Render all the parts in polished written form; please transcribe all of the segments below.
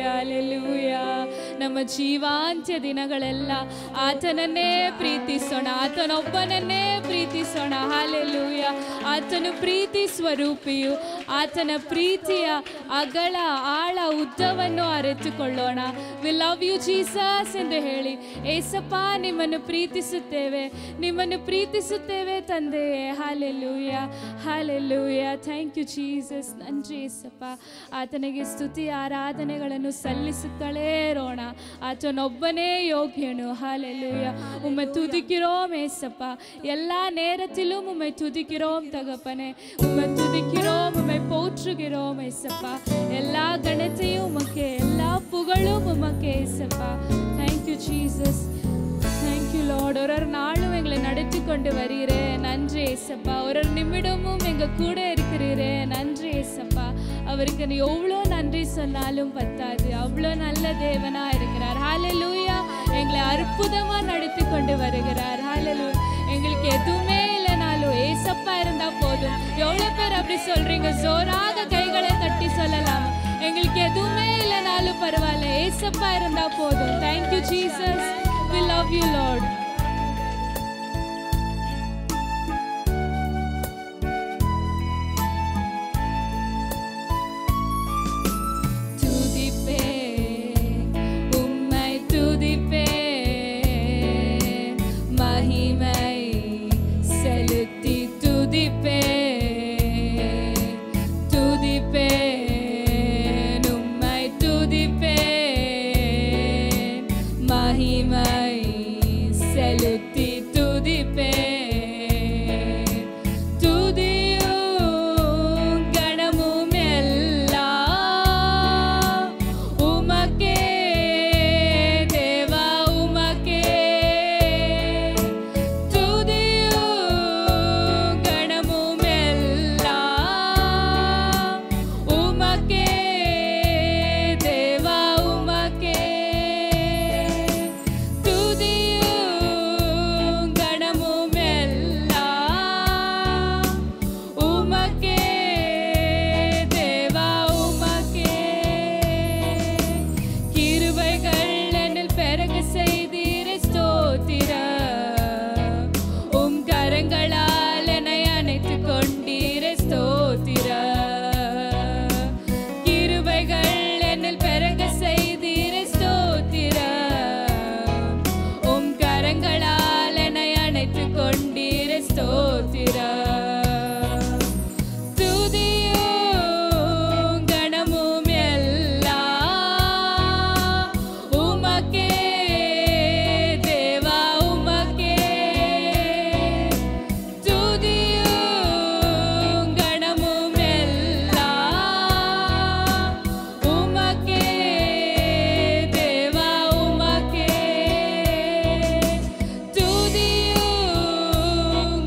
Hallelujah. ನಮ್ಮ ಜೀವಾಂತ್ಯ ದಿನಗಳೆಲ್ಲ ಆತನನ್ನೇ ಪ್ರೀತಿಸೋಣ, ಆತನೊಬ್ಬನನ್ನೇ ಪ್ರೀತಿಸೋಣ. Hallelujah. ಆತನು ಪ್ರೀತಿ ಸ್ವರೂಪಿಯು. ಆತನ ಪ್ರೀತಿಯ ಅಗಳ ಆಳ ಉದ್ದವನ್ನು ಅರಿತುಕೊಳ್ಳೋಣ. ವಿ ಲವ್ ಯು ಜೀಸಸ್ ಎಂದು ಹೇಳಿ, ಏಸಪ್ಪ ನಿಮ್ಮನ್ನು ಪ್ರೀತಿಸುತ್ತೇವೆ, ನಿಮ್ಮನ್ನು ಪ್ರೀತಿಸುತ್ತೇವೆ ತಂದೆಯೇ. Hallelujah, hallelujah. Thank you Jesus. ನನ್ರಿ ಏಸಪ್ಪ. ಆತನಿಗೆ ಸ್ತುತಿ ಆರಾಧನೆಗಳನ್ನು ಸಲ್ಲಿಸುತ್ತಲೇ ಇರೋಣ. ஆத்தனொப்பனே யோகியனு. ஹல்லேலூயா. உம்மை துதிக்கிறோம் ஏசப்பா. எல்லா நேரத்திலும் உம்மை துதிக்கிறோம் தகப்பனே. உம்மை துதிக்கிறோம், உம்மை போற்றுகிறோம் ஏசப்பா. எல்லா கணத்தையும் உமக்கே, எல்லா புகழும் உமக்கே ஏசப்பா. Thank you Jesus. Thank you Lord. ஒரு நாளும் எங்களை நடத்தி கொண்டு வருகிறே. நன்றி ஏசப்பா. ஒரு நிமிடமும் எங்க கூட இருக்கிறீரே. நன்றி ஏசப்பா. அவருக்கு நீ எவ்வளோ நன்றி சொன்னாலும் பத்தாது. அவ்வளோ நல்ல தேவனா இருக்கிறார். ஹல்லேலூயா. எங்களை அற்புதமா நடத்தி கொண்டு வருகிறார். ஹல்லேலூயா. எங்களுக்கு எதுவுமே இல்லைனாலும் ஏசப்பா இருந்தா போதும். எவ்வளோ பேர் அப்படி சொல்றீங்க? ஜோராக கைகளை தட்டி சொல்லலாம். எங்களுக்கு எதுவுமே இல்லைனாலும் பரவாயில்ல, ஏசப்பா இருந்தா போதும். Thank you Jesus. We love you Lord.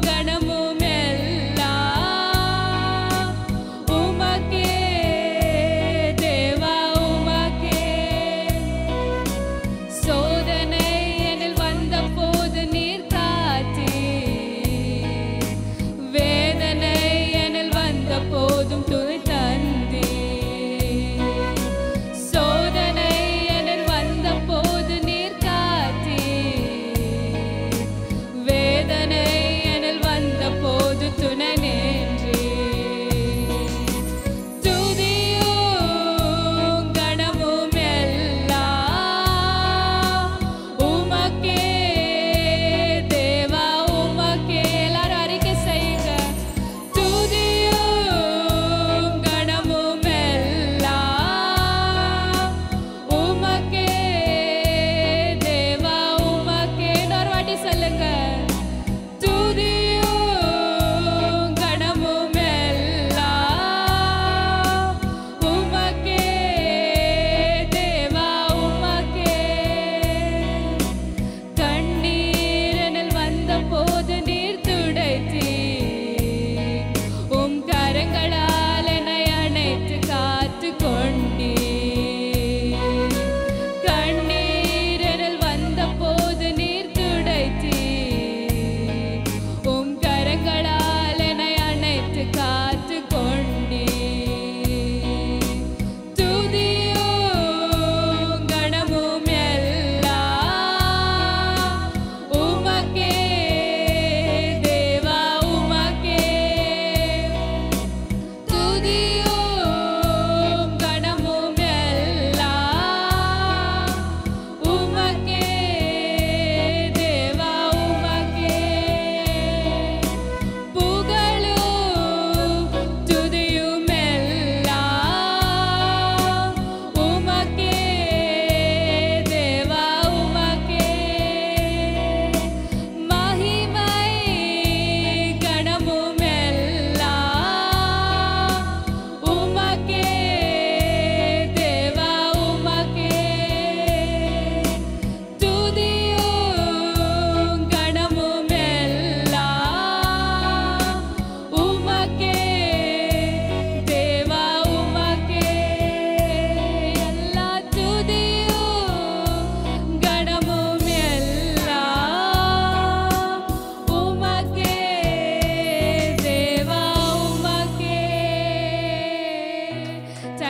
கணம்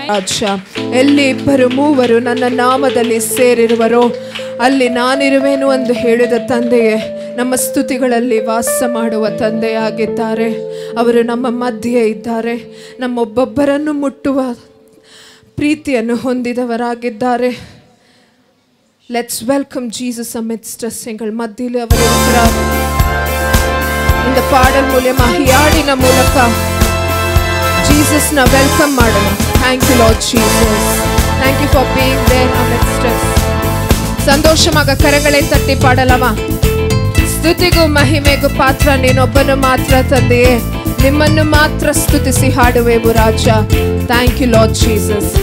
ರಾಜ, ಎಲ್ಲಿ ಇಬ್ಬರು ಮೂವರು ನನ್ನ ನಾಮದಲ್ಲಿ ಸೇರಿರುವರೋ ಅಲ್ಲಿ ನಾನಿರುವೆನು ಎಂದು ಹೇಳಿದ ತಂದೆಯೇ, ನಮ್ಮ ಸ್ತುತಿಗಳಲ್ಲಿ ವಾಸ ಮಾಡುವ ತಂದೆಯಾಗಿದ್ದಾರೆ. ಅವರು ನಮ್ಮ ಮಧ್ಯೆ ಇದ್ದಾರೆ. ನಮ್ಮೊಬ್ಬೊಬ್ಬರನ್ನು ಮುಟ್ಟುವ ಪ್ರೀತಿಯನ್ನು ಹೊಂದಿದವರಾಗಿದ್ದಾರೆ. Let's welcome Jesus amidst us. எங்கள் மத்தியில் அவர் இருக்கிறார். இந்த பாடல் மூலமாக யாழின ಮೂಲಕ ಜೀಸಸ್ನ ವೆಲ್ಕಮ್ ಮಾಡೋಣ. Thank you Lord Jesus. Thank you for being there amidst us. ಸಂತೋಷமாக ಕರಗಳೇ ತಟ್ಟಿ ಪಾಡಲವಾ? ಸ್ತುತಿಗೂ ಮಹಿಮೆಗೂ ಪಾತ್ರ ನೀನೊಬ್ಬನು ಮಾತ್ರ ತಂದೆಯೇ. ನಿಮ್ಮನ್ನು ಮಾತ್ರ ಸ್ತುತಿಸಿ ಹಾಡುವೆವು ರಾಜ. Thank you Lord Jesus.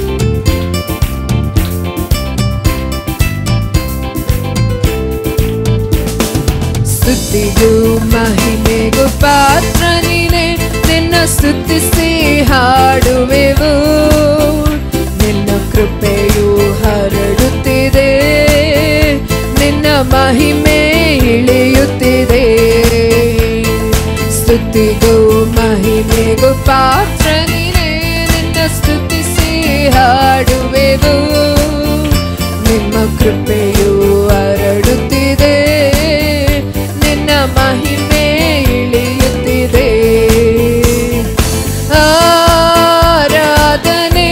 ಸ್ತುತಿಗೂ ಮಹಿಮೆಗೂ ಪಾತ್ರ ನೀನೇ. ನಿನ್ನ ಸ್ತುತಿಸಿ ಹಾಡುವೆವು. ನಿನ್ನ ಕೃಪೆಯು ಹರಡುತ್ತಿದೆ. ನಿನ್ನ ಮಹಿಮೆ ಇಳಿಯುತ್ತಿದೆ. ಸ್ತುತಿಗೂ ಮಹಿಮೆಗೂ ಪಾತ್ರ ನೀನೇ. ನಿನ್ನ ಸ್ತುತಿಸಿ ಹಾಡುವೆವು. ನಿಮ್ಮ ಕೃಪೆಯು ಹರಡುತ್ತಿದೆ. ನಿನ್ನ ಮಹಿಮೆ ಇಳಿಯುತ್ತಿದೆ. ಆರಾಧನೆ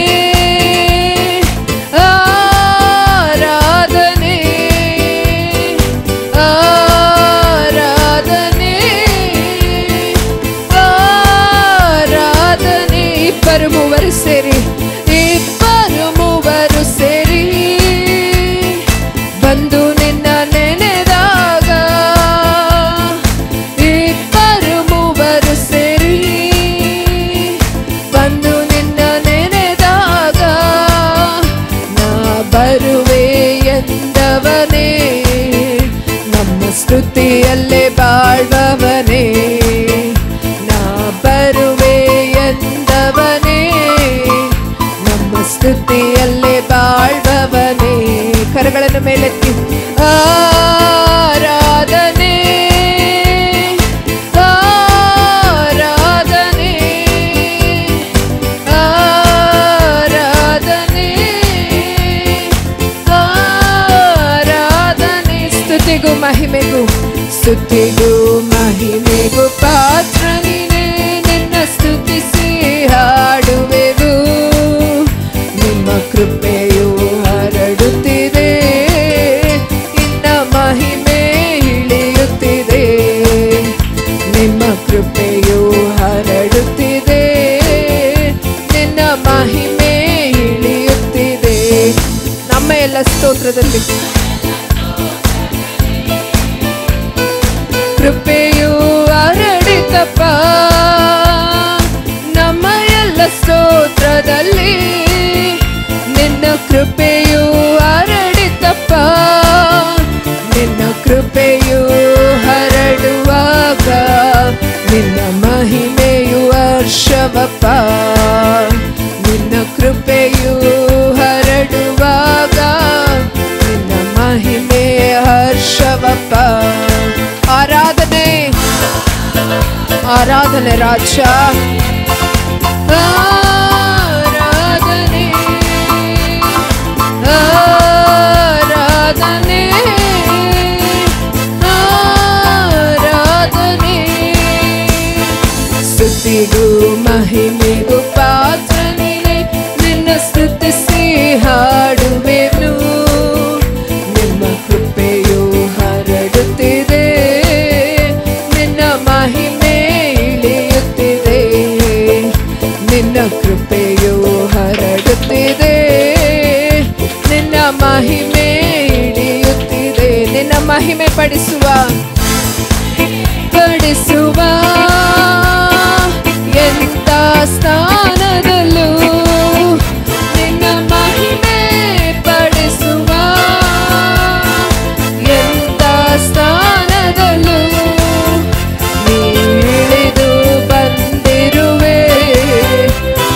ಆರಾಧನೆ ಆರಾಧನೆ ಆರಾಧನೆ. ಇಬ್ಬರು ಮೂವರು ಸೇರಿ, ಇಬ್ಬರು ಮೂವರು ಸೇರಿ ಬಂದು ನಿನ್ನ ನೆನೆದಾಗ, ಇಬ್ಬರು ಮೂವರು ಸೇರಿ ಬಂದು ನಿನ್ನ ನೆನೆದಾಗ, ನಾ ಬರುವೆ ಎಂದವನೇ, ನಮ್ಮ ಸ್ತುತಿಯಲ್ಲೇ ಬಾಳ್ವವನೇ. ನಾ ಬರುವೆ ಎಂದವನೇ, ನಮ್ಮ ಸ್ತುತಿಯಲ್ಲೇ ಬಾಳ್ವವನೇ. ಕರಗಳನ್ನು ಮೇಲೆತ್ತಿ ಆರಾಧನೆ ಆರಾಧನೆ ಆರಾಧನೆ ಆರಾಧನೆ. ಸ್ತುತಿಗೂ ಮಹಿಮೆಗೂ ಸ್ತುತಿಗೂ ಮಹಿಮೆಗೂ ಪಾತ್ರ ನೀನೇ. ನಿನ್ನ ಸ್ತುತಿಸಿ ಹಾಡುವೆವು. ನಿಮ್ಮ ಕೃಪೆಯು ಹರಡುತ್ತಿದೆ. ನಿನ್ನ ಮಹಿಮೆ ಇಳಿಯುತ್ತಿದೆ. ನಿಮ್ಮ ಕೃಪೆಯು ಹರಡುತ್ತಿದೆ. ನಿನ್ನ ಮಹಿಮೆ ಇಳಿಯುತ್ತಿದೆ. ನಮ್ಮ ಎಲ್ಲ ಸ್ತೋತ್ರದಲ್ಲಿ ಕೃಪೆಯು ಹರಡಿತಪ್ಪ. ನಮ್ಮ ಎಲ್ಲ ಸ್ತೋತ್ರದಲ್ಲಿ ನಿನ್ನ ಕೃಪೆಯು ಹರಡಿತಪ್ಪ. ನಿನ್ನ ಕೃಪೆಯು ಹರಡುವಾಗ ನಿನ್ನ ಮಹಿಮೆಯು ಹರ್ಷವಪ್ಪ. ನಿನ್ನ ಕೃಪೆಯು ಹರಡುವಾಗ ನಿನ್ನ ಮಹಿಮೆ ಹರ್ಷವಪ್ಪ. ಆರಾಧನೆ ಆರಾಧನೆ ರಾಜ. ಆರಾಧನೆ ಆರಾಧನೆ ಆರಾಧನೆ. ಸ್ತುತಿಗೂ ಮಹಿಮೆಗೂ ಪಾತ್ರ ನೀನೇ. ನಿನ್ನ ಸ್ತುತಿಸಿ ಹಾಡುವೆನು. ನಿಮ್ಮ ಕೃಪೆಯು ಹರಡುತ್ತಿದೆ. ನಿನ್ನ ಮಹಿಮೆ ಇಳಿಯುತ್ತಿದೆ. ನಿನ್ನ ಕೃಪೆಯು ಹರಡುತ್ತಿದೆ. ನಿನ್ನ ಮಹಿಮೆ ಇಳಿಯುತ್ತಿದೆ. ನಿನ್ನ ಮಹಿಮೆ ಪಡಿಸುವ ಪಡಿಸುವ ಎಂತ ಸ್ಥಾನದಲ್ಲೂ ನಿನ್ನ ಮಹಿಮೆ ಪಡಿಸುವ ಎಂತ ಸ್ಥಾನದಲ್ಲೂ ನೀಳಿದು ಬಂದಿರುವೆ.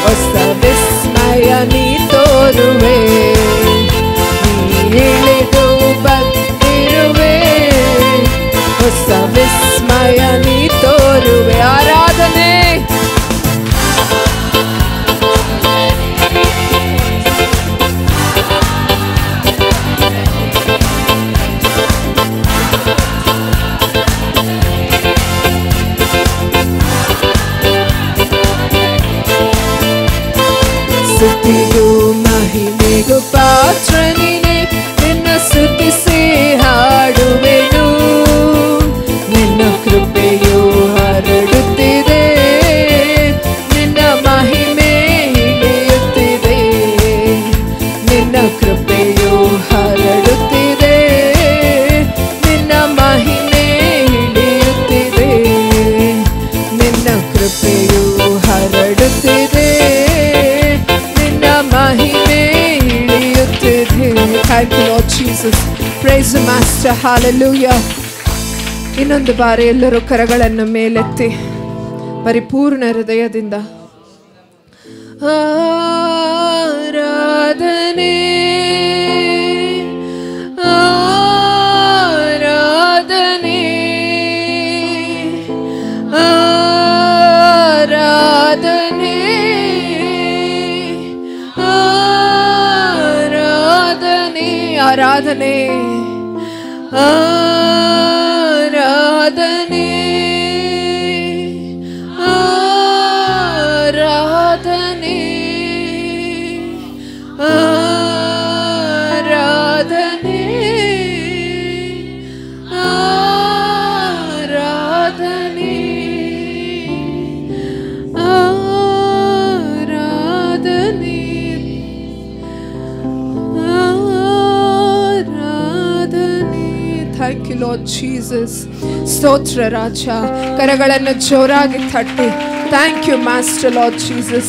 ಹೊಸ ವಿಸ್ಮಯ ನೀ ತೋರುವೆ. ನೀಳಿದು ಬಂದಿರುವೆ. ಮಹಿಮೆಗೂ ಪಾತ್ರ ನೀನೆ, ನಿನ್ನ ಸ್ತುತಿಸಿ ಹಾಡುವೆನು. ನಿನ್ನ ಕೃಪೆಯು ಹರಡುತ್ತಿದೆ, ನಿನ್ನ ಮಹಿಮೆ ಇಳಿಯುತ್ತಿದೆ. ನಿನ್ನ ಕೃಪೆಯು ಹರಡುತ್ತಿದೆ, ನಿನ್ನ ಮಹಿಮೆ ಇಳಿಯುತ್ತಿದೆ. ನಿನ್ನ ಕೃಪೆಯು ಹರಡುತ್ತಿದೆ, ನಿನ್ನ ಮಹಿಮೆ ಇಳಿಯುತ್ತಿದೆ. Thank you Lord Jesus. Praise the Master. Hallelujah. ಇನ್ನೊಂದು ಬಾರಿ ಎಲ್ಲರೂ ಕರಗಳನ್ನು ಮೇಲೆತ್ತಿ ಪರಿಪೂರ್ಣ ಹೃದಯದಿಂದ ಆರಾಧನೆ ಆರಾಧನೆ ಆರಾಧನೆ ಆರಾಧನೆ ಆರಾಧನೆ ಆರಾಧನೆ ಆರಾಧನೆ ಆರಾಧನೆ ಆರಾಧನೆ ಆರಾಧನೆ ಆರಾಧನೆ. Thank you Lord Jesus. ಸ್ತೋತ್ರ ರಾಜ. ಕರಗಳನ್ನು ಜೋರಾಗಿ ತಟ್ಟಿ. Thank you Master Lord Jesus.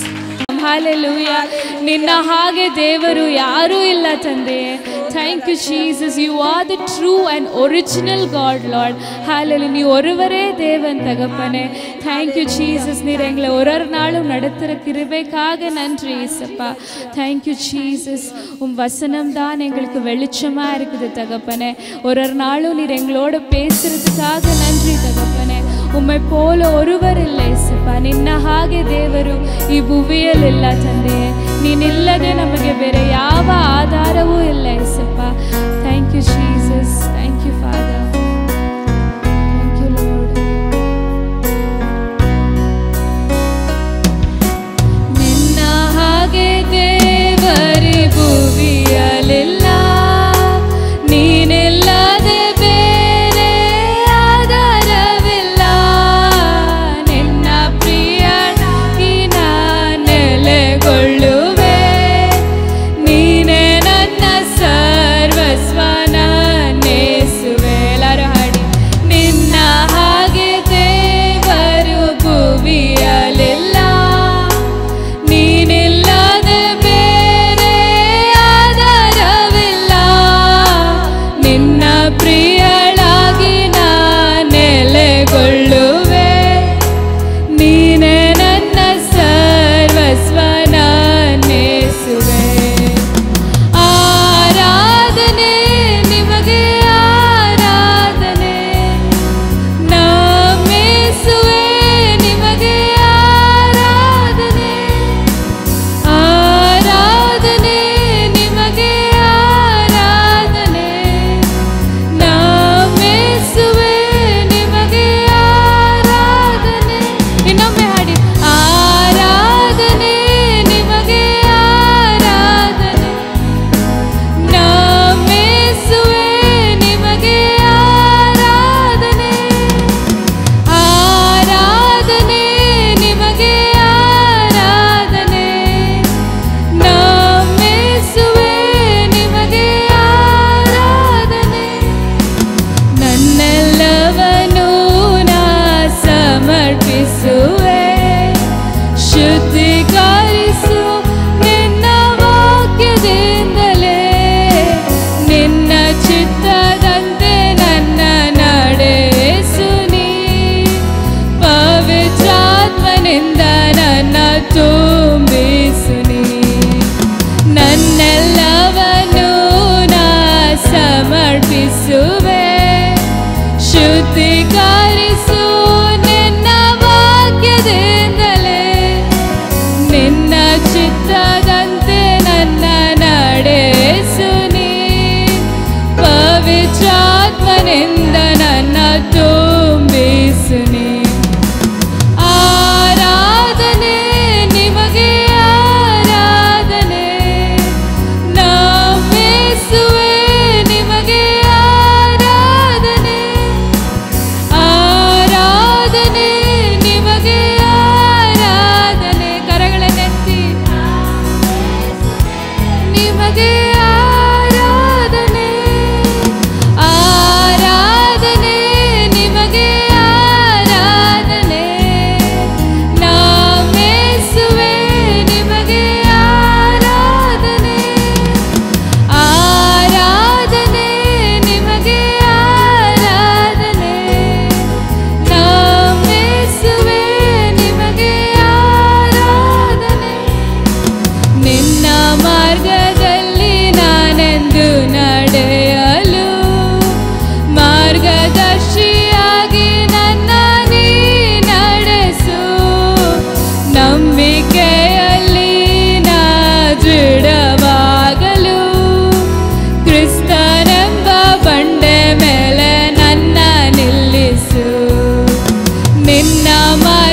Hallelujah. ನಿನ್ನ ಹಾಗೆ ದೇವರು ಯಾರೂ ಇಲ್ಲ ತಂದೆಯೇ. Thank you Jesus. You are the true and original God Lord. Hallelujah. நீ ஒருவரே தேவன் தகப்பனே. Thank you Jesus. நீர் எங்களை ஒரு நாளும் நடத்துகிற கிருபைக்காக நன்றி இயேசப்பா. Thank you Jesus. உம் வசனம் தான் எங்களுக்கு வெளிச்சமா இருக்குது தகப்பனே. ஒரு நாளும் நீர் எங்களோட பேசுறதுக்காக நன்றி தகப்பனே. உம்மை போல ஒருவர் இல்லை இயேಸಪ್ಪ. ನಿನ್ನ ಹಾಗೆ ದೇವರು ಈ ಭೂಮಿಯಲ್ಲಿಲ್ಲ ತಂದೆಯೇ. ನೀನಿಲ್ಲದೆ ನಮಗೆ ಬೇರೆ ಯಾವ ಆಧಾರವೂ ಇಲ್ಲ ಇಯೇಸಪ್ಪ. Thank you Jesus. Thank you father. Thank you Lord. ನಿನ್ನ ಹಾಗೆ ದೇವರಿ ಭೂಮಿಯಲ್ಲಿಲ್ಲ, ನೀನಿಲ್ಲದೆ ಬೇರೆ ಆಧಾರವಿಲ್ಲ. ನಿನ್ನ ಪ್ರಿಯನಾಗಿ ನಾನು ನೆಲೆಗೊಳ್ಳುವೆ, ನೀನೇ ನನ್ನ ಸರ್ವಸ್ವ ನಾನೇಸುವೆ. ಎಲ್ಲರೂ ಹಾಡಿ. ನಿನ್ನ ಹಾಗೆ ದೇವರು ಭೂಮಿಯಲ್ಲಿಲ್ಲ, ನೀನಿಲ್ಲದೆ ಬೇರೆ ಆಧಾರವಿಲ್ಲ. ನಿನ್ನ ಪ್ರಿಯಳಾಗಿ ನಾನು ನೆಲೆಗೊಳ್ಳುವೆ, ನೀನೇ ನನ್ನ ಸರ್ವಸ್ವ ನಾನೇಸುವೆ. ಆರಾಧನೆ ನಿಮಗೆ ಆರಾಧನೆ, ನಮಿಸುವೆ ನಿಮಗೆ ಆರಾಧನೆ. ಆರಾಧನೆ ನಿಮಗೆ ಆರಾಧನೆ, ನಮಿಸುವೆ ನಿಮಗೆ ಆರಾಧನೆ. ಇನ್ನೊಮ್ಮೆ ಹಾಡಿ. ಆರಾಧನೆ ನಿಮಗೆ ಆರಾಧನೆ, ನಮಿಸುವೆ ನಿಮಗೆ ಆರಾಧನೆ. ಆರಾಧನೆ ನಿಮಗೆ ಆರಾಧನೆ, ನಮಿಸುವೆ ನಿಮಗೆ ಆರಾಧನೆ. ನನ್ನೆಲ್ಲವನ್ನೂ ನಾ ಸಮರ್ಪಿಸುವೆ, ಶುದ್ಧೀಕರಿಸು ನಿನ್ನ ವಾಕ್ಯದಿಂದಲೇ. ನಿನ್ನ ಚಿತ್ತದಂತೆ ನನ್ನ ನಡೆಸು ನೀ, ಪವಿತ್ರಾತ್ಮನಿಂದ ನನ್ನ ತುಂಬಿಸು ನೀ. ನನ್ನೆಲ್ಲವನ್ನೂ ನಾ ಸಮರ್ಪಿಸುವೆ, ಶುದ್ಧೀಕರಿಸು ನಿನ್ನ ವಾಕ್ಯದಿಂದಲೇ. ನಿನ್ನ ಚಿತ್ತದಂತೆ ನನ್ನ ನಡೆಸು ನೀ, ಪವಿತ್ರಾತ್ಮನಿಂದ ನನ್ನ ತುಂಬಿಸು ನೀ. ಆರಾಧನೆ ನಿಮಗೆ ಆರಾಧನೆ, ನಾ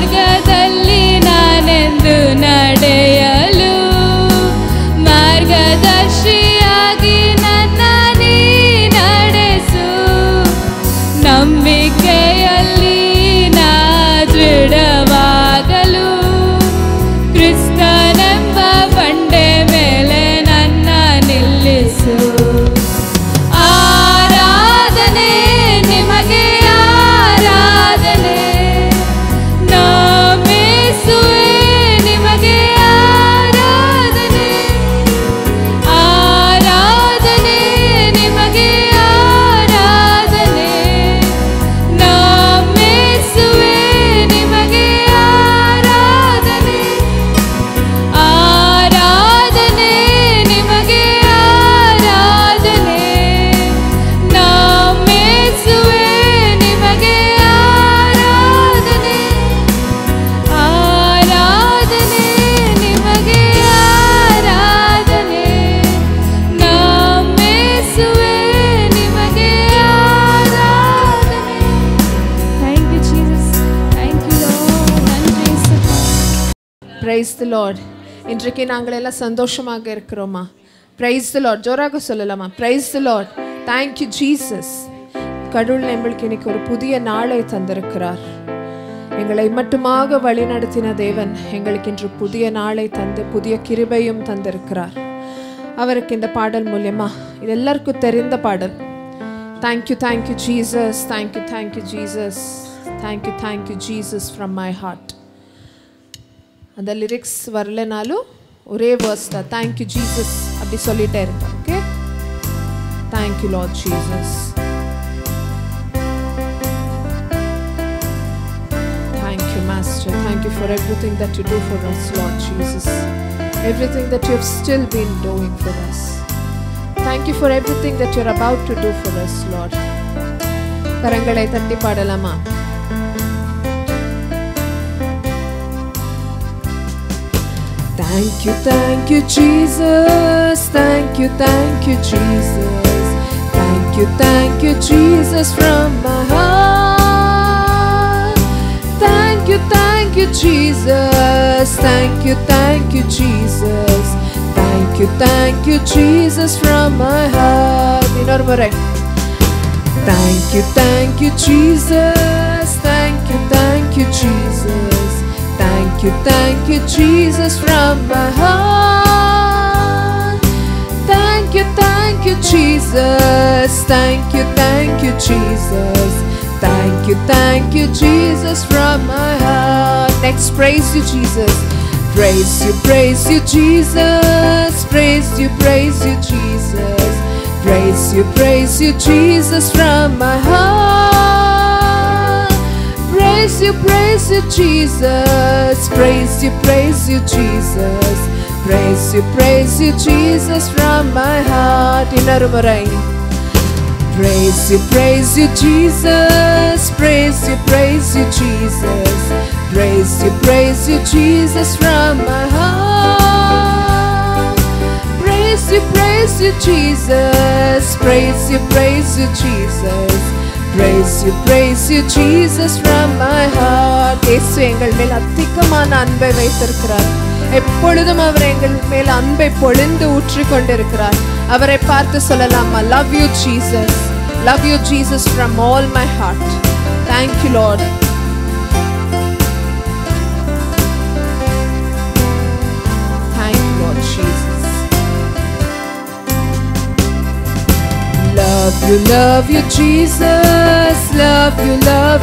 ಮಾರ್ಗದಲ್ಲಿ ನಾನೆಂದು ನಡೆಯಲು ಮಾರ್ಗದರ್ಶಿಯಾಗಿ ನನ್ನ ನೀ ನಡೆಸು. ನಂಬಿಕೆಯಲ್ಲಿ ನಾ ದೃಢವಾಗಲು ಕ್ರಿಸ್ತನೆಂಬ ಬಂಡೆ ಮೇಲೆ ನನ್ನ ನಿಲ್ಲಿಸು. ಆರಾಧನೆ ನಿಮಗೆ ಆರಾಧನೆ, ನಮಿಸುವೆ ನಿಮಗೆ ಆರಾಧನೆ. ಆರಾಧನೆ ನಿಮಗೆ ಆರಾಧನೆ, ನಮಿಸುವೆ ನಿಮಗೆ ಆರಾಧನೆ. ಆರಾಧನೆ ನಿಮಗೆ ಆರಾಧನೆ, ನಮಿಸುವೆ ನಿಮಗೆ ಆರಾಧನೆ. ಆರಾಧನೆ ನಿಮಗೆ ಆರಾಧನೆ, ನಮಿಸುವೆ ನಿಮಗೆ ಆರಾಧನೆ. Thank you Jesus, thank you Lord. நன்றி இயேசுப்பா. Price the Lord. இன்றைக்கு நாங்கள் எல்லாம் சந்தோஷமாக இருக்கிறோமா? Praise the Lord. ஜோராக சொல்லலாமா? Praise the Lord. Thank you Jesus. கடவுள் நம்மளுக்கு இன்னைக்கு ஒரு புதிய நாளை தந்திருக்கிறார். எங்களை மட்டுமாக வழிநடத்தின தேவன் எங்களுக்கு இன்று புதிய நாளை தந்து புதிய கிருபையும் தந்திருக்கிறார். அவருக்கு இந்த பாடல் மூலமா, இது எல்லாருக்கும் தெரிந்த பாடல். Thank you Jesus, thank you Jesus, thank you Jesus from my heart. அந்த லிரிக்ஸ் வரலனாலும் ஒரே வேர்ஸ் தான், தேங்க் யூ ஜீசஸ் அப்படி சொல்லிட்டே இருங்க. Okay, thank you Lord Jesus. Thank you, Master. Thank you for everything that you do for us, Lord Jesus. Everything that you have still been doing for us. Thank you for everything that you're about to do for us, Lord. கரங்களை தட்டி பாடலாமா? Thank you, Jesus. Thank you, Jesus. Thank you, Jesus, from my heart. Thank you, Jesus. Thank you, Jesus. Thank you, Jesus, from my heart. Inor murai. Thank you, Jesus. Thank you, Jesus. Thank you, Jesus, from my heart. Thank you, Jesus. Thank you, Jesus. Thank you, Jesus, from my heart. Next, praise you, Jesus. Praise you, Jesus. Praise you, Jesus. Praise you, Jesus, from my heart. Praise you, Jesus. Praise you, Jesus. Praise you, Jesus, from my heart. Inarumarai. Praise you, Jesus. Praise you, Jesus. Praise you, Jesus, from my heart. Praise you, Jesus. Praise you, Jesus. Praise you, Jesus, from my heart. இயேசு எங்கள் மேல் அதிகமான அன்பை வைத்திருக்கிறார். எப்பொழுதும் அவர் எங்கள் மேல் அன்பை பொழிந்து ஊற்றிக் கொண்டிருக்கிறார். அவரை பார்த்து சொல்லலாமா? Love you, Jesus. Love you, Jesus, from all my heart. Thank you, Lord. Thank you, Lord Jesus. Love you, Jesus. Love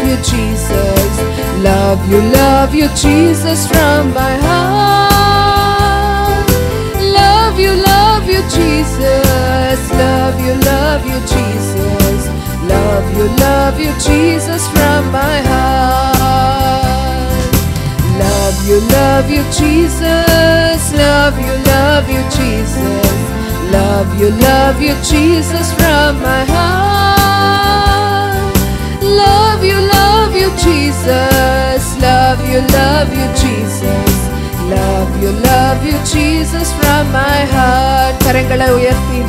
you, Jesus. Love you, Jesus, from my heart. Love you, Jesus. Love you, Jesus. Love you, Jesus, from my heart. Love you, Jesus. Love you, Jesus. Love you, Jesus, from my heart. Love you, Jesus. Love you, Jesus. Love you, Jesus, from my heart. கரங்களை உயர்த்தி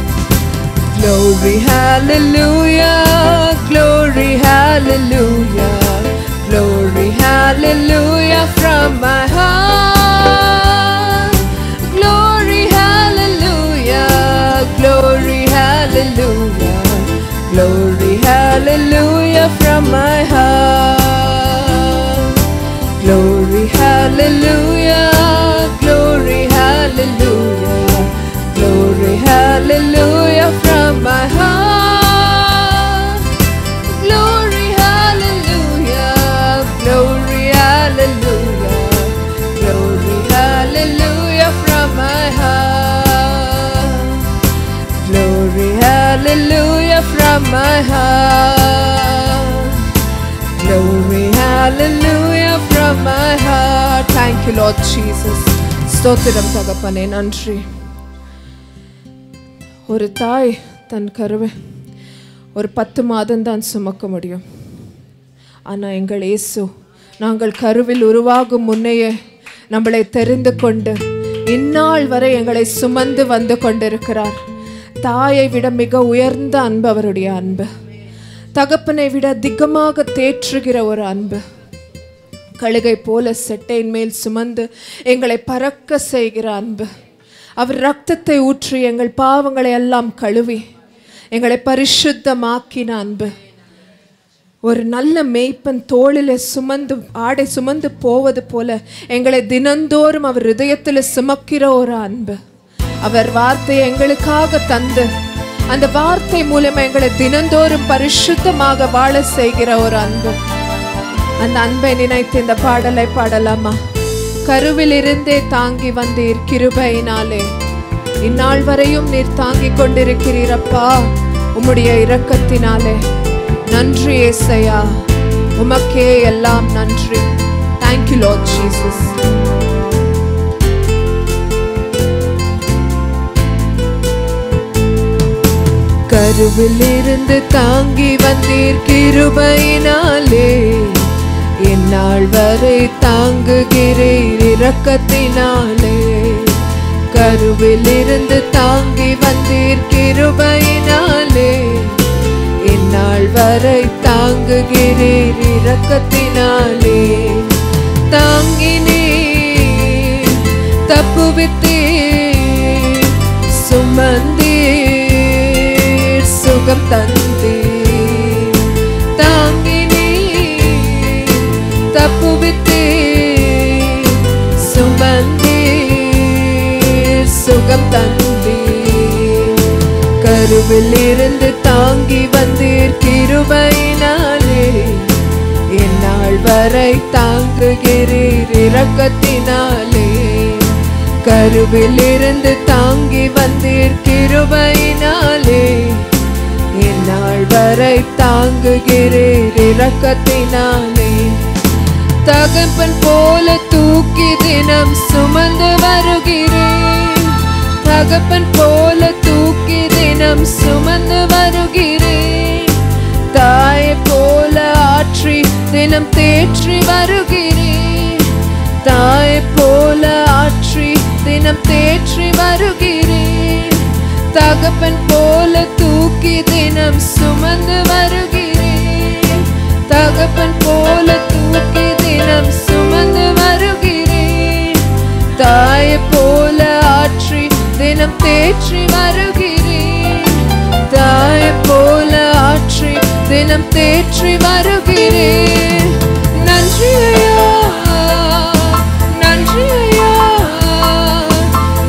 Glory, hallelujah. Glory, hallelujah. Glory, hallelujah, from my heart. Glory, hallelujah, glory, hallelujah, glory, hallelujah from my heart. Glory, hallelujah, glory, hallelujah, glory, hallelujah from my heart. Glory, hallelujah, glory, hallelujah, glory, hallelujah from my heart. Glory, hallelujah from my heart. Glory, hallelujah from my heart. Thank you, Lord Jesus. ஸ்தோத்திரம் தகப்பனே, நன்றி. ஒரு தாய் தன் கருவை ஒரு 10 மாதம் தான் சுமக்க முடியும். ஆனால் எங்கள் இயேசு நாங்கள் கருவில் உருவாகும் முன்னையே நம்மளை தெரிந்து கொண்டு இந்நாள் வரை எங்களை சுமந்து வந்து கொண்டிருக்கிறார். தாயை விட மிக உயர்ந்த அன்பு அவருடைய அன்பு. தகப்பனை விட அதிகமாக தேற்றுகிற ஒரு அன்பு. கழுகை போல செட்டையின் மேல் சுமந்து எங்களை பறக்க செய்கிற அன்பு. அவர் இரத்தத்தை ஊற்றி எங்கள் பாவங்களை எல்லாம் கழுவி எங்களை பரிசுத்தமாக்கின அன்பு. ஒரு நல்ல மேய்ப்பன் தோளிலே சுமந்து ஆடை சுமந்து போவது போல எங்களை தினந்தோறும் அவர் இதயத்தில் சுமக்கிற ஒரு அன்பு. அவர் வார்த்தையை எங்களுக்காக தந்து அந்த வார்த்தை மூலமா எங்களை தினந்தோறும் பரிசுத்தமாக வாழ செய்கிற ஒரு அன்பு. அந்த அன்பை நினைத்து இந்த பாடலை பாடலாமா? கருவில் இருந்தே தாங்கி வந்தீர் கிருபையினாலே, இந்நாள் வரையும் நீர் தாங்கிக் கொண்டிருக்கிறீரப்பா உம்முடைய இரக்கத்தினாலே. நன்றி ஏசையா, உமக்கே எல்லாம் நன்றி. Thank you Lord Jesus. கருவில் இருந்து தாங்கி வந்தீர் கிருபையினாலே, இந்நாள் வரை தாங்குகிறீர் இரக்கத்தினாலே. கருவில் இருந்து தாங்கி வந்தீர் கிருபையினாலே, இந்நாள் வரை தாங்குகிறீர் இரக்கத்தினாலே. தாங்கினீர், தப்புவித்தீர், சுமந்தீர், சுகம் தந்தீர். தாங்கினீர், தப்புவித்தீர், சுமந்தீர், சுகம் தந்தீர். கருவில் இருந்து தாங்கி வந்தீர் கிருபையினாலே, இந்நாள் வரை தாங்குகிறீர் இரக்கத்தினாலே. கருவில் இருந்து தாங்கி வந்தீர் கிருபையினாலே, இந்நாள் வரை தாங்குகிறீர் இரக்கத்தினாலே. தகப்பன் போல தூக்கி தினம் சுமந்து வருகிறேன். தகப்பன் போல தூக்கி தினம் சுமந்து வருகிறேன். தாயை போல ஆற்றி தினம் தேற்றி வருகிறேன். தாயை போல ஆற்றி தினம் தேற்றி வருகிறேன். தகப்பன் போல தூக்கி தினம் சுமந்து வருகிறேன். தகப்பன் போல தூக்கி தினம் சுமந்து வருகிறேன். தாயை போல ஆற்றி தினம் தேற்றி வருகிறேன். தாயை போல ஆற்றி தினம் தேற்றி வருகிறேன். நன்றி ஐயா, நன்றி ஐயா,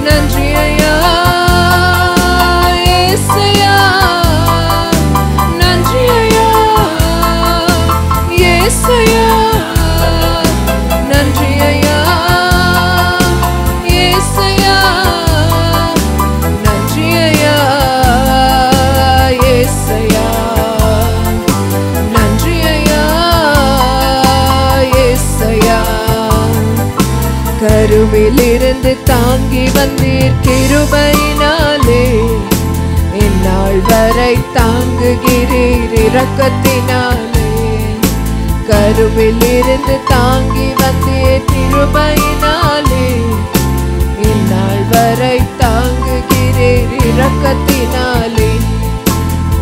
நன்றி ஐயா ஏசையா. நன்றி ஐயா ஏசையா. நன்றி ஐயா ஏசையா. நன்றி ஐயா ஏசையா. நன்றி ஐயா ஏசையா. கருவில் இருந்து தாங்கி வந்தீர் கிருபையினாலே, இந்நாள் வரை தாங்குகிறீர் இரக்கத்தினாலே. கருவில் இருந்து தாங்கி வந்தீர் கிருபையினாலே, இந்நாள் வரை தாங்குகிறீர் இரக்கத்தினாலே.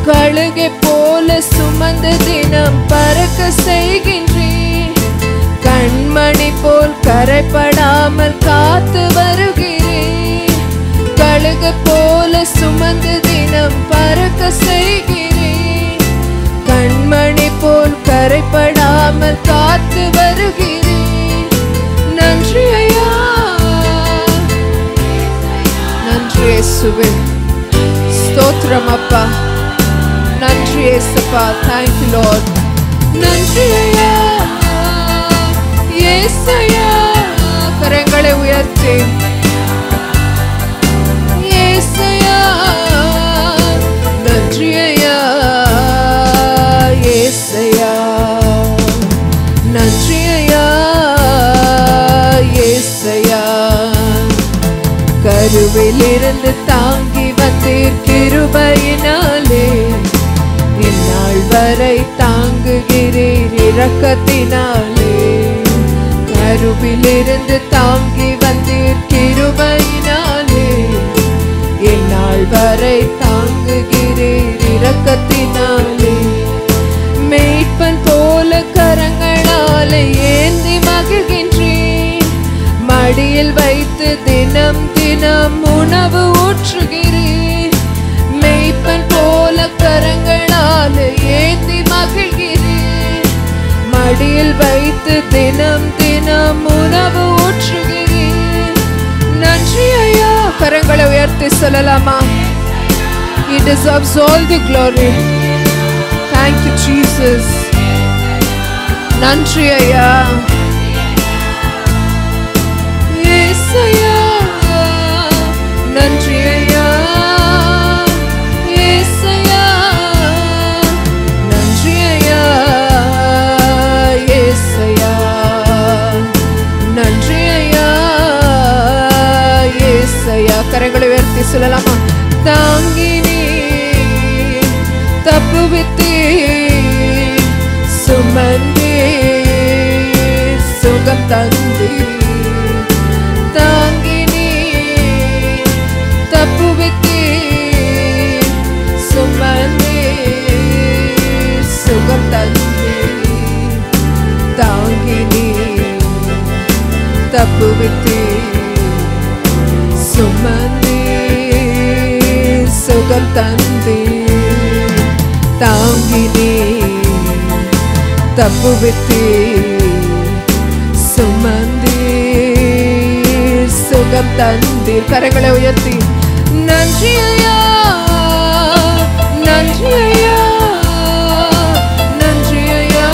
கழுகை போல சுமந்து தினம் பறக்க செய்கின்றீர். கண்மணி போல் கரைப்படாமல் காத்து வருகிறேன். கழுகு போல சுமந்து தினம் பறக்க செய்கிறேன். கண்மணி போல் கரைப்படாமல் காத்து வருகிறேன். நன்றி ஐயா, நன்றி இயேசுவே. ஸ்தோத்திரம் அப்பா, நன்றி இயேசுப்பா. Thank you Lord. நன்றி ஐயா, இயேசையா. கரங்களை உயர்த்தி இயேசையா, நன்றி ஐயா, இயேசையா, நன்றி ஐயா, இயேசையா. கருவிலிருந்து தாங்கி வந்தீர் கிருபையினாலே. இந்நாள் வரை தாங்குகிறீர் இரக்கத்தினாலே. கருவிலிருந்து தாங்கி வந்தீர் கிருபையினாலே. இந்நாள் வரை தாங்குகிறீர் இரக்கத்தினாலே. மேய்ப்பன் போல கரங்களாலே ஏந்தி மகிழ்கின்றேன். மடியில் வைத்து தினம் தினம் உணவு ஊற்றுகிறேன். மேய்ப்பன் போல கரங்களாலே ஏந்தி மகிழ்கிறேன். மடியில் வைத்து தினம் தினம் உணவு ஊற்றுகிறேன். நன்றி ஐயா. கரங்களை உயர்த்தி சொல்லலாமா? He deserves all the glory. Thank you Jesus. நன்றி ஐயா, இயேசையா. நன்றி ஐயா, இயேசையா. நன்றி ஐயா, இயேசையா. நன்றி ஐயா, இயேசையா. கரங்களை உயர்த்தி சொல்லலாமா? தாங்கினே தப்புவித்தே சுமந்தே சுகம் தந்தே. தாங்கினே தப்புவித்தே சுமந்தே சுகம் தந்தே. தாங்கினே தப்புவித்தே சுமந்தே சுகம் தந்தே. தாங்கினே தப்புவித்தே சுமந்தே சுகம் தந்தே. கரங்களை உயர்த்தி நன்றி ஐயா, நன்றி ஐயா, நன்றி ஐயா,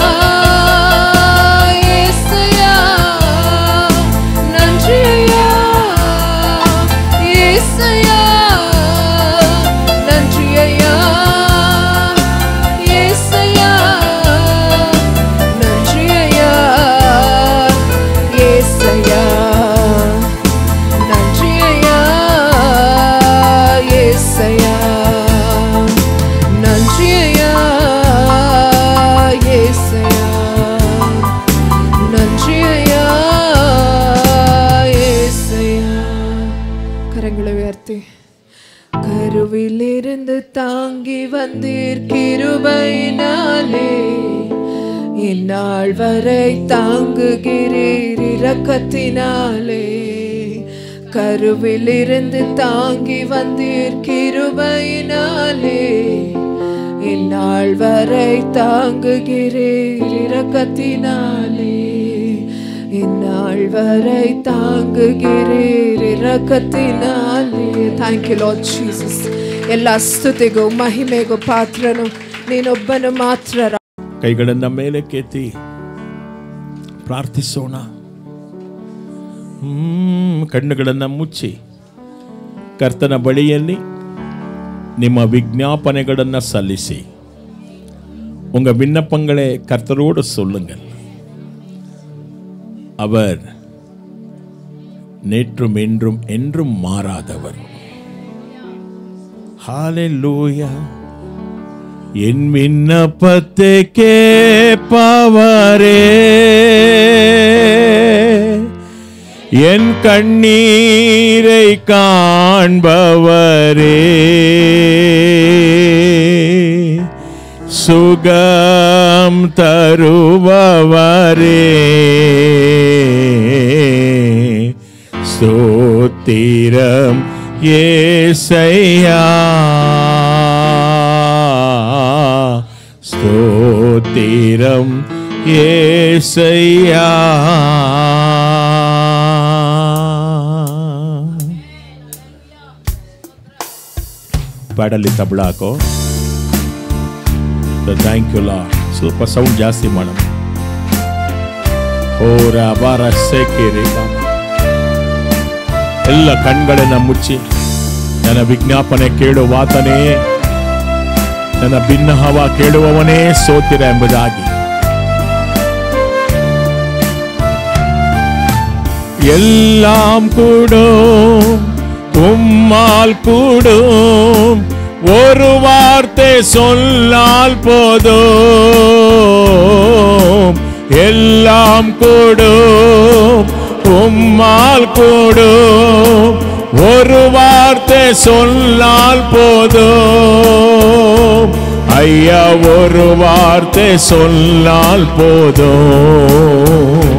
இயேசையா. நன்றி ஐயா, இயேசையா. நன்றி ஐயா, இயேசையா. நன்றி ஐயா, இயேசையா. நன்றி ஐயா, இயேசையா. நன்றி ஐயா, இயேசையா. நன்றி ஐயா, இயேசையா. கரங்களை உயர்த்தி கருவிலிருந்து தாங்கி வந்தீர் கிருபையினாலே. இந்நாள் வரை தாங்குகிறீர் இரக்கத்தினாலே. கருவிலிருந்து தாங்கி வந்தீர் கிருபையினாலே. இந்நாள் வரை தாங்குகிறீர் இரக்கத்தினாலே. இந்நாள் வரை தாங்குகிறீர் இரக்கத்தினாலே. Thank you Lord Jesus. ಎಲ್ಲ ಸ್ತುತಿಗೂ ಮಹಿಮೆಗೂ ಪಾತ್ರನು ನೀನೊಬ್ಬನು ಮಾತ್ರ. ಕೈಗಳನ್ನು ಮೇಲೆ ಕೆತ್ತಿ ಪ್ರಾರ್ಥಿಸೋಣ. ಕಣ್ಣುಗಳನ್ನು ಮುಚ್ಚಿ ಕರ್ತನ ಬಳಿಯಲ್ಲಿ ನಿಮ್ಮ விஞ்ஞாபனைಗಳನ್ನು ಸಲ್ಲಿಸಿ உங்க விண்ணப்பங்களை கர்த்தரோடு சொல்லுங்கள். அவர் நேற்றும் இன்றும் என்றும் மாறாதவர். ஹalleluya. என் விண்ணப்பத்தை கேட்பவரே, என் கண்ணீரை காண்பவரே, சுகம் தருபவரே, ஸ்தோத்திரம் ஏசையா, ஸ்தோத்திரம் ஏசையா. ಪಾಡಲ್ಲಿ ತಬಲಾಕೋ. Thank you Lord. ಸ್ವಲ್ಪ ಸೌಂಡ್ ಜಾಸ್ತಿ ಮಾಡೋಣ. ಓರ ಬಾರ ಸೇಕಿರಿ. ಎಲ್ಲ ಕಣ್ಗಳನ್ನ ಮುಚ್ಚಿ ನನ್ನ ವಿಜ್ಞಾಪನೆ ಕೇಳುವಾತನೇ, ನನ್ನ ಭಿನ್ನಹವ ಕೇಳುವವನೇ ಸೋತಿರ ಎಂಬುದಾಗಿ எல்லாம் கூடும் உம்மால் கூடும், ஒரு வார்த்தை சொன்னால் போதும். எல்லாம் கூடும் உம்மால் கூடும், ஒரு வார்த்தை சொன்னால் போதும். ஐயா ஒரு வார்த்தை சொன்னால் போதும்.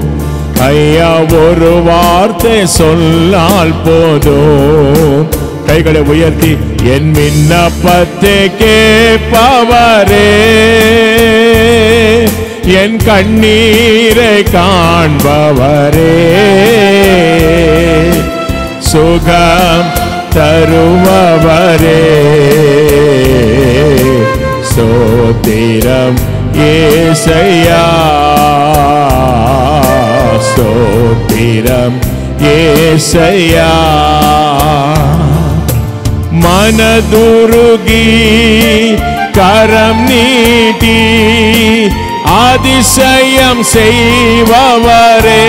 ஐயா ஒரு வார்த்தை சொன்னால் போதும். கைகளை உயர்த்தி என் விண்ணப்பத்தை கேட்பவரே, என் கண்ணீரை காண்பவரே, சுகம் தருபவரே, ஸ்தோத்திரம் ஏசையா, ஸ்தோத்திரம் ஏசையா. மனதுருகி கரம் நீட்டி அதிசயம் செய்பவரே,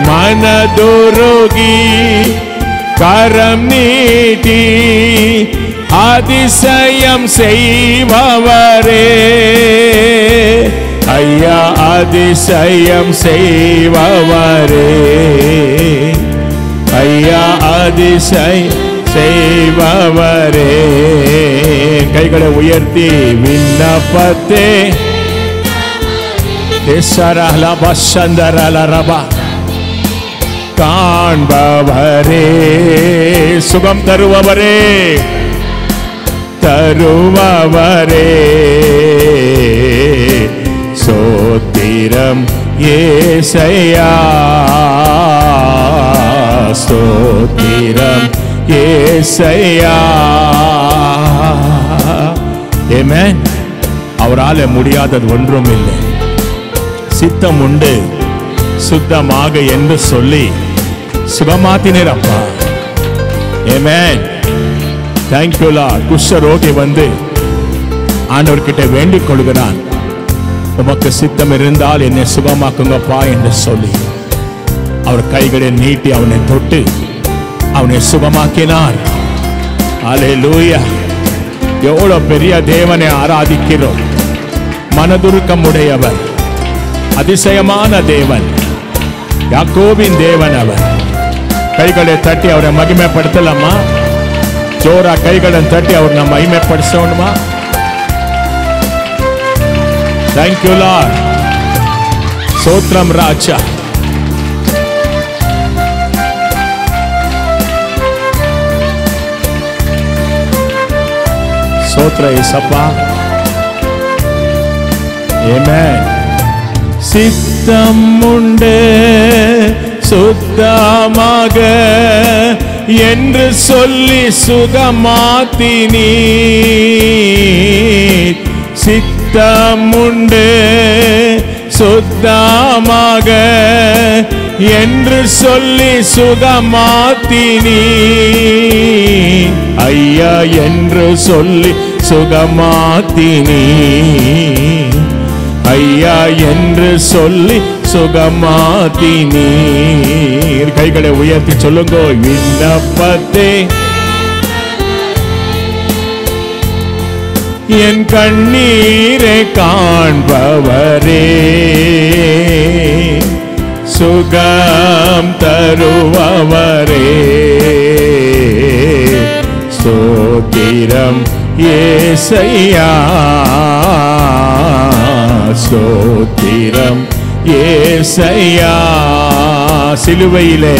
மனதுருகி கரம் நீட்டி அதிசயம் செய்பவரே, ஐயா அதிசயம் செய்பவரே, ஐயா அதிசயம் செய்பவரே. கைகளை உயர்த்தி விண்ணப்பத்தே காண்பவரே, சுகம் தருபவரே, தருபவரே, ஸ்தோத்திரம் ஏசையா, ஸ்தோத்திரம் ஏசையா. ஆமென். அவரால் முடியாதது ஒன்றும் இல்லை. சித்தம் உண்டு சுத்தமாக என்று சொல்லி சுகமாத்தினர் அப்பா. ஆமென். Thank you Lord. குஷ்டரோகி வந்து ஆண்டவர்கிட்ட வேண்டிக் கொள்கிறான், உமக்கு சித்தம் இருந்தால் என்னை சுகமாக்குங்கப்பா என்று சொல்லி அவர் கைகளை நீட்டி அவனை தொட்டு அவனை சுகமாக்கினார். அல்லேலூயா. எவ்வளவு பெரிய தேவனை ஆராதிக்கிறோம். மனதுருக்கம் உடையவர், அதிசயமான தேவன், யாக்கோபின் தேவன் அவர். கைகளை தட்டி அவரை மகிமைப்படுத்தலாமா? ஜோரா கைகளை தட்டி அவர் நம்ம மகிமைப்படுத்தணுமா? Thank you Lord. Sotram Raja. Sotra Isappa. Amen. சித்தம் உண்டு சுத்தமாக என்று சொல்லி சுகமாத்தினீ. சித்தம் உண்டு சுத்தமாக என்று சொல்லி சுகமாத்தினீ. ஐயா என்று சொல்லி சுகமாத்தினீ. ஐயா என்று சொல்லி சுகமாத்தினீர். கைகளை உயர்த்தி சொல்லுங்க, விண்ணப்பத்தே என் கண்ணீரை காண்பவரே, சுகம் தருபவரே, ஸ்தோத்திரம் ஏசையா, ஸ்தோத்திரம் ஏசையா சிலுவையிலே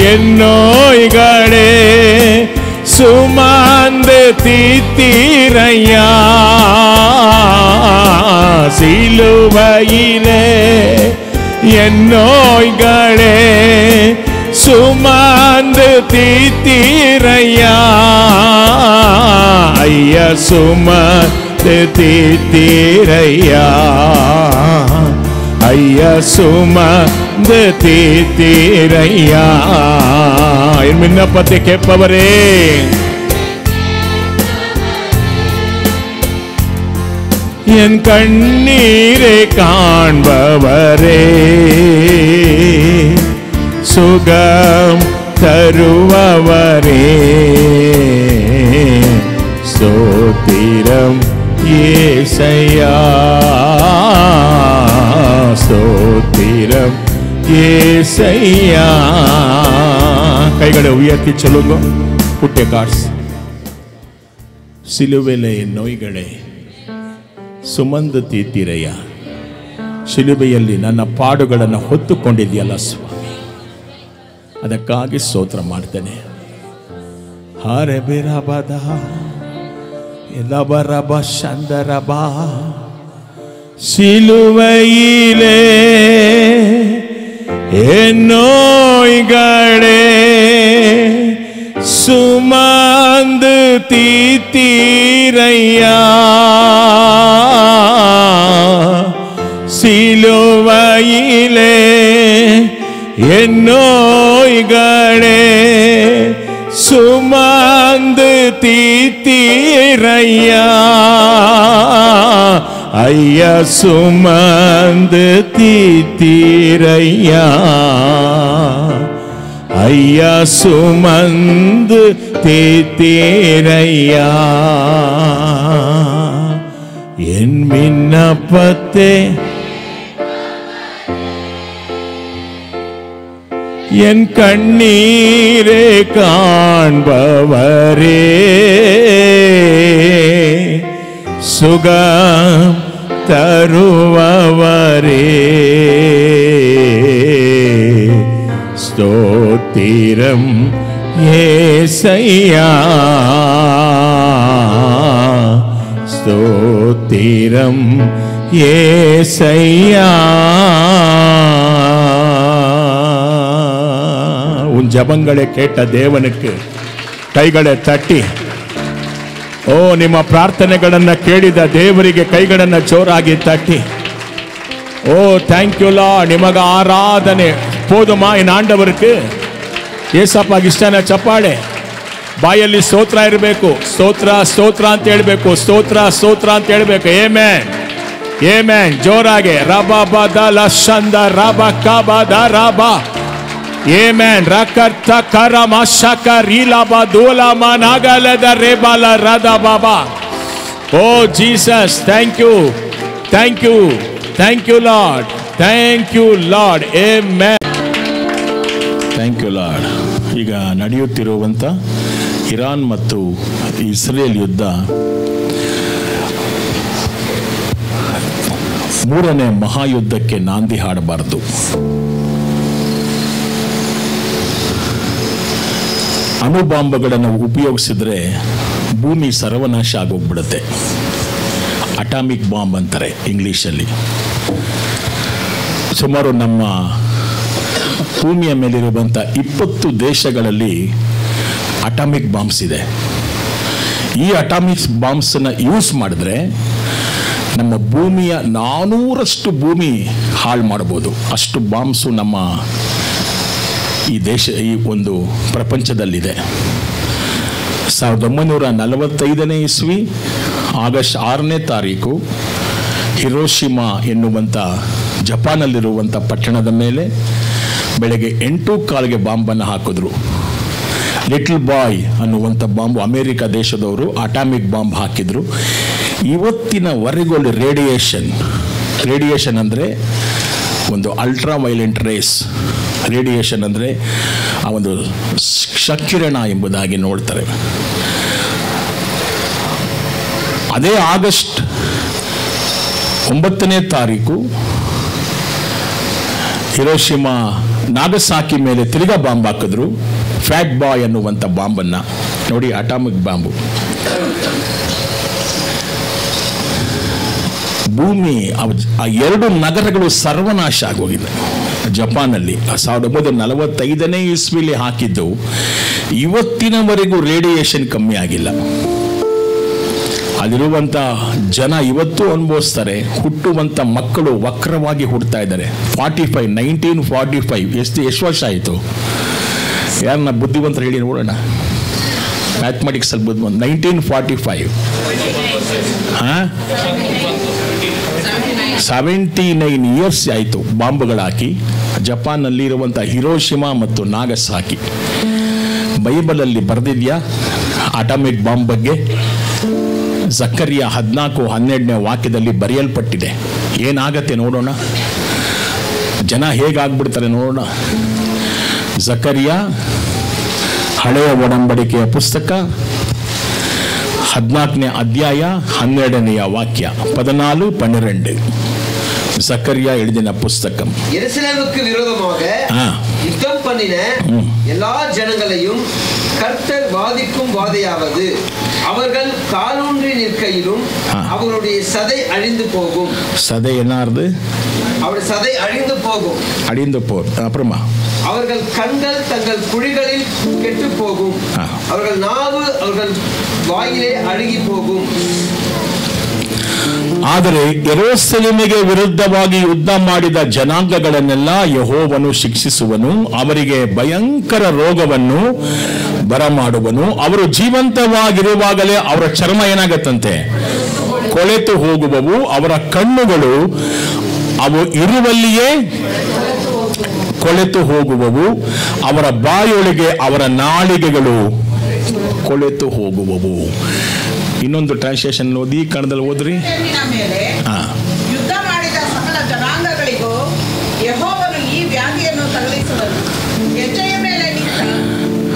என் நோய்களே சுமந்து தீர்த்தீரையா சிலுவையிலே என் நோய்களே சுமந்து தீர்த்தீரையா ஐயா சுமந்து தீர்த்தீரையா ஐயா சுமந்து தீர்த்தீரையா என் விண்ணப்பத்தை கேட்பவரே என் கண்ணீரை காண்பவரே சுகம் தருபவரே ஸ்தோத்திரம் ஏசையா ஸ்தோத்திரம் ஏசையா கைகளை உயர்த்தி சொல்லுங்க புட்டே கார்ஸ் சிலுவையிலே நோய்களே ಸುಮಂದು ತೀರ್ತೀರಯ್ಯ ಶಿಲುಬೆಯಲ್ಲಿ ನನ್ನ ಪಾಡುಗಳನ್ನು ಹೊತ್ತುಕೊಂಡಿದೆಯಲ್ಲ ಸ್ವಾಮಿ ಅದಕ್ಕಾಗಿ ಸ್ತೋತ್ರ ಮಾಡ್ತೇನೆ ಹಾರೆ ಬೇರಬದ ಎಲ್ಲಬರಬ ಶಂದರಬ ಶಿಲುವೆಯಿಲೆ ನೋಯ್ಗಳೇ சுமந்து தீர்த்தீரையா சிலுவையிலே என் நோய்களே சுமந்து தீர்த்தீரையா ஐயா சுமந்து தீர்த்தீரையா ஐயா சுமந்து தீர்த்தீரையா என் விண்ணப்பத்தை என் கண்ணீரே காண்பவரே சுகம் தருபவரே ஸ்தோத்திரம் ஏசையா ஸ்தோத்திரம் ஏசையா உன் ஜபங்களை கேட்ட தேவனுக்கு ಕೈಗಳೇ ತಟ್ಟಿ ಓ ನಿಮ್ಮ ಪ್ರಾರ್ಥನೆಗಳನ್ನು ಕೇಳಿದ ದೇವರಿಗೆ ಕೈಗಳನ್ನು ಜೋರಾಗಿ ತಟ್ಟಿ ஓ தேங்க்யூ லார்ட் ನಿಮಗ ಆರಾಧನೆ போதுமா என் ஆண்டவருக்கு ஏசப்பாಗೆ ಇಷ್ಟನ ಚಪ್ಪಾಳೆ ಬಾಯಲ್ಲಿ ಸ್ತೋತ್ರ ಇರಬೇಕು ಸ್ತೋತ್ರ ಸ್ತೋತ್ರ ಅಂತ ಹೇಳಬೇಕು ಸ್ತೋತ್ರ ಸ್ತೋತ್ರ ಅಂತ ಹೇಳಬೇಕು ಆಮೆನ್ ಆಮೆನ್ ಜೋರಾಗಿ ರಬಬದಲ ಶಂದ ರಬಕಬದ ರಬ ಆಮೆನ್ ರಕರ್ತ ಕರಮ ಶಕರಿಲಬ ದೋಲಮ ನಗಲದ ರೆಬಲ ರದ ಬಾಬಾ oh Jesus thank you Thank you, Lord. Thank you, Lord. Amen. Thank you, Lord. ಈಗ ನಡೆಯುತ್ತಿರುವಂಥ ಇರಾನ್ ಮತ್ತು ಇಸ್ರೇಲ್ ಯುದ್ಧ ಮೂರನೇ ಮಹಾಯುದ್ಧಕ್ಕೆ ನಾಂದಿ ಹಾಡಬಾರದು. ಅಣುಬಾಂಬಗಳನ್ನು ಉಪಯೋಗಿಸಿದ್ರೆ ಭೂಮಿ ಸರ್ವನಾಶ ಆಗೋಗ್ಬಿಡುತ್ತೆ. ಅಟಾಮಿಕ್ ಬಾಂಬ್ ಅಂತಾರೆ ಇಂಗ್ಲೀಷಲ್ಲಿ. ಸುಮಾರು ನಮ್ಮ ಭೂಮಿಯ ಮೇಲಿರುವಂಥ 20 ದೇಶಗಳಲ್ಲಿ ಅಟಾಮಿಕ್ ಬಾಂಬ್ಸ್ ಇದೆ. ಈ ಅಟಾಮಿಕ್ ಬಾಂಬ್ಸನ್ನು ಯೂಸ್ ಮಾಡಿದ್ರೆ ನಮ್ಮ ಭೂಮಿಯ 400ರಷ್ಟು ಭೂಮಿ ಹಾಳು ಮಾಡ್ಬೋದು. ಅಷ್ಟು ಬಾಂಬ್ಸು ನಮ್ಮ ಈ ಒಂದು ಪ್ರಪಂಚದಲ್ಲಿದೆ. 1945ನೇ ಇಸ್ವಿ ಆಗಸ್ಟ್ 6ನೇ ತಾರೀಕು ಹಿರೋಶಿಮಾ ಎನ್ನುವಂಥ ಜಪಾನಲ್ಲಿರುವಂಥ ಪಟ್ಟಣದ ಮೇಲೆ ಬೆಳಗ್ಗೆ 8:15 ಬಾಂಬನ್ನು ಹಾಕಿದ್ರು. ಲಿಟಲ್ ಬಾಯ್ ಅನ್ನುವಂಥ ಬಾಂಬು ಅಮೇರಿಕ ದೇಶದವರು ಅಟಾಮಿಕ್ ಬಾಂಬ್ ಹಾಕಿದ್ರು. ಇವತ್ತಿನವರೆಗೂ ರೇಡಿಯೇಷನ್ ಅಂದರೆ ಒಂದು ಅಲ್ಟ್ರಾ ವೈಲೆಂಟ್ ರೇಸ್. ರೇಡಿಯೇಷನ್ ಅಂದರೆ ಆ ಒಂದು ಕ್ಷಕಿರಣ ಎಂಬುದಾಗಿ ನೋಡ್ತಾರೆ. ಅದೇ ಆಗಸ್ಟ್ 9ನೇ ತಾರೀಕು ಹಿರೋಶಿಮಾ ನಾಗಸಾಕಿ ಮೇಲೆ ತಿರ್ಗಾ ಬಾಂಬ್ ಹಾಕಿದ್ರು. ಫ್ಯಾಟ್ ಬಾಯ್ ಅನ್ನುವಂಥ ಬಾಂಬನ್ನು ನೋಡಿ, ಅಟಾಮಿಕ್ ಬಾಂಬು. ಭೂಮಿ ಆ 2 ನಗರಗಳು ಸರ್ವನಾಶ ಆಗೋಗಿದೆ. ಜಪಾನಲ್ಲಿ 1945ನೇ ಇಸ್ವಿಲಿ ಹಾಕಿದ್ದು, ಇವತ್ತಿನವರೆಗೂ ರೇಡಿಯೇಷನ್ ಕಮ್ಮಿ ಆಗಿಲ್ಲ. ಅಲ್ಲಿರುವಂಥ ಜನ ಇವತ್ತು ಅನುಭವಿಸ್ತಾರೆ. ಹುಟ್ಟುವಂಥ ಮಕ್ಕಳು ವಕ್ರವಾಗಿ ಹುಡ್ತಾ ಇದ್ದಾರೆ. 1945 ಎಷ್ಟು ವರ್ಷ ಆಯಿತು? ಯಾರನ್ನ ಬುದ್ಧಿವಂತರು ಹೇಳಿ ನೋಡೋಣ. ಮ್ಯಾಥಮೆಟಿಕ್ಸ್ ಅಲ್ಲಿ ಬುದ್ಧಿವಂತ. 1945 79 ಇಯರ್ಸ್ ಆಯಿತು ಬಾಂಬ್ಗಳಾಕಿ. ಜಪಾನ್ನಲ್ಲಿ ಇರುವಂಥ ಹಿರೋಶಿಮಾ ಮತ್ತು ನಾಗಸಾಕಿ. ಬೈಬಲಲ್ಲಿ ಬರೆದಿದೆಯಾ ಅಟಾಮಿಕ್ ಬಾಂಬ್ ಬಗ್ಗೆ? ಜಕರಿಯ 14:12ನೇ ವಾಕ್ಯದಲ್ಲಿ ಬರೆಯಲ್ಪಟ್ಟಿದೆ. ಏನಾಗತ್ತೆ ನೋಡೋಣ, ಜನ ಹೇಗಾಗ್ಬಿಡ್ತಾರೆ ನೋಡೋಣ. ಜಕರಿಯ ಹಳೆಯ ಒಡಂಬಡಿಕೆಯ ಪುಸ್ತಕ 14ನೇ ಅಧ್ಯಾಯ 12ನೇ ವಾಕ್ಯ 14-12. சக்கரியா எழுதின புஸ்தகம். எருசலேமுக்கு விரோதமாக யுத்தம் பண்ணின எல்லா ஜனங்களையும் கர்த்தர் வாதிக்கும் வாதையாவது, அவர்கள் காலூன்றி நிற்கையிலும் அவருடைய சதை அழிந்து போகும். சதை என்னாருது? அவருடைய சதை அழிந்து போகும். அழிந்து போகும். அப்புறமா அவர்கள் கண்கள் தங்கள் குழிகளில் கெட்டு போகும். அவர்கள் நாவு அவர்கள் வாயிலே அழுகி போகும். ಆದರೆ ಯೆರೂಸಲೇಮಿಗೆ ವಿರುದ್ಧವಾಗಿ ಯುದ್ಧ ಮಾಡಿದ ಜನಾಂಗಗಳನ್ನೆಲ್ಲ ಯೆಹೋವನು ಶಿಕ್ಷಿಸುವನು, ಅವರಿಗೆ ಭಯಂಕರ ರೋಗವನ್ನು ಬರಮಾಡುವನು. ಅವರು ಜೀವಂತವಾಗಿರುವಾಗಲೇ ಅವರ ಚರ್ಮ ಏನಾಗತ್ತಂತೆ? ಕೊಳೆತು ಹೋಗುವವು. ಅವರ ಕಣ್ಣುಗಳು ಅವು ಇರುವಲ್ಲಿಯೇ ಕೊಳೆತು ಹೋಗುವವು. ಅವರ ಬಾಯೊಳಗೆ ಅವರ ನಾಲಿಗೆಗಳು ಕೊಳೆತು ಹೋಗುವವು. ಇನ್ನೊಂದು ಟ್ರಾನ್ಸ್ಲೇಷನ್ ಓದಿ, ಕನ್ನಡದಲ್ಲಿ ಓದ್ರಿ. ಯುದ್ಧ ಮಾಡಿದ ಸಕಲ ಜನಾಂಗಗಳಿಗೂ ಯೆಹೋವನು ಈ ವ್ಯಾಧಿಯನ್ನು ತಗುಲಿಸುವನು. ಹೆಜ್ಜೆಯ ಮೇಲೆ ನಿಂತ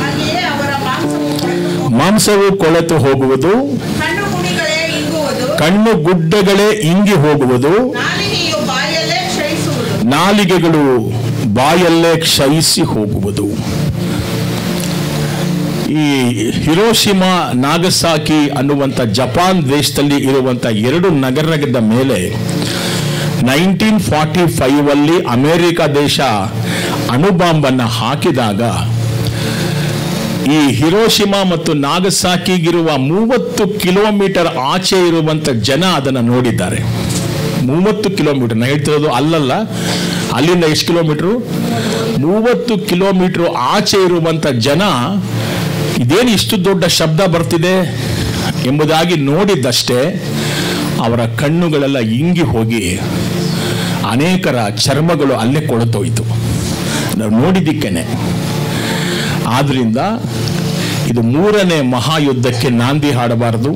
ಹಾಗೆಯೇ ಅವರ ಮಾಂಸವು ಕೊಳೆತು ಹೋಗುವುದು, ಕಣ್ಣು ಗುಣಿಗಳೇ ಇಂಗುವುದು, ಕಣ್ಣು ಗುಡ್ಡಗಳೇ ಇಂಗಿ ಹೋಗುವುದು, ನಾಲಿಗೆಯು ಬಾಯಲ್ಲೇ ಕ್ಷಯಿಸುವುದು, ನಾಲಿಗೆಗಳು ಬಾಯಲ್ಲೇ ಕ್ಷಯಿಸಿ ಹೋಗುವುದು. ಈ ಹಿರೋಶಿಮಾ ನಾಗಸಾಕಿ ಅನ್ನುವಂಥ ಜಪಾನ್ ದೇಶದಲ್ಲಿ ಇರುವಂಥ 2 ನಗರದ ಮೇಲೆ 1945 ಅಮೆರಿಕ ದೇಶ ಅಣುಬಾಂಬನ್ನು ಹಾಕಿದಾಗ ಈ ಹಿರೋಶಿಮಾ ಮತ್ತು ನಾಗಸಾಕಿಗಿರುವ 30 ಕಿಲೋಮೀಟರ್ ಆಚೆ ಇರುವಂಥ ಜನ ಅದನ್ನು ನೋಡಿದ್ದಾರೆ. 30 ಕಿಲೋಮೀಟರ್ ನಾನು ಹೇಳ್ತಿರೋದು ಅಲ್ಲಲ್ಲ, ಅಲ್ಲಿಂದ ಎಷ್ಟು ಕಿಲೋಮೀಟ್ರು? 30 ಕಿಲೋಮೀಟರ್ ಆಚೆ ಇರುವಂಥ ಜನ ಇದೇನು ಇಷ್ಟು ದೊಡ್ಡ ಶಬ್ದ ಬರ್ತಿದೆ ಎಂಬುದಾಗಿ ನೋಡಿದ್ದಷ್ಟೇ ಅವರ ಕಣ್ಣುಗಳೆಲ್ಲ ಇಂಗಿ ಹೋಗಿ ಅನೇಕರ ಚರ್ಮಗಳು ಅಲ್ಲೇ ಕೊಳೆತೋಯ್ತು. ನಾವು ನೋಡಿದ್ದಕ್ಕೇನೆ. ಆದ್ರಿಂದ ಇದು 3ನೇ ಮಹಾಯುದ್ಧಕ್ಕೆ ನಾಂದಿ ಹಾಡಬಾರದು.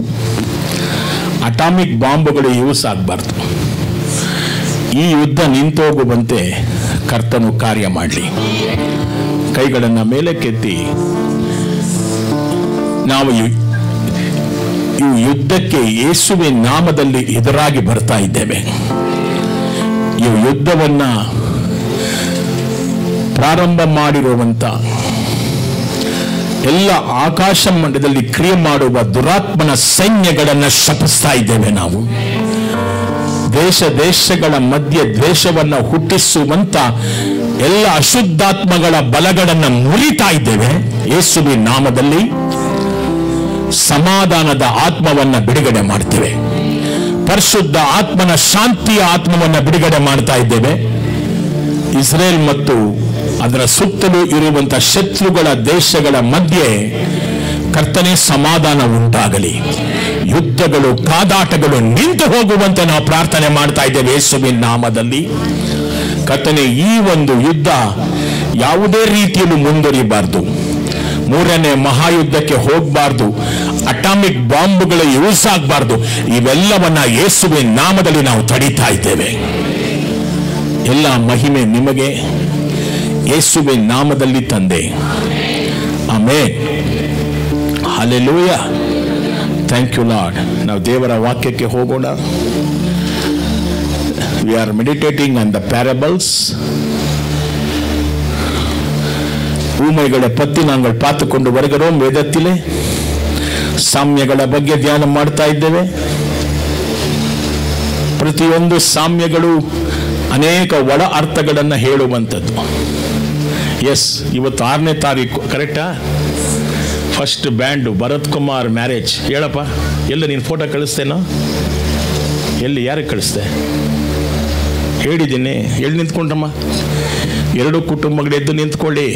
ಅಟಾಮಿಕ್ ಬಾಂಬುಗಳು ಯೂಸ್ ಆಗಬಾರ್ದು. ಈ ಯುದ್ಧ ನಿಂತೋಗುವಂತೆ ಕರ್ತನು ಕಾರ್ಯ ಮಾಡಲಿ. ಕೈಗಳನ್ನು ಮೇಲೆ ಕೆತ್ತಿ ನಾವು ಈ ಯುದ್ಧಕ್ಕೆ ಯೇಸುವಿನ ನಾಮದಲ್ಲಿ ಎದುರಾಗಿ ಬರ್ತಾ ಇದ್ದೇವೆ. ಈ ಯುದ್ಧವನ್ನ ಪ್ರಾರಂಭ ಮಾಡಿರುವಂತ ಎಲ್ಲ ಆಕಾಶ ಮಂಡಲದಲ್ಲಿ ಕ್ರಿಯೆ ಮಾಡುವ ದುರಾತ್ಮನ ಸೈನ್ಯಗಳನ್ನು ಶಪಿಸ್ತಾ ಇದ್ದೇವೆ. ನಾವು ದೇಶ ದೇಶಗಳ ಮಧ್ಯೆ ದ್ವೇಷವನ್ನು ಹುಟ್ಟಿಸುವಂತ ಎಲ್ಲ ಅಶುದ್ಧಾತ್ಮಗಳ ಬಲಗಳನ್ನು ಮುರಿತಾ ಇದ್ದೇವೆ. ಯೇಸುವಿನ ನಾಮದಲ್ಲಿ ಸಮಾಧಾನದ ಆತ್ಮವನ್ನ ಬಿಡುಗಡೆ ಮಾಡ್ತೇವೆ. ಪರಿಶುದ್ಧ ಆತ್ಮನ ಶಾಂತಿಯ ಆತ್ಮವನ್ನ ಬಿಡುಗಡೆ ಮಾಡ್ತಾ ಇದ್ದೇವೆ. ಇಸ್ರೇಲ್ ಮತ್ತು ಅದರ ಸುತ್ತಲೂ ಇರುವಂತಹ ಶತ್ರುಗಳ ದೇಶಗಳ ಮಧ್ಯೆ ಕರ್ತನೇ ಸಮಾಧಾನ ಉಂಟಾಗಲಿ. ಯುದ್ಧಗಳು ಕಾದಾಟಗಳು ನಿಂತು ಹೋಗುವಂತೆ ನಾವು ಪ್ರಾರ್ಥನೆ ಮಾಡ್ತಾ ಇದ್ದೇವೆ ಯೇಸುವಿನ ನಾಮದಲ್ಲಿ. ಕರ್ತನೇ, ಈ ಒಂದು ಯುದ್ಧ ಯಾವುದೇ ರೀತಿಯಲ್ಲೂ ಮುಂದುವರಿಬಾರ್ದು. 3ನೇ ಮಹಾಯುದ್ಧಕ್ಕೆ ಹೋಗಬಾರ್ದು. ಅಟಾಮಿಕ್ ಬಾಂಬ್ಗಳು ಯೂಸ್ ಆಗಬಾರ್ದು. ಇವೆಲ್ಲವನ್ನ ಯೇಸುವಿನ ನಾಮದಲ್ಲಿ ನಾವು ತಡೀತಾ ಇದ್ದೇವೆ. ಎಲ್ಲ ಮಹಿಮೆ ನಿಮಗೆ ಯೇಸುವಿನ ನಾಮದಲ್ಲಿ ತಂದೆ. Amen. Hallelujah. Thank you Lord. ನಾವು ದೇವರ ವಾಕ್ಯಕ್ಕೆ ಹೋಗೋಣ. we are meditating on the parables. ஊமைகளை பற்றி நாங்கள் பார்த்து கொண்டு வருகிறோம் ವೇದத்திலே. ಸಾಮ್ಯಗಳ ಬಗ್ಗೆ ಧ್ಯಾನ ಮಾಡ್ತಾ ಇದ್ದೇವೆ. ಪ್ರತಿಯೊಂದು ಸಾಮ್ಯಗಳು ಅನೇಕ ಒಳ ಅರ್ಥಗಳನ್ನು ಹೇಳುವಂಥದ್ದು. ಎಸ್, ಇವತ್ತು 6ನೇ ತಾರೀಕು, ಕರೆಕ್ಟಾ? First band Bharat Kumar marriage. ಹೇಳಪ್ಪ, ಎಲ್ಲ ನೀನು ಫೋಟೋ ಕಳಿಸ್ತೇನೋ? ಎಲ್ಲಿ, ಯಾರಿಗೆ ಕಳಿಸ್ದೆ? ಹೇಳಿದ್ದೀನಿ, ಎಲ್ಲಿ ನಿಂತ್ಕೊಂಡ್ರಮ್ಮ? 2 ಕುಟುಂಬಗಳೆದ್ದು ನಿಂತ್ಕೊಳ್ಳಿ.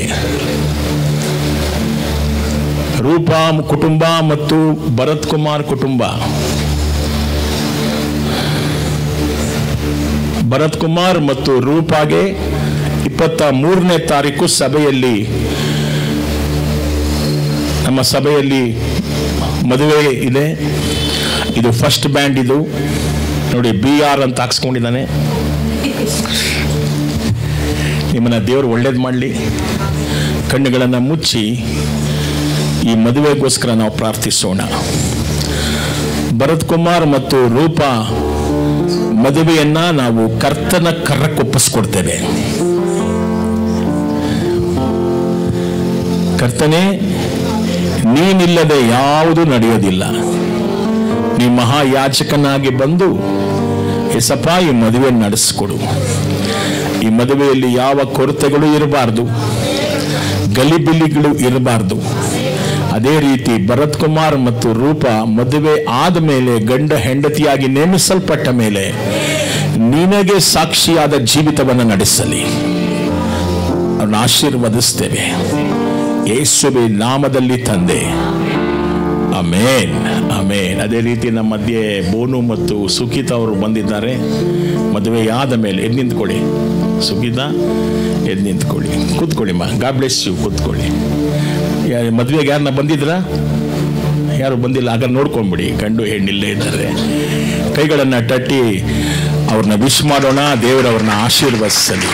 ರೂಪಾ ಕುಟುಂಬ ಮತ್ತು ಭರತ್ ಕುಮಾರ್ ಕುಟುಂಬ. ಭರತ್ ಕುಮಾರ್ ಮತ್ತು ರೂಪಾಗೆ 23ನೇ ತಾರೀಕು ಸಭೆಯಲ್ಲಿ, ನಮ್ಮ ಸಭೆಯಲ್ಲಿ ಮದುವೆ ಇದೆ. ಇದು ಫಸ್ಟ್ ಬ್ಯಾಂಡ್. ಇದು ನೋಡಿ, BR ಅಂತ ಹಾಕ್ಸ್ಕೊಂಡಿದ್ದಾನೆ. ನಿಮ್ಮನ್ನ ದೇವರು ಒಳ್ಳೇದು ಮಾಡಲಿ. ಕಣ್ಣುಗಳನ್ನು ಮುಚ್ಚಿ ಈ ಮದುವೆಗೋಸ್ಕರ ನಾವು ಪ್ರಾರ್ಥಿಸೋಣ. ಭರತ್ ಕುಮಾರ್ ಮತ್ತು ರೂಪಾ ಮದುವೆಯನ್ನ ನಾವು ಕರ್ತನ ಕರಕ್ಕೊಪ್ಪಿಸ್ಕೊಡ್ತೇವೆ. ಕರ್ತನೇ, ನೀನಿಲ್ಲದೆ ಯಾವುದು ನಡೆಯೋದಿಲ್ಲ. ನೀ ಮಹಾಯಾಜಕನಾಗಿ ಬಂದು ಎಸಪ್ಪ ಈ ಮದುವೆ ನಡೆಸ್ಕೊಡು. ಈ ಮದುವೆಯಲ್ಲಿ ಯಾವ ಕೊರತೆಗಳು ಇರಬಾರ್ದು, ಗಲಿಬಿಲಿಗಳು ಇರಬಾರ್ದು. ಅದೇ ರೀತಿ ಭರತ್ ಕುಮಾರ್ ಮತ್ತು ರೂಪಾ ಮದುವೆ ಆದ ಮೇಲೆ ಗಂಡ ಹೆಂಡತಿಯಾಗಿ ನೇಮಿಸಲ್ಪಟ್ಟ ಮೇಲೆ ನಿನಗೆ ಸಾಕ್ಷಿಯಾದ ಜೀವಿತವನ್ನು ನಡೆಸಲಿ. ಅವ್ರನ್ನ ಆಶೀರ್ವದಿಸ್ತೇವೆ ಯೇಸುವಿನ ನಾಮದಲ್ಲಿ ತಂದೆ. ಆಮೇನ್, ಆಮೇನ್. ಅದೇ ರೀತಿ ನಮ್ಮ ಮಧ್ಯೆ ಬೋನು ಮತ್ತು ಸುಖಿತಾ ಅವರು ಬಂದಿದ್ದಾರೆ. ಮದುವೆಯಾದ ಮೇಲೆ ಎದ್ದು ನಿಂತ್ಕೊಳ್ಳಿ. ಸುಖಿತಾ, ಎದ್ದು ನಿಂತ್ಕೊಳ್ಳಿ. ಕೂತ್ಕೊಳ್ಳಿಮ್ಮ. God bless you. ಕೂತ್ಕೊಳ್ಳಿ. ಮದುವೆಗೆ ಯಾರನ್ನ ಬಂದಿದ್ರಾ? ಯಾರು ಬಂದಿಲ್ಲ? ಆಗ ನೋಡ್ಕೊಂಡ್ಬಿಡಿ, ಗಂಡು ಹೆಣ್ಣಿಲ್ಲೇ ಇದ್ದಾರೆ. ಕೈಗಳನ್ನು ತಟ್ಟಿ ಅವ್ರನ್ನ ವಿಶ್ ಮಾಡೋಣ. ದೇವರವ್ರನ್ನ ಆಶೀರ್ವದಿಸಲಿ.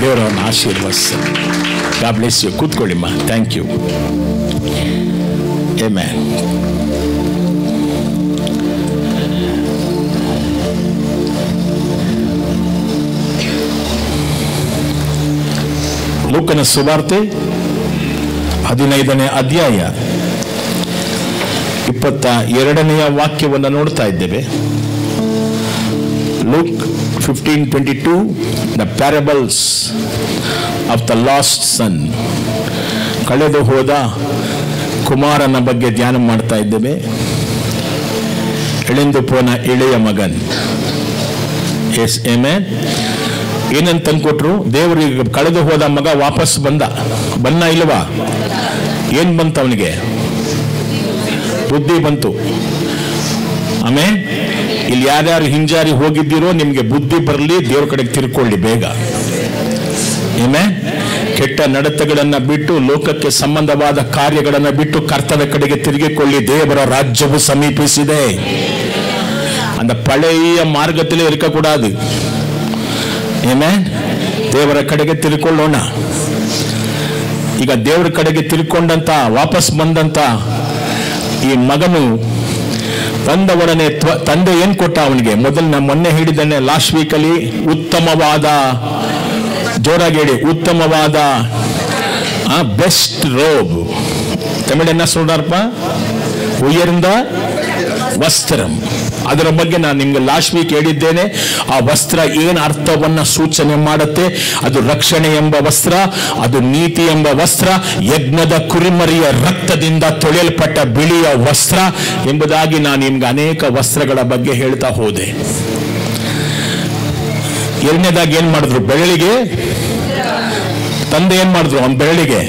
ದೇವರವ್ರನ್ನ ಆಶೀರ್ವದಿಸಲಿ. God bless you. ಕೂತ್ಕೊಳ್ಳಿಮ್ಮ. Thank you. ಆಮೆನ್. ಲೂಕನ ಸುವಾರ್ತೆ 15ನೇ ಅಧ್ಯಾಯ 22ನೇ ವಾಕ್ಯವನ್ನು ನೋಡ್ತಾ ಇದ್ದೇವೆ. Luke 15:22, the parables of the lost son. ಕಳೆದು ಹೋದ ಕುಮಾರನ ಬಗ್ಗೆ ಧ್ಯಾನ ಮಾಡ್ತಾ ಇದ್ದೇವೆ. ಎಳೆಂದು ಪೋನ ಎಳೆಯ ಮಗನ್. Yes, amen. ಏನಂತ ತಂದ್ಕೊಟ್ರು? ದೇವರಿಗೆ ಕಳೆದು ಹೋದ ಮಗ ವಾಪಸ್ ಬನ್ನ ಇಲ್ವಾ? ಏನ್ ಬಂತು ಅವನಿಗೆ? ಬುದ್ಧಿ ಬಂತು. ಆಮೇಲೆ ಇಲ್ಲಿ ಯಾರ್ಯಾರು ಹಿಂಜಾರಿ ಹೋಗಿದ್ದೀರೋ ನಿಮ್ಗೆ ಬುದ್ಧಿ ಬರಲಿ, ದೇವ್ರ ಕಡೆಗೆ ತಿರ್ಕೊಳ್ಳಿ ಬೇಗ. ಆಮೇಲೆ ಕೆಟ್ಟ ನಡತೆಗಳನ್ನ ಬಿಟ್ಟು, ಲೋಕಕ್ಕೆ ಸಂಬಂಧವಾದ ಕಾರ್ಯಗಳನ್ನ ಬಿಟ್ಟು ಕರ್ತನ ಕಡೆಗೆ ತಿರುಗಿಕೊಳ್ಳಿ. ದೇವರ ರಾಜ್ಯವು ಸಮೀಪಿಸಿದೆ. அந்த பழைய ಮಾರ್ಗದಲ್ಲಿ ಇರಕೂಡದು. ಆಮೆನ್. ದೇವರ ಕಡೆಗೆ ತಿರುಕೊಳ್ಳೋಣ. ಈಗ ದೇವರ ಕಡೆಗೆ ತಿರುಕೊಂಡಂತ ವಾಪಸ್ ಬಂದಂತ ಈ ಮಗನು ಬಂದ ಒಡನೆ ತಂದೆ ಏನ್ ಕೊಟ್ಟ ಅವನಿಗೆ? ಮೊದಲು ಮೊನ್ನೆ ಹೇಳಿದ್ದೇನೆ, ಲಾಸ್ಟ್ ವೀಕಲ್ಲಿ ಉತ್ತಮವಾದ, ಜೋರಾಗಿ ಹೇಳಿ, ಉತ್ತಮವಾದ ಬೆಸ್ಟ್ ರೋಬ್. ತಮಿಳು என்ன சொல்றாருಪ್ಪ? ಉಯರ್ந்த ವಸ್ತ್ರಂ. ಅದರ ಬಗ್ಗೆ ನಾನು ನಿಮ್ಗೆ ಲಾಸ್ಟ್ ವೀಕ್ ಹೇಳಿದ್ದೇನೆ. ಆ ವಸ್ತ್ರ ಏನು ಅರ್ಥವನ್ನ ಸೂಚನೆ ಮಾಡುತ್ತೆ? ಅದು ರಕ್ಷಣೆ ಎಂಬ ವಸ್ತ್ರ, ಅದು ನೀತಿ ಎಂಬ ವಸ್ತ್ರ, ಯಜ್ಞದ ಕುರಿಮರಿಯ ರಕ್ತದಿಂದ ತೊಳೆಯಲ್ಪಟ್ಟ ಬಿಳಿಯ ವಸ್ತ್ರ ಎಂಬುದಾಗಿ ನಾನು ನಿಮ್ಗೆ ಅನೇಕ ವಸ್ತ್ರಗಳ ಬಗ್ಗೆ ಹೇಳ್ತಾ ಹೋದೆ. ಎರಡನೇದಾಗಿ ಏನ್ ಮಾಡಿದ್ರು? ಬೆರಳಿಗೆ ತಂದೆ ಏನ್ ಮಾಡಿದ್ರು? ಅವನ ಬೆರಳಿಗೆ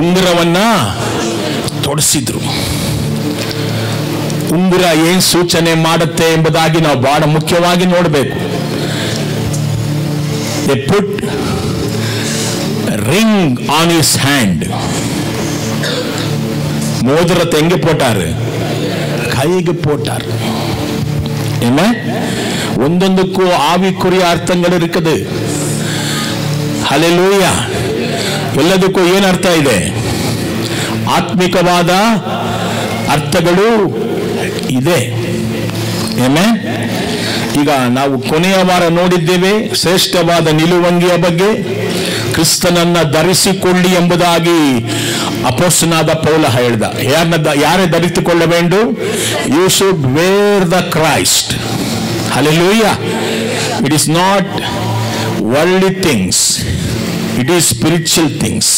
ಉಂಗುರವನ್ನ ತೊಡಿಸಿದ್ರು. ಉಂಗುರ ಏನ್ ಸೂಚನೆ ಮಾಡುತ್ತೆ ಎಂಬುದಾಗಿ ನಾವು ಬಹಳ ಮುಖ್ಯವಾಗಿ ನೋಡಬೇಕು. They put a ring on his hand. மோதிரத்தை எங்க போட்டாரு? கைக்கு போட்டார். என்ன? ಒಂದೊಂದಕ್ಕೂ ಆವಿಕುರಿಯ ಅರ್ಥಗಳು ಇರುತ್ತದೆ. ಹಲ್ಲೆಲೂಯಾ. ಎಲ್ಲದಕ್ಕೂ ಏನು ಅರ್ಥ ಇದೆ? ಆತ್ಮಿಕವಾದ ಅರ್ಥಗಳು ಇದೆ. ಆಮೆನ್. ಈಗ ಈಗ ನಾವು ಕೊನೆಯ ವಾರ ನೋಡಿದ್ದೇವೆ ಶ್ರೇಷ್ಠವಾದ ನಿಲುವಂಗಿಯ ಬಗ್ಗೆ. ಕ್ರಿಸ್ತನನ್ನ ಧರಿಸಿಕೊಳ್ಳಿ ಎಂಬುದಾಗಿ ಅಪೊಸ್ತಲನಾದ ಪೌಲ ಹೇಳ್ದ. ಯಾರೇ ಧರಿಸಿಕೊಳ್ಳಬೇಕು? You should wear the Christ. Hallelujah. It is not worldly things, it is spiritual things.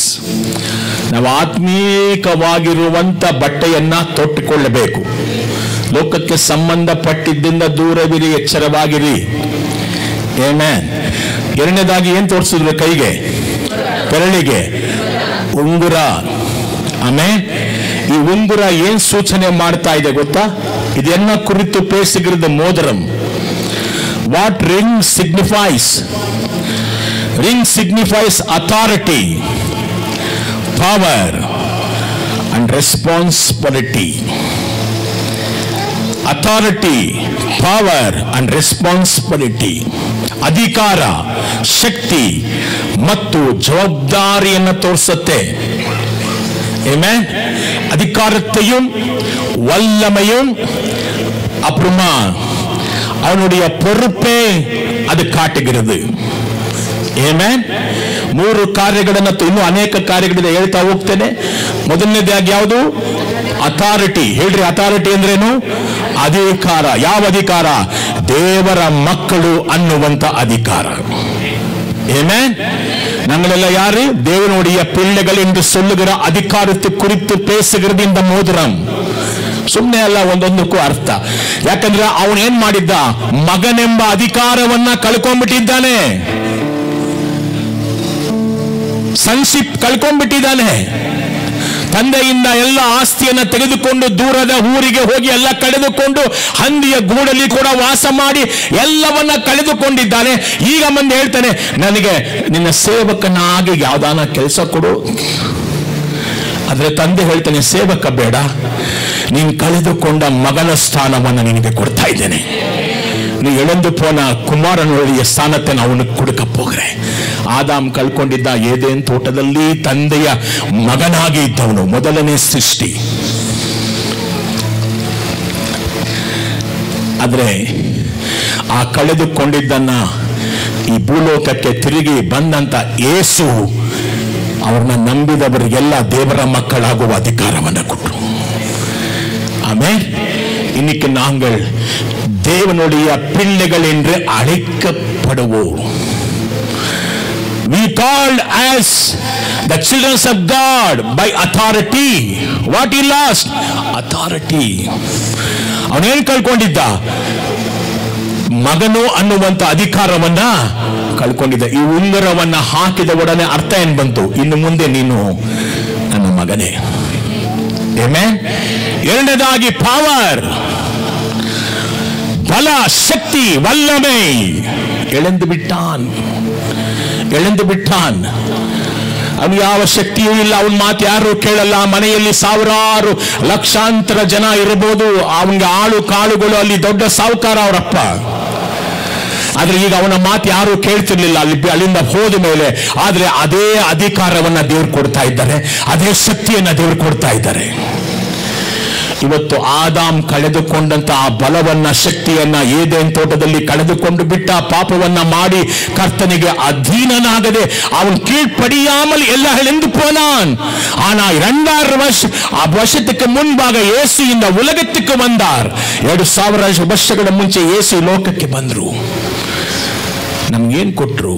ನಾವು ಆತ್ಮೀಕವಾಗಿರುವಂತ ಬಟ್ಟೆಯನ್ನ ತೊಟ್ಟುಕೊಳ್ಳಬೇಕು. ಲೋಕಕ್ಕೆ ಸಂಬಂಧಪಟ್ಟಿದ್ದರಿಂದ ದೂರವಿರಿ, ಎಚ್ಚರವಾಗಿರಿ. ಆಮೆನ್. ಎರಡನೇದಾಗಿ ಏನ್ ತೋರಿಸಿದ್ರು? ಕೈಗೆ, ಬೆರಳಿಗೆ ಉಂಗುರ. ಆಮೆನ್. ಈ ಉಂಗುರ ಏನ್ ಸೂಚನೆ ಮಾಡ್ತಾ ಇದೆ ಗೊತ್ತಾ? ಇದನ್ನ ಕುರಿತು ಪೇಸುಗಿರದ ಮೋದರಂ. What ring signifies? ring signifies authority, power and responsibility. Authority, power and responsibility. ಅಧಿಕಾರ, ಶಕ್ತಿ ಮತ್ತು ಜವಾಬ್ದಾರಿಯನ್ನು ತೋರಿಸುತ್ತೆ. ಆಮೆನ್. அதிகாரத்தையும் வல்லமையும் அப்புறமா அவனுடைய பொறுப்பே அது காட்டுகிறது. ಆಮೆನ್. ಮೂರು ಕಾರ್ಯಗಳನ್ನು, ಇನ್ನೂ ಅನೇಕ ಕಾರ್ಯಗಳಿಂದ ಹೇಳ್ತಾ ಹೋಗ್ತೇನೆ. ಮೊದಲನೇದಾಗಿ ಯಾವುದು? ಅಥಾರಿಟಿ. ಹೇಳ್ರಿ, ಅಥಾರಿಟಿ ಅಂದ್ರೇನು? ಅಧಿಕಾರ. ಯಾವ ಅಧಿಕಾರ? ದೇವರ ಮಕ್ಕಳು ಅನ್ನುವಂತ ಅಧಿಕಾರ. ಆಮೆನ್. நம்மளெல்லாம் யாரு? தேவனுடைய பிள்ளைகள் என்று சொல்லுகிற அதிகாரத்தை குறித்து பேசுகிறது இந்த மோதிரம். ಸುಮ್ಮನೆ ಅಲ್ಲ, ಒಂದೊಂದಕ್ಕೂ ಅರ್ಥ. ಯಾಕಂದ್ರೆ ಅವನು ಏನ್ ಮಾಡಿದ್ದ? ಮಗನೆಂಬ ಅಧಿಕಾರವನ್ನ ಕಳ್ಕೊಂಡ್ಬಿಟ್ಟಿದ್ದಾನೆ. ಸನ್ಶಿಪ್ ಕಳ್ಕೊಂಡ್ಬಿಟ್ಟಿದ್ದಾನೆ. ತಂದೆಯಿಂದ ಎಲ್ಲ ಆಸ್ತಿಯನ್ನ ತೆಗೆದುಕೊಂಡು ದೂರದ ಊರಿಗೆ ಹೋಗಿ ಎಲ್ಲ ಕಳೆದುಕೊಂಡು ಹಂದಿಯ ಗೂಡಲ್ಲಿ ಕೂಡ ವಾಸ ಮಾಡಿ ಎಲ್ಲವನ್ನ ಕಳೆದುಕೊಂಡಿದ್ದಾನೆ. ಈಗ ಮಂದಿ ಹೇಳ್ತಾನೆ, ನನಗೆ ನಿನ್ನ ಸೇವಕನಾಗಿ ಯಾವ್ದಾನ ಕೆಲಸ ಕೊಡು. ಆದ್ರೆ ತಂದೆ ಹೇಳ್ತಾನೆ, ಸೇವಕ ಬೇಡ, ನೀನು ಕಳೆದುಕೊಂಡ ಮಗನ ಸ್ಥಾನವನ್ನು ನಿನಗೆ ಕೊಡ್ತಾ ಇದ್ದೇನೆ. நீ இழந்து போன குமாரனுடைய ಸ್ಥಾನத்தை நான் உனக்கு கொடுக்க போகிறேன். ಆದಾಮ್ ಕಳ್ಕೊಂಡಿದ್ದ ಏದೇನ್ ತೋಟದಲ್ಲಿ ತಂದೆಯ ಮಗನಾಗಿ ಇದ್ದವನು, ಮೊದಲನೇ ಸೃಷ್ಟಿ. ಆದ್ರೆ ಆ ಕಳೆದುಕೊಂಡಿದ್ದನ್ನ ಈ ಭೂಲೋಕಕ್ಕೆ ತಿರುಗಿ ಬಂದಂತ ಯೇಸು ಅವ್ರನ್ನ ನಂಬಿದವರಿಗೆಲ್ಲ ದೇವರ ಮಕ್ಕಳಾಗುವ ಅಧಿಕಾರವನ್ನು ಕೊಟ್ಟರು. ಆಮೇಲೆ இன்னைக்கு நாங்கள் தேவனுடைய பிள்ளைகள் என்று அழைக்கப்படுவோம். We called as the children of God by authority. What he lost? Authority. ಅವನೇನು ಕಳ್ಕೊಂಡಿದ್ದ? ಮಗನು ಅನ್ನುವಂತ ಅಧಿಕಾರವನ್ನ ಕಳ್ಕೊಂಡಿದ್ದ. ಈ ಉಂಗುರವನ್ನ ಹಾಕಿದ ಒಡನೆ ಅರ್ಥ ಏನ್ ಬಂತು? ಇನ್ನು ಮುಂದೆ ನೀನು ನನ್ನ ಮಗನೇ. ಆಮೆನ್. ಎರಡನೇದಾಗಿ ಪವರ್, ಬಲ, ಶಕ್ತಿ, ವಲ್ಲಮೆ. ಎಳೆದು ಬಿಟ್ಟಾನ್. ಅವನು ಯಾವ ಶಕ್ತಿಯೂ ಇಲ್ಲ, ಅವನ ಮಾತು ಯಾರು ಕೇಳಲ್ಲ. ಮನೆಯಲ್ಲಿ ಸಾವಿರಾರು ಲಕ್ಷಾಂತರ ಜನ ಇರಬಹುದು, ಅವನಿಗೆ ಆಳು ಕಾಳುಗಳು, ಅಲ್ಲಿ ದೊಡ್ಡ ಸಾಹುಕಾರ ಅವರಪ್ಪ. ಆದ್ರೆ ಈಗ ಅವನ ಮಾತು ಯಾರು ಕೇಳ್ತಿರ್ಲಿಲ್ಲ ಅಲ್ಲಿಂದ ಹೋದ ಮೇಲೆ. ಆದ್ರೆ ಅದೇ ಅಧಿಕಾರವನ್ನ ದೇವರು ಕೊಡ್ತಾ ಇದ್ದಾರೆ, ಅದೇ ಶಕ್ತಿಯನ್ನ ದೇವರು ಕೊಡ್ತಾ ಇದ್ದಾರೆ. ಇವತ್ತು ಆದಾಮ್ ಕಳೆದುಕೊಂಡಂತ ಆ ಬಲವನ್ನ, ಶಕ್ತಿಯನ್ನ ಏದೇನ್ ತೋಟದಲ್ಲಿ ಕಳೆದುಕೊಂಡು ಬಿಟ್ಟ. ಪಾಪವನ್ನ ಮಾಡಿ ಕರ್ತನಿಗೆ ಅಧೀನನಾಗದೆ அவன் கீழ்ப்படியாமல் எல்லாம் இழந்து போனான். ஆனா 2000 வருஷத்துக்கு முன்பாக இயேசு இந்த உலகத்துக்கு வந்தார். 2000 ವರ್ಷಗಳ ಮುಂಚೆ ಯೇಸು ಲೋಕಕ್ಕೆ ಬಂದ್ರು. ನಮಗೇನ್ ಕೊಟ್ರು?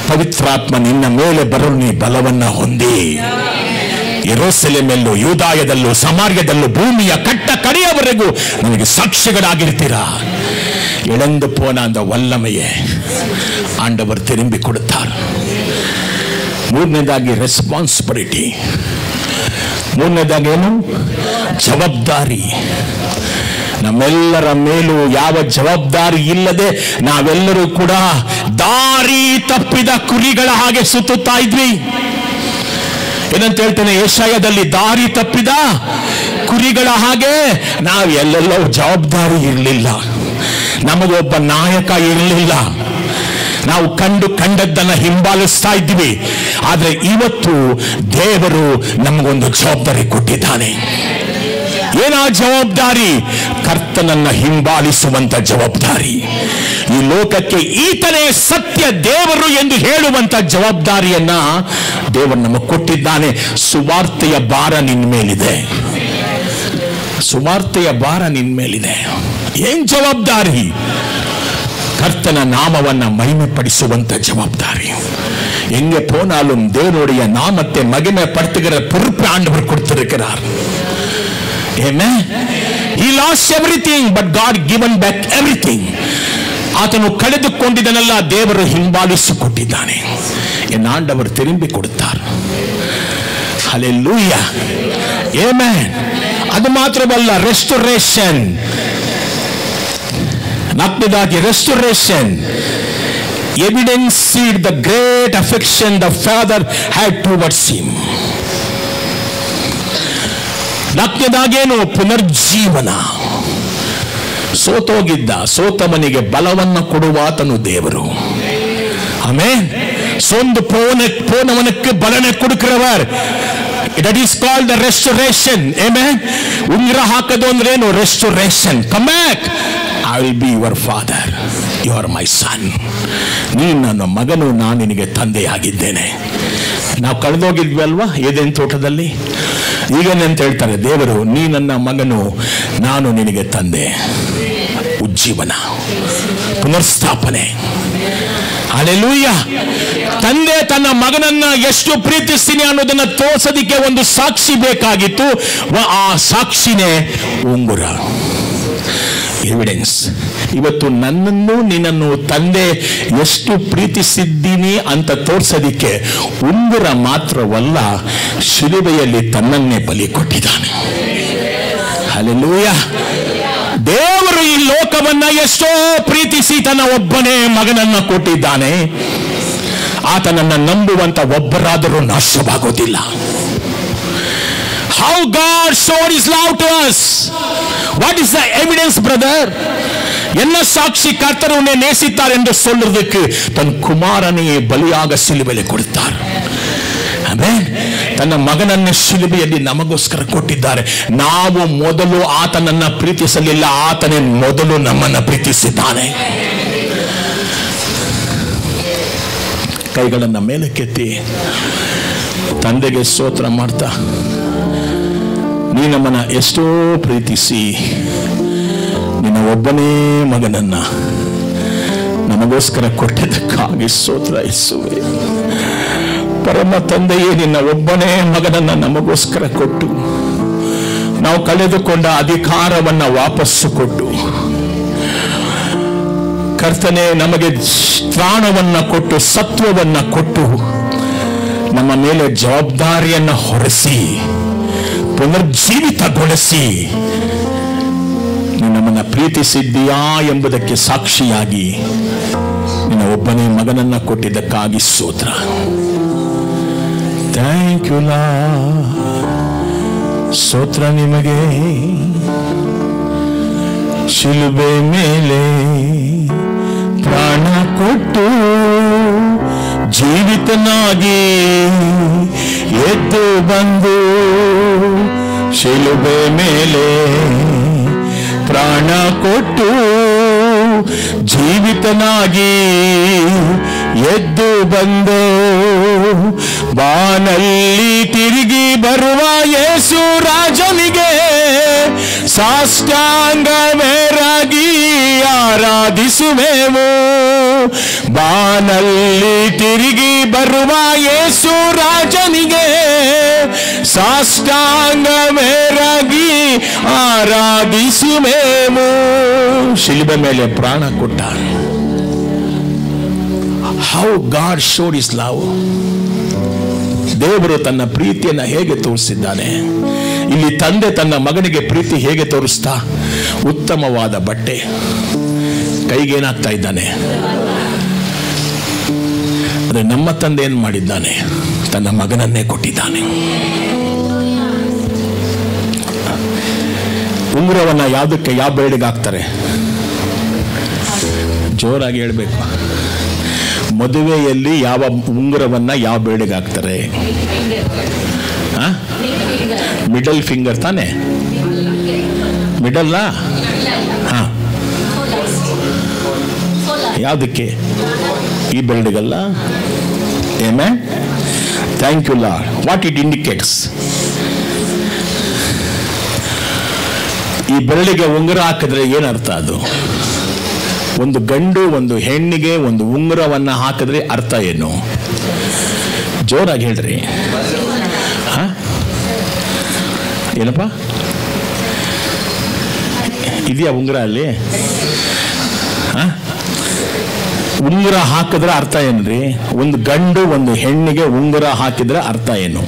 ಪವಿತ್ರಾತ್ಮ ನಿನ್ನ ಮೇಲೆ ಬರಲು ನೀ ಬಲವನ್ನ ಹೊಂದಿ. ಯೆರೂಸಲೇಮಲ್ಲೂ ಯೂದಾಯದಲ್ಲೂ ಸಮಾರ್ಯದಲ್ಲೂ ಭೂಮಿಯ ಕಟ್ಟ ಕಡೆಯವರೆಗೂ ನನಗೆ ಸಾಕ್ಷಿಗಳಾಗಿರ್ತೀರಾ. இழந்து போன அந்த வல்லமையை ஆண்டவர் திரும்பி கொடுத்தார். ಮೂರನೇದಾಗಿ ರೆಸ್ಪಾನ್ಸಿಬಿಲಿಟಿ. ಮೂರನೇದಾಗಿ ಏನು? ಜವಾಬ್ದಾರಿ. ನಮ್ಮೆಲ್ಲರ ಮೇಲೂ ಯಾವ ಜವಾಬ್ದಾರಿ ಇಲ್ಲದೆ ನಾವೆಲ್ಲರೂ ಕೂಡ ದಾರಿ ತಪ್ಪಿದ ಕುರಿಗಳ ಹಾಗೆ ಸುತ್ತುತ್ತಾ ಇದ್ವಿ. ಏನಂತ ಹೇಳ್ತೇನೆ? ಯೆಶಾಯದಲ್ಲಿ ದಾರಿ ತಪ್ಪಿದ ಕುರಿಗಳ ಹಾಗೆ ನಾವು ಎಲ್ಲೆಲ್ಲೋ ಜವಾಬ್ದಾರಿ ಇರಲಿಲ್ಲ, ನಮಗೊಬ್ಬ ನಾಯಕ ಇರಲಿಲ್ಲ, ನಾವು ಕಂಡದ್ದನ್ನ ಹಿಂಬಾಲಿಸ್ತಾ ಇದ್ವಿ. ಆದ್ರೆ ಇವತ್ತು ದೇವರು ನಮಗೊಂದು ಜವಾಬ್ದಾರಿ ಕೊಟ್ಟಿದ್ದಾನೆ. ಏನಾ ಜವಾಬ್ದಾರಿ? ಕರ್ತನನ್ನ ಹಿಂಬಾಲಿಸುವಂತ ಜವಾಬ್ದಾರಿ. ಈ ಲೋಕಕ್ಕೆ ಈತನೇ ಸತ್ಯ ದೇವರು ಎಂದು ಹೇಳುವಂತ ಜವಾಬ್ದಾರಿಯನ್ನ ದೇವರು ನಮಗೆ ಕೊಟ್ಟಿದ್ದಾನೆ. ಸುವಾರ್ತೆಯ ಭಾರ ನಿನ್ನ ಮೇಲಿದೆ. ಸುವಾರ್ತೆಯ ಭಾರ ನಿನ್ನ ಮೇಲಿದೆ. ಏನ್ ಜವಾಬ್ದಾರಿ? கர்த்தன நாமவನ್ನ மகிமைப்படுத்துವಂತ ஜவாப்தாரி. எங்கே போனாலும் தேவனுடைய நாமத்தை மகிமைப்படுத்துகிற பொறுப்பு ஆண்டவர் கொடுத்திருக்கிறார். Amen. He lost everything but God given back everything. ಆತನು ಕಳೆದುಕೊಂಡಿದ್ದನ್ನೆಲ್ಲ ದೇವರು ಹಿಂಬಾಲಿಸಿಕೊಟ್ಟಿದ್ದಾನೆ. ಎನ್ನ ಆಂಡವರು ತಿರುಗಿ ಕೊಡುತ್ತಾರೆ. ಹಲ್ಲೆಲೂಯಾ. ಆಮೆನ್. ಅದು ಮಾತ್ರವಲ್ಲ, ರೆಸ್ಟೋರೇಷನ್. ನಾಲ್ಕನೇದಾಗಿ restoration. evidenced the great affection the father had towards him. ನಾಲ್ಕನೇದಾಗೇನು? ಪುನರ್ಜೀವನ. ಸೋತೋಗಿದ್ದ ಸೋತವನಿಗೆ ಬಲವನ್ನು ಕೊಡುವ ಆತನು ದೇವರು. ಆಮೆನ್. ಸೋಂದು போனவனுக்கு பலனை கொடுக்கிறவர். That is called the restoration. Amen. ಉಂಗುರ ಹಾಕೋದು ಅಂದ್ರೆ ಏನು? Restoration. Come back. I will be your father. You are my son. ನೀನು ನನ್ನ ಮಗನು, ನಾನು ನಿನಗೆ ತಂದೆಯಾಗಿದ್ದೇನೆ. ನಾವು ಕಳೆದೋಗಿದ್ವಿ ಅಲ್ವಾ ಏದೇನ್ ತೋಟದಲ್ಲಿ? ಈಗೇನಂತ ಹೇಳ್ತಾರೆ ದೇವರು, ನೀ ನನ್ನ ಮಗನು, ನಾನು ನಿನಗೆ ತಂದೆ. ಉಜ್ಜೀವನ, ಪುನರ್ಸ್ಥಾಪನೆ. ಹಲ್ಲೆಲೂಯಾ. ತಂದೆ ತನ್ನ ಮಗನನ್ನ ಎಷ್ಟು ಪ್ರೀತಿಸ್ತೀನಿ ಅನ್ನೋದನ್ನ ತೋರಿಸೋದಕ್ಕೆ ಒಂದು ಸಾಕ್ಷಿ ಬೇಕಾಗಿತ್ತು. ಆ ಸಾಕ್ಷಿನೇ ಉಂಗುರ, ಎವಿಡೆನ್ಸ್. ಇವತ್ತು ನನ್ನನ್ನು ನಿನ್ನನ್ನು ತಂದೆ ಎಷ್ಟು ಪ್ರೀತಿಸಿದ್ದೀನಿ ಅಂತ ತೋರಿಸೋದಿಕ್ಕೆ ಉಂಗುರ ಮಾತ್ರವಲ್ಲ, ಶಿಲುಬೆಯಲ್ಲಿ ತನ್ನನ್ನೇ ಬಲಿ ಕೊಟ್ಟಿದ್ದಾನೆ. ಹಲ್ಲೆಲೂಯಾ. ದೇವರು ಈ ಲೋಕವನ್ನ ಎಷ್ಟೋ ಪ್ರೀತಿಸಿ ತನ್ನ ಒಬ್ಬನೇ ಮಗನನ್ನ ಕೊಟ್ಟಿದ್ದಾನೆ. ಆತನನ್ನ ನಂಬುವಂತ ಒಬ್ಬರಾದರೂ ನಾಶವಾಗೋದಿಲ್ಲ. How God showed his love to us. What is the evidence, brother? என்ன சாட்சி? கர்த்தர் உன்னை நேசித்தார் என்று சொல்றதுக்கு தன் குமாரனையே பலியாக சிலுவையில் கொடுத்தார். ಆಮೆನ್. ತನ್ನ ಮಗನನ್ನ ಶಿಲುಬೆಯಲ್ಲಿ ನಮಗೋಸ್ಕರ ಕೊಟ್ಟಿದ್ದಾರೆ. ನಾವು ಮೊದಲು ಆತನನ್ನ ಪ್ರೀತಿಸಲಿಲ್ಲ, ಆತನೇ ಮೊದಲು ನಮ್ಮನ್ನ ಪ್ರೀತಿಸಿದ್ದಾನೆ. ಕೈಗಳನ್ನ ಮೇಲಕ್ಕೆತ್ತಿ ತಂದೆಗೆ ಸ್ತೋತ್ರ ಮಾಡ್ತಾ, ನೀ ನಮ್ಮನ್ನ ಎಷ್ಟೋ ಪ್ರೀತಿಸಿ ನಿನ್ನ ಒಬ್ಬನೇ ಮಗನನ್ನ ನಮಗೋಸ್ಕರ ಕೊಟ್ಟಿದ್ದಕ್ಕಾಗಿ ಸ್ತೋತ್ರ ಯೇಸುವೇ. ಪರಮ ತಂದೆಯೇ, ನಿನ್ನ ಒಬ್ಬನೇ ಮಗನನ್ನ ನಮಗೋಸ್ಕರ ಕೊಟ್ಟು ನಾವು ಕಳೆದುಕೊಂಡ ಅಧಿಕಾರವನ್ನ ವಾಪಸ್ಸು ಕೊಟ್ಟು, ಕರ್ತನೆ ನಮಗೆ ಪ್ರಾಣವನ್ನ ಕೊಟ್ಟು ಸತ್ವವನ್ನ ಕೊಟ್ಟು ನಮ್ಮ ಮೇಲೆ ಜವಾಬ್ದಾರಿಯನ್ನ ಹೊರಿಸಿ ಪುನರ್ಜೀವಿತಗೊಳಿಸಿ ನಮ್ಮನ್ನ ಪ್ರೀತಿಸಿದ್ದೀಯಾ ಎಂಬುದಕ್ಕೆ ಸಾಕ್ಷಿಯಾಗಿ ನಿನ್ನ ಒಬ್ಬನೇ ಮಗನನ್ನ ಕೊಟ್ಟಿದ್ದಕ್ಕಾಗಿ ಸ್ತೋತ್ರ. Thank you Lord. ಸ್ತೋತ್ರ ನಿಮಗೆ. ಶಿಲುಬೆ ಮೇಲೆ ಪ್ರಾಣ ಕೊಟ್ಟು ಜೀವಿತನಾಗಿ ಎದ್ದು ಬಂದು, ಶಿಲುಬೆ ಮೇಲೆ ಪ್ರಾಣ ಕೊಟ್ಟು ಜೀವಿತನಾಗಿ ಎದ್ದು ಬಂದು, ಬಾನಲ್ಲಿ ತಿರುಗಿ ಬರುವ ಯೇಸು ರಾಜನಿಗೆ ಸಾಷ್ಟಾಂಗವೇರಾಗಿ ಆರಾಧಿಸುವೆವು. ಬಾನಲ್ಲಿ ತಿರುಗಿ ಬರುವ ಯೇಸು ರಾಜನಿಗೆ ಸಾಷ್ಟಾಂಗವೇರಾಗಿ ಆರಾಧಿಸುವೆವು. ಶಿಲುಬೆ ಮೇಲೆ ಪ್ರಾಣ ಕೊಟ್ಟ. How God showed his love. ದೇವರು ತನ್ನ ಪ್ರೀತಿಯನ್ನ ಹೇಗೆ ತೋರಿಸಿದ್ದಾನೆ. ಇಲ್ಲಿ ತಂದೆ ತನ್ನ ಮಗನಿಗೆ ಪ್ರೀತಿ ಹೇಗೆ ತೋರಿಸ್ತಾ? ಉತ್ತಮವಾದ ಬಟ್ಟೆ, ಕೈಗೇನಾಗ್ತಾ ಇದ್ದಾನೆ. ಆದರೆ ನಮ್ಮ ತಂದೆ ಏನ್ ಮಾಡಿದ್ದಾನೆ? ತನ್ನ ಮಗನನ್ನೇ ಕೊಟ್ಟಿದ್ದಾನೆ. ಉಂಗುರವನ್ನ ಯಾವುದಕ್ಕೆ, ಯಾವ ಬೇಡಿಗೆ ಹಾಕ್ತಾರೆ? ಜೋರಾಗಿ ಹೇಳ್ಬೇಕು. ಮದುವೆಯಲ್ಲಿ ಯಾವ ಉಂಗುರವನ್ನ ಯಾವ ಬೇಡಿಗೆ ಹಾಕ್ತಾರೆ? ಮಿಡಲ್ ಫಿಂಗರ್ ತಾನೆ. ಮಿಡಲ್ಲ? ಹಾ, ಯಾವುದಕ್ಕೆ? ಈ ಬೆರಳಿಗಲ್ಲ. Amen. Thank you Lord. What it indicates? ಈ ಬೆರಳಿಗೆ ಉಂಗುರ ಹಾಕಿದ್ರೆ ಏನರ್ಥ? ಅದು ಒಂದು ಗಂಡು ಒಂದು ಹೆಣ್ಣಿಗೆ ಒಂದು ಉಂಗುರವನ್ನ ಹಾಕಿದ್ರೆ ಅರ್ಥ ಏನು? ಜೋರಾಗಿ ಹೇಳ್ರಿ. ಏನಪ್ಪ ಇದೆಯಾ ಉಂಗುರ ಅಲ್ಲಿ? ಉಂಗುರ ಹಾಕಿದ್ರೆ ಅರ್ಥ ಏನ್ರಿ? ಒಂದು ಗಂಡು ಒಂದು ಹೆಣ್ಣಿಗೆ ಉಂಗುರ ಹಾಕಿದ್ರೆ ಅರ್ಥ ಏನು?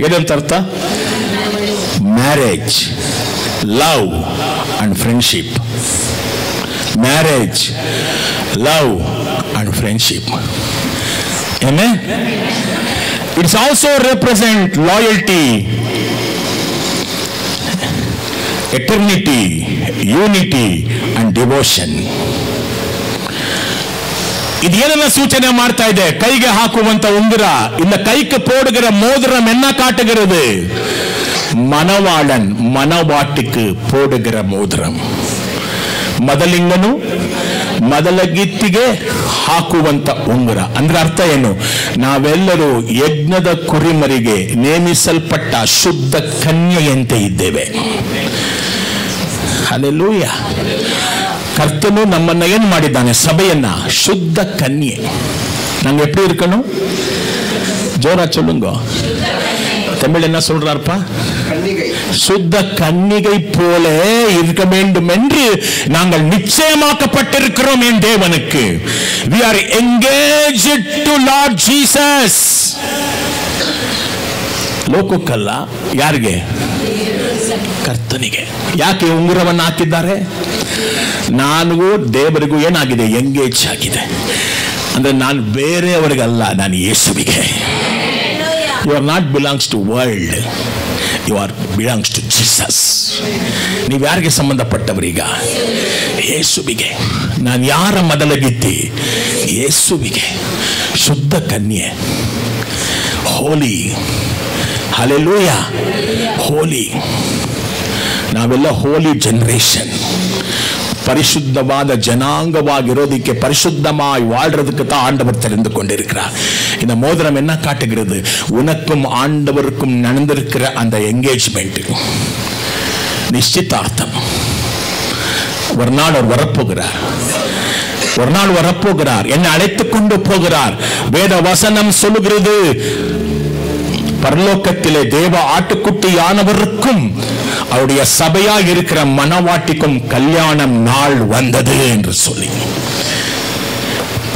ಏನಂತ ಅರ್ಥ? Marriage, love and friendship. Marriage, love and friendship. Amen. It's also represent loyalty, eternity, unity and devotion. ಇದೇನನ್ನ ಸೂಚನೆ ಮಾಡ್ತಾ ಇದೆ? ಕೈಗೆ ಹಾಕುವಂತ ಉಂಗುರ இந்த கைக்கு போடுகிற மோதிரம் என்ன காட்டுகிறது? மணவாளன் மணவாட்டிக்கு போடுகிற மோதிரம். ಮೊದಲಿಂಗನು ಮೊದಲಗಿತ್ತಿಗೆ ಹಾಕುವಂತ ಉಂಗುರ ಅಂದ್ರೆ ಅರ್ಥ ಏನು? ನಾವೆಲ್ಲರೂ ಯಜ್ಞದ ಕುರಿಮರಿಗೆ ನೇಮಿಸಲ್ಪಟ್ಟ ಶುದ್ಧ ಕನ್ಯೆಯಂತೆ ಇದ್ದೇವೆ. ಹಲ್ಲೆಲೂಯ. ಕರ್ತನು ನಮ್ಮನ್ನ ಏನ್ ಮಾಡಿದ್ದಾನೆ? ಸಭೆಯನ್ನ ಶುದ್ಧ ಕನ್ಯೆ. நாங்க எப்படி இருக்கணும்? ஜோரா சொல்லுங்க. தமிழ் என்ன சொல்றாருப்பா? சுத்த கன்னிகை போல இருக்க வேண்டும் என்று நாங்கள் நிச்சயமாக்கப்பட்டிருக்கிறோம் என் தேவனுக்கு. We are engaged to Lord Jesus. ಲೋಕಕ್ಕಲ್ಲ, ಯಾರಿಗೆ? ಕರ್ತನಿಗೆ. ಯಾಕೆ ಉಂಗುರವನ್ನು ಹಾಕಿದ್ದಾರೆ? ನನಗೂ ದೇವರಿಗೂ ಏನಾಗಿದೆ? ಎಂಗೇಜ್ ಆಗಿದೆ. ಅಂದ್ರೆ ನಾನು ಬೇರೆಯವರಿಗಲ್ಲ, ನಾನು ಯೇಸುವಿಗೆ. You are not belongs to world. You are belongs to Jesus. ನೀವು ಯಾರಿಗೆ ಸಂಬಂಧಪಟ್ಟವರೀಗ? ಯೇಸುವಿಗೆ. ನಾನು ಯಾರ ಮೊದಲಗಿತ್ತಿ? ಯೇಸುವಿಗೆ. ಶುದ್ಧ ಕನ್ಯೆ, ಹೋಲಿ. ಹಲ್ಲೆಲೂಯ. ಹೋಲಿ. ನಾವೆಲ್ಲ ಹೋಲಿ ಜನರೇಷನ್. பரிசுத்தவாத ஜனாங்கವಾಗಿರೋದಕ್ಕೆ, பரிசுத்தமாய் வாழ்றதுக்கு தான் ஆண்டவர் தெரிந்து கொண்டிருக்கிறார். இந்த மோதிரம் என்ன காட்டுகிறது? உனக்கும் ஆண்டவருக்கும் நடந்திருக்கிற அந்த என்கேஜ்மெண்ட், நிச்சயதார்த்தம். ஒரு நாள் அவர் வரப்போகிறார். ஒரு நாள் வரப்போகிறார். என்னை அழைத்துக் கொண்டு போகிறார். வேத வசனம் சொல்லுகிறது, பரலோகத்திலே தேவ ஆட்டுக்குட்டியானவருக்கும் அவருடைய சபையாக இருக்கிற மணவாட்டிக்கும் கல்யாணம் நாள் வந்தது என்று சொல்லி,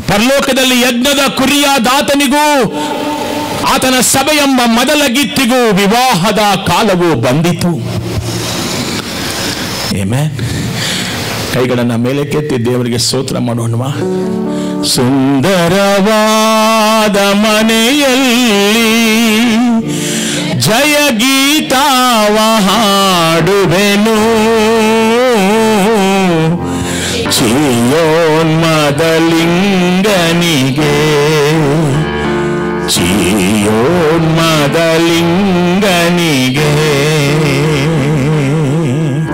ಪರಲೋಕದಲ್ಲಿ ಯಜ್ಞದ ಕುರಿಯಾದಾತನಿಗೂ ಆತನ ಸಭೆಯೆಂಬ ಮೊದಲಗಿತ್ತಿಗೂ ವಿವಾಹದ ಕಾಲವು ಬಂದಿತು. ಆಮೆನ್. ಕೈಗಳನ್ನ ಮೇಲೆ ಕೆತ್ತಿ ದೇವರಿಗೆ ಸ್ತೋತ್ರ ಮಾಡೋಣವಾ? ಸುಂದರವಾದ ಮನೆಯಲ್ಲಿ ಜಯ ಗೀತಾವ ಹಾಡುವೆನು, ಚಿಯೋನ್ಮದಲಿಂಗನಿಗೆ, ಚಿಯೋನ್ಮದಲಿಂಗನಿಗೆ.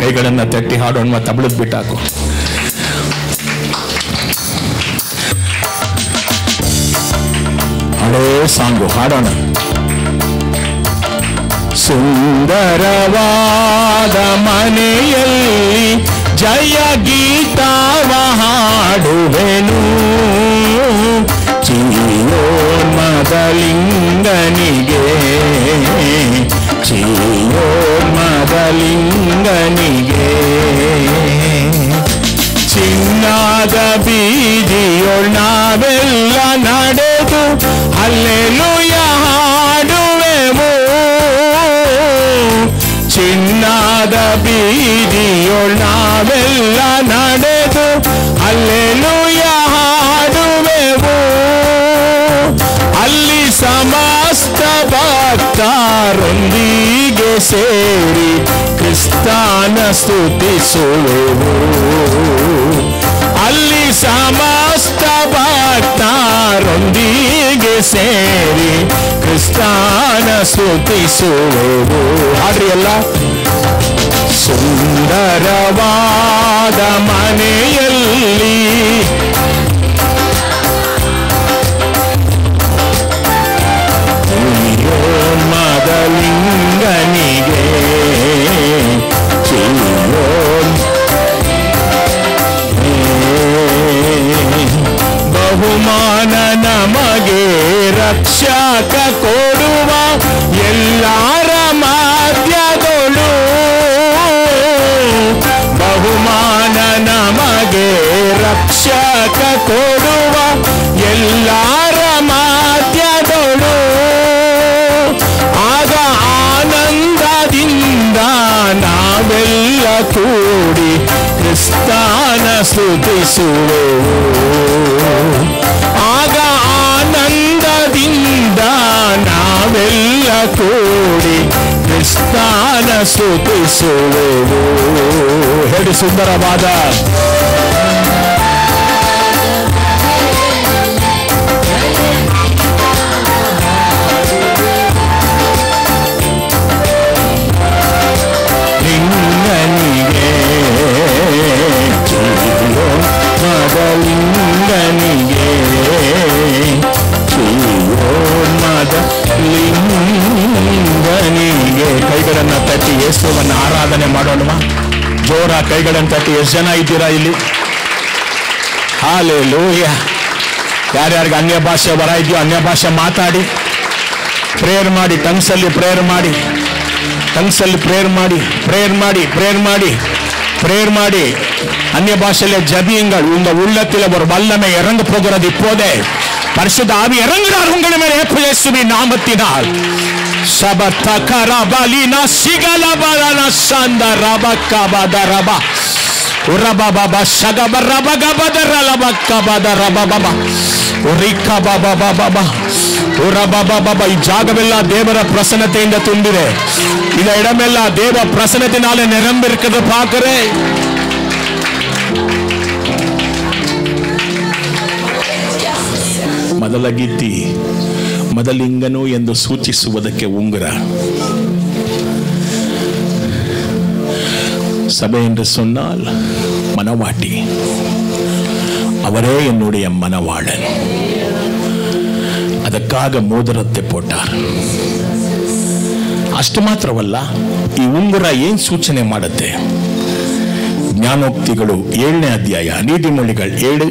ಕೈಗಳನ್ನ ತಟ್ಟಿ ಹಾಡೋಣ, ತಬಳದ್ ಬಿಟ್ಟಾಕು. ಹಳೇ ಸಾಂಗು ಹಾಡೋಣ. ಸುಂದರವಾದ ಮನೆಯಲ್ಲಿ ಜಯ ಗೀತಾವ ಹಾಡುವೆನು, ಚಿಯೋನ್ಮದಲಿಂಗನಿಗೆ, ಚಿಯೋನ್ಮದಲಿಂಗನಿಗೆ. ಚಿನ್ನದ ಬೀದಿಯೊಳ್ ನಾವೆಲ್ಲ ನಡೆದು ಹಲ್ಲೆಲೂಯ ಹಾಡುವೆವು, ಚಿನ್ನದ ಬೀದಿಯೊಳ್ ನಾವೆಲ್ಲ ನಡೆದು ಹಲ್ಲೆಲೂಯ ಹಾಡುವೆವು. ಅಲ್ಲಿ ಸಮಸ್ತ ಭಕ್ತರೊಂದಿಗೆ ಸೇರಿ ಕ್ರಿಸ್ತನ ಸ್ತುತಿಸುವೆವು. ಅಲ್ಲಿ ಸಮಸ್ತ ಭಕ್ತರೊಂದಿಗೆ ಸೇರಿ ಕ್ರಿಸ್ತನ ಸ್ತುತಿಸುವೆವು. ಹಾಡ್ರಿ ಎಲ್ಲ. ಸುಂದರವಾದ ಮನೆಯಲ್ಲಿ ಮದಲಿಂಗನಿಗೆ ಬಹುಮಾನ ನಮಗೆ ರಕ್ಷಕ ಕೊಡುವ ಎಲ್ಲರ ಮಧ್ಯದೊಳು. ಬಹುಮಾನ ನಮಗೆ ರಕ್ಷಕ ಕೊಡುವ ಎಲ್ಲರ ಮಧ್ಯದೊಳು. ಆಗ ಆನಂದದಿಂದ ನಾವೆಲ್ಲ ಕೂಡಿ ಕ್ರಿಸ್ತನ ಸ್ತುತಿಸುವೆವು. ಆಗ ಆನಂದದಿಂದ ನಾವೆಲ್ಲ ಕೂಡಿ ಕ್ರಿಸ್ತನ ಸ್ತುತಿಸುವೆವು. ಹೇಳಿ ಸುಂದರವಾದ ಲಿಂಗನಿಗೆ ಮದಲಿಂಗನಿಗೆ ಲಿಂಗನಿಗೆ. ಕೈಗಳನ್ನು ತಟ್ಟಿ ಯೇಸುವನ್ನು ಆರಾಧನೆ ಮಾಡೋಣ. ಜೋರ ಕೈಗಳನ್ನು ತಟ್ಟಿ. ಎಷ್ಟು ಜನ ಇದ್ದೀರಾ ಇಲ್ಲಿ? ಹಲ್ಲೆಲೂಯ. ಯಾರ್ಯಾರಿಗೆ ಅನ್ಯ ಭಾಷೆ ವರ ಇದೆಯೋ ಅನ್ಯ ಭಾಷೆ ಮಾತಾಡಿ, ಪ್ರೇಯರ್ ಮಾಡಿ. ಟಂಗ್ಸಲ್ಲಿ ಪ್ರೇಯರ್ ಮಾಡಿ, ಟಂಗ್ಸಲ್ಲಿ ಪ್ರೇಯರ್ ಮಾಡಿ, ಪ್ರೇಯರ್ ಮಾಡಿ, ಪ್ರೇಯರ್ ಮಾಡಿ, பிரேயர் மாடி அந்நிய பாஷையில ஜபியுங்கள். உங்க உள்ளத்தில் ஒரு வல்லமை இறங்க போகிறது. இப்போதே பரிசுத்த ஆவி இறங்குகிறார் உங்கள் மேல் இயேசுவின் நாமத்தினால். சபதகரபலினா சிகலபலன சந்தரபகபதரப உரபபப ಶಗಬರಬಗಬದರಲಬಕಬದರಬಬ ಉರಿಕಬಬಬಬ ಉರಬಬಬಬ. ಈ ಜಾಗವೆಲ್ಲ ದೇವರ ಪ್ರಸನ್ನತೆಯಿಂದ ತುಂಬಿದೆ. இந்த இடமெல்லாம் தேவ பிரசன்னத்தினால நிரம்பிருக்கிறது பார்க்கிறேன். ಮೊದಲ ಗೀತಿ ಮೊದಲಿಂಗನು ಎಂದು ಸೂಚಿಸುವುದಕ್ಕೆ ಉಂಗುರ. சபை என்று சொன்னால் மனவாட்டி, அவரே என்னுடைய மனவாளன். ಅದಕ್ಕಾಗ ಮೋದಿರತ್ತೆ போட்டார். ಅಷ್ಟು ಮಾತ್ರವಲ್ಲ, ಈ ಉಂಗುರ ಏನ್ ಸೂಚನೆ ಮಾಡುತ್ತೆ? ಜ್ಞಾನೋಕ್ತಿಗಳು 7ನೇ ಅಧ್ಯಾಯ, ನೀತಿಮೊಳಿಗಳು 7,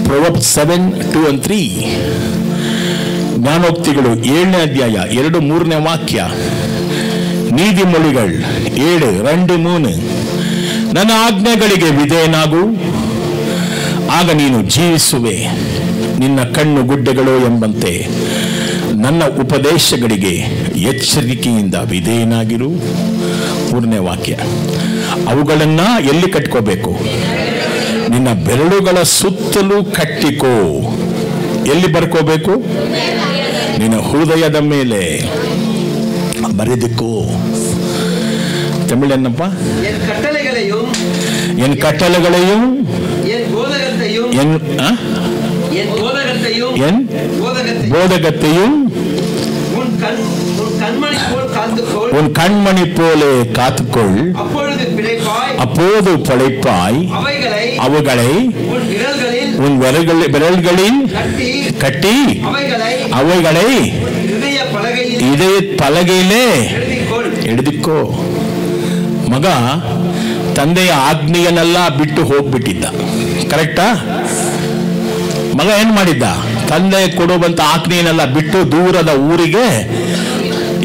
Proverbs 7:2-3. ಜ್ಞಾನೋಕ್ತಿಗಳು 7ನೇ ಅಧ್ಯಾಯ 2-3ನೇ ವಾಕ್ಯ, ನೀತಿಮೊಳಿಗಳು 7:2-3. ನನ್ನ ಆಜ್ಞೆಗಳಿಗೆ ವಿಧೇಯನಾಗು, ಆಗ ನೀನು ಜೀವಿಸುವೆ. ನಿನ್ನ ಕಣ್ಣು ಗುಡ್ಡೆಗಳು ಎಂಬಂತೆ ನನ್ನ ಉಪದೇಶಗಳಿಗೆ ಎಚ್ಚರಿಕೆಯಿಂದ ವಿಧೇಯನಾಗಿರು. 3ನೇ ವಾಕ್ಯ, ಅವುಗಳನ್ನ ಎಲ್ಲಿ ಕಟ್ಕೋಬೇಕು? ನಿನ್ನ ಬೆರಳುಗಳ ಸುತ್ತಲೂ ಕಟ್ಟಿಕೋ. ಎಲ್ಲಿ ಬರ್ಕೋಬೇಕು? ನಿನ್ನ ಹೃದಯದ ಮೇಲೆ ಬರೆದಿಕ್ಕೋ. ತಮಿಳ್ ಏನಪ್ಪ? ಎನ್ ಕಟ್ಟಳೆಗளையும் என் போதகத்தையும் உன் கண்மணி போலே காத்துக்கொள். அப்போது பிழைப்பாய். அவைகளை உன் விரல்களில் கட்டி அவைகளை இதய பலகையிலே ಎಳೆದಿಕ್ಕೋ. ಮಗ ತಂದೆಯ ಆಜ್ಞೆಯನ್ನೆಲ್ಲ ಬಿಟ್ಟು ಹೋಗ್ಬಿಟ್ಟಿದ್ದ, ಕರೆಕ್ಟಾ? ಮಗ ಏನ್ ಮಾಡಿದ್ದ? ತಂದೆ ಕೊಡುವಂತ ಆಜ್ಞೆಯನ್ನೆಲ್ಲ ಬಿಟ್ಟು ದೂರದ ಊರಿಗೆ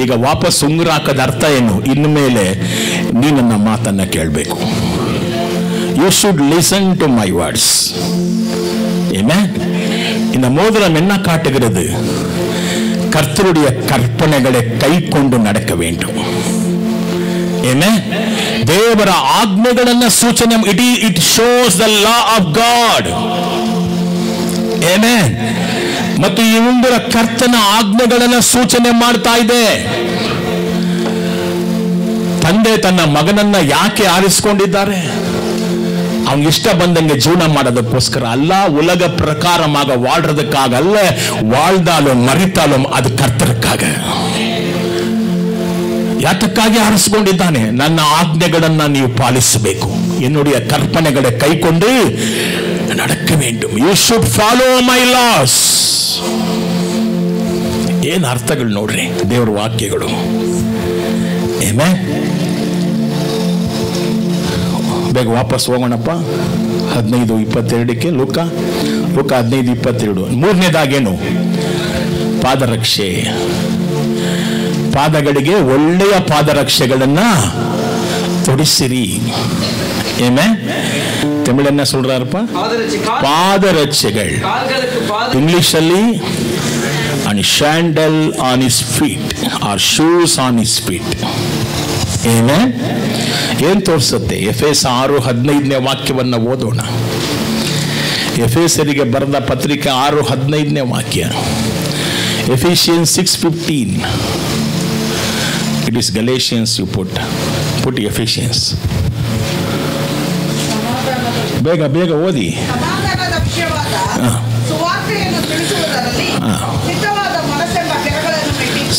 ಈಗ ವಾಪಸ್ ಉಂಗುರ ಹಾಕದ ಅರ್ಥ ಏನು? ಇನ್ನು ಮೇಲೆ ನೀ ನನ್ನ ಮಾತನ್ನ ಕೇಳಬೇಕು. You should listen to my words. Amen. இந்த மோதிரம் என்ன காட்டுகிறது? கர்த்தருடைய கற்பனைகளை கை கொண்டு நடக்க வேண்டும். ஆமென். ದೇವರ ಆಜ್ಞೆಗಳನ್ನು ಸೂಚನೆ, it shows the law of god. Amen. ಮತ್ತು ಈ ಉಂಗುರ ಕರ್ತನ ಆಜ್ಞೆಗಳನ್ನು ಸೂಚನೆ ಮಾಡ್ತಾ ಇದೆ. ತಂದೆ ತನ್ನ ಮಗನನ್ನ ಯಾಕೆ ಆರಿಸಿಕೊಂಡಿದ್ದಾರೆ? ಅವ್ನಿಗೆ ಇಷ್ಟ ಬಂದಂಗೆ ಜೀವನ ಮಾಡೋದಕ್ಕೋಸ್ಕರ ಅಲ್ಲ, ಉಲಗ ಪ್ರಕಾರமாக வாழ்றதுக்காக அல்ல, வாழ்ந்தாலும் மரித்தாலும் அது கர்த்தருக்காக. ಯಾತಕ್ಕಾಗಿ ಆರಿಸಿಕೊಂಡಿದ್ದಾನೆ? ನನ್ನ ಆಜ್ಞೆಗಳನ್ನ ನೀವು ಪಾಲಿಸಬೇಕು, ಎನ್ನುடைய ಕಲ್ಪನೆಗಳ ಕೈಕೊಂಡು நடக்க வேண்டும். You should follow my laws. ಏನ್ ಅರ್ಥಗಳು ನೋಡ್ರಿ ದೇವರ ವಾಕ್ಯಗಳು. ಆಮೆನ್. ಬೇಗ ವಾಪಸ್ ಹೋಗೋಣಪ್ಪ 15:22 ಲೂಕ 15:22. ಮೂರನೇದಾಗೇನು? ಪಾದರಕ್ಷೆ. ಪಾದಗಳಿಗೆ ಒಳ್ಳೆಯ ಪಾದರಕ್ಷೆಗಳನ್ನ ತೊಡಿಸಿರಿ. ಆಮೆನ್. ತಮಿಳನ್ನ சொல்றாருப்பா ಪಾದರಕ್ಷೆಗಳು. ಇಂಗ್ಲಿಷ್ ಅಲ್ಲಿ and sandal on his feet or shoes on his feet. Amen. ಏನ್ ತೋರಿಸುತ್ತೆ? ಎಫೆಸ 6:15 ವಾಕ್ಯವನ್ನ ಓದೋಣ. ಎಫೆಸರಿಗೆ ಬರೆದ ಪತ್ರಿಕೆ 6:15 ವಾಕ್ಯ. Ephesians 6:15. It is Galatians. You put Ephesians. ಬೇಗ ಓದಿ.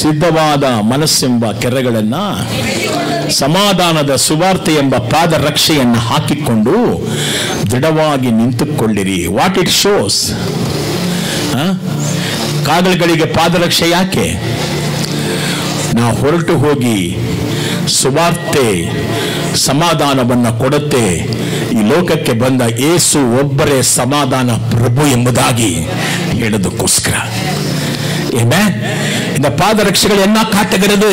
ಸಿದ್ಧವಾದ ಮನಸ್ಸೆಂಬ ಕೆರೆಗಳನ್ನ, ಸಮಾಧಾನದ ಸುವಾರ್ತೆ ಎಂಬ ಪಾದ ರಕ್ಷೆಯನ್ನು ಹಾಕಿಕೊಂಡು ದೃಢವಾಗಿ ನಿಂತುಕೊಳ್ಳಿರಿ. What it shows? ಕಾಗಲ್ಗಳಿಗೆ ಪಾದರಕ್ಷೆ ಯಾಕೆ? ನಾವು ಹೊರಟು ಹೋಗಿ ಸುವಾರ್ತೆ ಸಮಾಧಾನವನ್ನು ಕೊಡುತ್ತೆ. ಈ ಲೋಕಕ್ಕೆ ಬಂದ ಯೇಸು ಒಬ್ಬರೇ ಸಮಾಧಾನ ಪ್ರಭು ಎಂಬುದಾಗಿ ಹೇಳೋದಕ್ಕೋಸ್ಕರ. இந்த பாதரட்சைகள் என்ன காட்டுகிறது?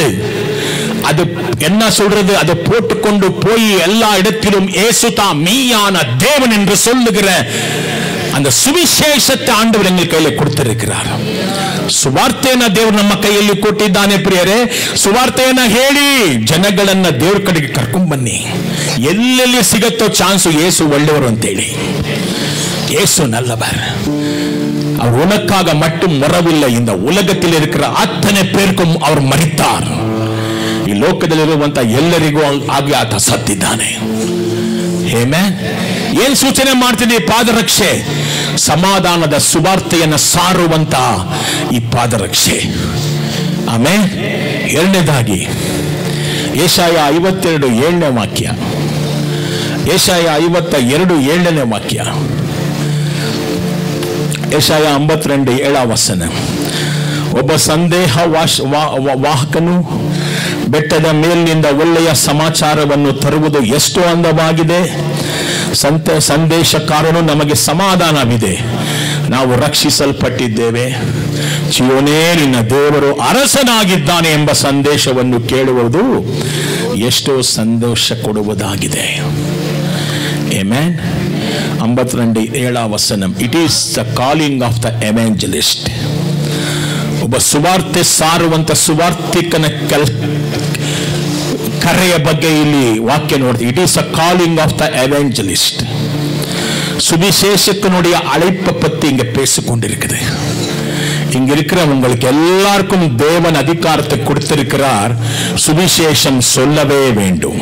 அது என்ன சொல்றது? அதை போட்டுக்கொண்டு போய் எல்லா இடத்திலும் இயேசு தான் மெய்யான தேவன் என்று சொல்லுகிற அந்த ಸುವಿಶೇಷತೆ ಆಂಡವರು ಎನ್ನ ಕೈಯಲ್ಲಿ ಕೊಡ್ತಿರುತ್ತಾರೆ. ಸುವಾರ್ತೆಯನ್ನು ದೇವರು ನಮ್ಮ ಕೈಯಲ್ಲಿ ಕೊಟ್ಟಿದ್ದಾನೆ. ಪ್ರಿಯರೇ, ಸುವಾರ್ತೆಯನ್ನ ಹೇಳಿ ಜನಗಳನ್ನ ದೇವರ ಕಡೆಗೆ ಕರ್ಕೊಂಡು ಬನ್ನಿ. ಎಲ್ಲೆಲ್ಲಿ ಸಿಗುತ್ತೋ ಚಾನ್ಸು ಯೇಸು ಒಳ್ಳೆಯವರು ಅಂತೇಳಿ. ಯೇಸು நல்லவர். அவர் உனக்காக மட்டும் மறவில்லை, இந்த உலகத்தில் இருக்கிற அத்தனை பேருக்கும் அவர் மரித்தார். ಈ ಲೋಕದಲ್ಲಿರುವಂತ ಎಲ್ಲರಿಗೂ ಆಗಿ ಆತ ಸತ್ತಿದ್ದಾನೆ. ಏನ್ ಸೂಚನೆ ಮಾಡ್ತಿದೆ? ಪಾದರಕ್ಷೆ, ಸಮಾಧಾನದ ಸುವಾರ್ತೆಯನ್ನು ಸಾರುವಂತ ಈ ಪಾದರಕ್ಷೆ. ಆಮೇಲೆ ಎರಡನೇದಾಗಿ ಯೆಶಾಯ 52:7 ವಾಕ್ಯ. ಯೆಶಾಯ 52:7 ವಾಕ್ಯ. ಯೆಶಾಯ 52:7 ಒಬ್ಬ ಸಂದೇಹ ವಾಹಕನು ಬೆಟ್ಟದ ಮೇಲಿನಿಂದ ಒಳ್ಳೆಯ ಸಮಾಚಾರವನ್ನು ತರುವುದು ಎಷ್ಟು ಅಂದವಾಗಿದೆ. ಸಂದೇಶಕಾರನು ನಮಗೆ ಸಮಾಧಾನವಿದೆ, ನಾವು ರಕ್ಷಿಸಲ್ಪಟ್ಟಿದ್ದೇವೆ, ಚೀಯೋನೇ ನಿನ್ನ ದೇವರು ಅರಸನಾಗಿದ್ದಾನೆ ಎಂಬ ಸಂದೇಶವನ್ನು ಕೇಳುವುದು ಎಷ್ಟೋ ಸಂತೋಷ ಕೊಡುವುದಾಗಿದೆ. Amen. 52:7 it is the calling of the evangelist. ಒಬ್ಬ ಸುವಾರ್ತೆ ಸಾರುವಂತ ಸುವಾರ್ತಿಕನ ಕರೆಯ ಬಗ್ಗೆ ಇಲ್ಲಿ ವಾಕ್ಯ ನೋಡ್ತೀವಿ. It is a calling of the evangelist. சுவிசேஷத்தினுடைய அழைப்பை பத்தி இங்க பேசிக்கொண்டிருக்குது. இங்க இருக்கிறவங்களுக்கு எல்லாருக்கும் தேவன் அதிகாரத்தை கொடுத்திருக்கிறார். சுவிசேஷம் சொல்லவே வேண்டும்.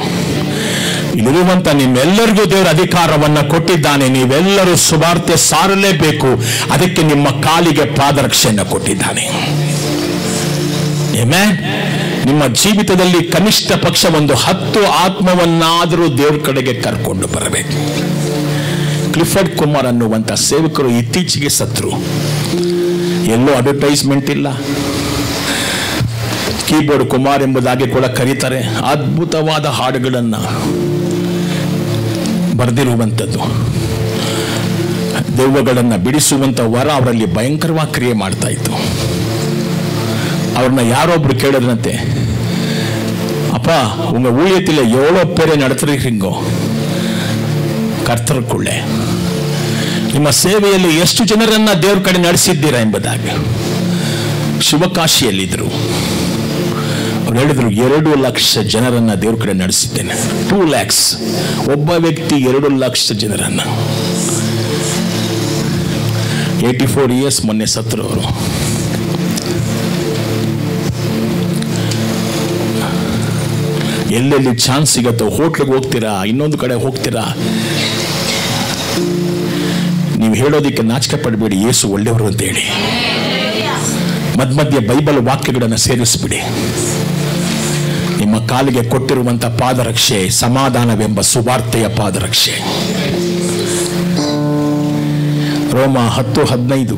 ಇಲ್ಲಿರುವಂತ ನಿಮ್ಮೆಲ್ಲರಿಗೂ ದೇವರ ಅಧಿಕಾರವನ್ನ ಕೊಟ್ಟಿದ್ದಾನೆ. ನೀವೆಲ್ಲರೂ ಸುವಾರ್ತೆ ಸಾರಲೇಬೇಕು. ಅದಕ್ಕೆ ನಿಮ್ಮ ಕಾಲಿಗೆ ಪಾದರಕ್ಷೆಯನ್ನು ಕೊಟ್ಟಿದ್ದಾನೆ. ಆಮೆನ್. ನಿಮ್ಮ ಜೀವಿತದಲ್ಲಿ ಕನಿಷ್ಠ ಪಕ್ಷ ಒಂದು 10 ಆತ್ಮವನ್ನಾದರೂ ದೇವರ ಕಡೆಗೆ ಕರ್ಕೊಂಡು ಬರಬೇಕು. ಕ್ಲಿಫರ್ಡ್ ಕುಮಾರ್ ಅನ್ನುವಂತ ಸೇವಕರು ಇತ್ತೀಚೆಗೆ ಸತ್ರು. ಎಲ್ಲೂ ಅಡ್ವರ್ಟೈಸ್ಮೆಂಟ್ ಇಲ್ಲ. ಕೀಬೋರ್ಡ್ ಕುಮಾರ್ ಎಂಬುದಾಗಿ ಕೂಡ ಕರೀತಾರೆ. ಅದ್ಭುತವಾದ ಹಾಡುಗಳನ್ನ ಬರೆದಿರುವಂಥದ್ದು, ದೆವ್ವಗಳನ್ನು ಬಿಡಿಸುವಂತ ವರ ಅವರಲ್ಲಿ ಭಯಂಕರವಾಗಿ ಕ್ರಿಯೆ ಮಾಡ್ತಾ ಇತ್ತು. ಅವ್ರನ್ನ ಯಾರೊಬ್ರು ಕೇಳಿದ್ರಂತೆ, ಅಪ್ಪ ಉಂಗ ஊழியத்தில் எவ்வளோ பேரை நடத்துறீங்கோ ಕರ್ತರುಕೊಳ್ಳೆ, ನಿಮ್ಮ ಸೇವೆಯಲ್ಲಿ ಎಷ್ಟು ಜನರನ್ನ ದೇವ್ರ ಕಡೆ ನಡೆಸಿದ್ದೀರಾ ಎಂಬುದಾಗಿ. ಶಿವಕಾಶಿಯಲ್ಲಿದ್ದರು. ಅವ್ರು ಹೇಳಿದ್ರು 2 ಲಕ್ಷ ಜನರನ್ನ ದೇವ್ರ ಕಡೆ ನಡೆಸಿದ್ದೇನೆ. 2 lakhs. ಒಬ್ಬ ವ್ಯಕ್ತಿ 2 ಲಕ್ಷ ಜನರನ್ನ. 84 years ಮೊನ್ನೆ ಸತ್ರು ಅವರು. ಎಲ್ಲೆಲ್ಲಿ ಚಾನ್ಸ್ ಸಿಗತ್ತೋ ಹೋಟ್ಲಿಗೆ ಹೋಗ್ತೀರಾ, ಇನ್ನೊಂದು ಕಡೆ ಹೋಗ್ತೀರಾ, ನೀವು ಹೇಳೋದಕ್ಕೆ ನಾಚಿಕೆ ಪಡಬೇಡಿ, ಯೇಸು ಒಳ್ಳೆಯವರು ಅಂತ ಹೇಳಿ. ಮಧ್ಯ ಬೈಬಲ್ ವಾಕ್ಯಗಳನ್ನು ಸೇರಿಸ್ಬಿಡಿ. ನಿಮ್ಮ ಕಾಲಿಗೆ ಕೊಟ್ಟಿರುವಂಥ ಪಾದರಕ್ಷೆ ಸಮಾಧಾನವೆಂಬ ಸುವಾರ್ತೆಯ ಪಾದರಕ್ಷೆ. ರೋಮ 10:15,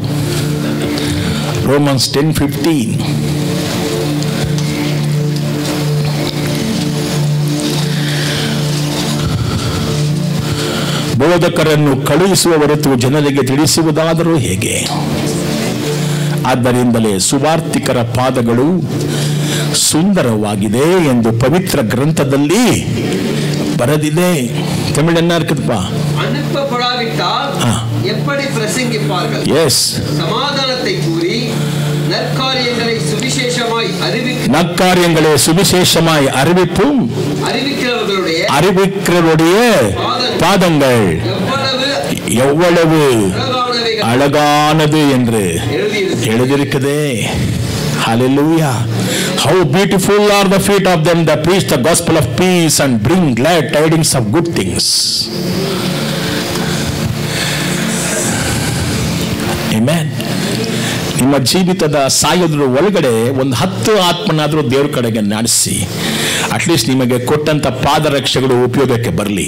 ರೋಮನ್ಸ್ 10:15. ಬೋಧಕರನ್ನು ಕಳುಹಿಸುವ ಹೊರತು ಜನರಿಗೆ ತಿಳಿಸುವುದಾದರೂ ಹೇಗೆ? ಆದ್ದರಿಂದಲೇ ಸುವಾರ್ತಿಕರ ಪಾದಗಳು ಸುಂದರವಾಗಿದೆ ಎಂದು ಪವಿತ್ರ ಗ್ರಂಥದಲ್ಲಿ ಬರೆದಿದೆ. ತಮಿಳನ್ನ இருக்குதுப்பா. அனுப்பப்படாவிட்டால் எப்படி பிரசங்கிப்பார்கள்? எஸ். சமாதானத்தை கூறி நற்காரியங்களை சுவிசேஷமாய் அறிவிப்பும் அறிவிக்கிறவருடைய பாதங்கள் எவ்வளவு அழகானது என்று எழுதியிருக்குதே. Hallelujah. How beautiful are the feet of them that preach the gospel of peace and bring glad tidings of good things. Amen. ನಿಮ್ಮ ಜೀವಿತದ ಸಾಯೋದ್ರ ಒಳಗಡೆ ಒಂದು 10 ಆತ್ಮನಾದರೂ ದೇವ್ರ ಕಡೆಗೆ ನಡೆಸಿ, ಅಟ್ಲೀಸ್ಟ್ ನಿಮಗೆ ಕೊಟ್ಟಂತ ಪಾದರಕ್ಷೆಗಳು ಉಪಯೋಗಕ್ಕೆ ಬರಲಿ.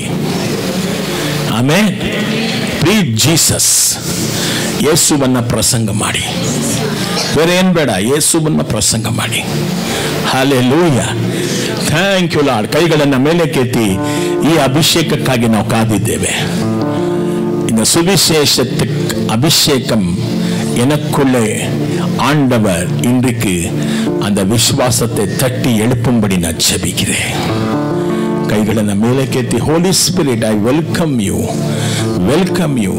ಆಮೇನ್. Preach Jesus. ಯೇಸುವನ್ನ ಪ್ರಸಂಗ ಮಾಡಿ, ಬೇರೆ ಏನ್ ಬೇಡ, ಯೇಸುವನ್ನ ಪ್ರಸಂಗ ಮಾಡಿ. ಹಲ್ಲೆಲೂಯಾ. Thank you Lord. ಕೈಗಳನ್ನ ಮೇಲೆ ಕೆತ್ತಿ, ಈ ಅಭಿಷೇಕಕ್ಕಾಗಿ ನಾವು ಕಾದಿದ್ದೇವೆ. இந்த சுவிசேஷத்துக்கு அபிஷேகம் எனக்குள்ளே ஆண்டவர் இன்றைக்கு அந்த விசுவாசத்தை தட்டி எழுப்பும்படி நான் ஜெபிக்கிறேன். கைಗಳನ್ನು ಮೇಲೆ ಕೆತ್ತಿ, holy spirit, I welcome you, welcome you,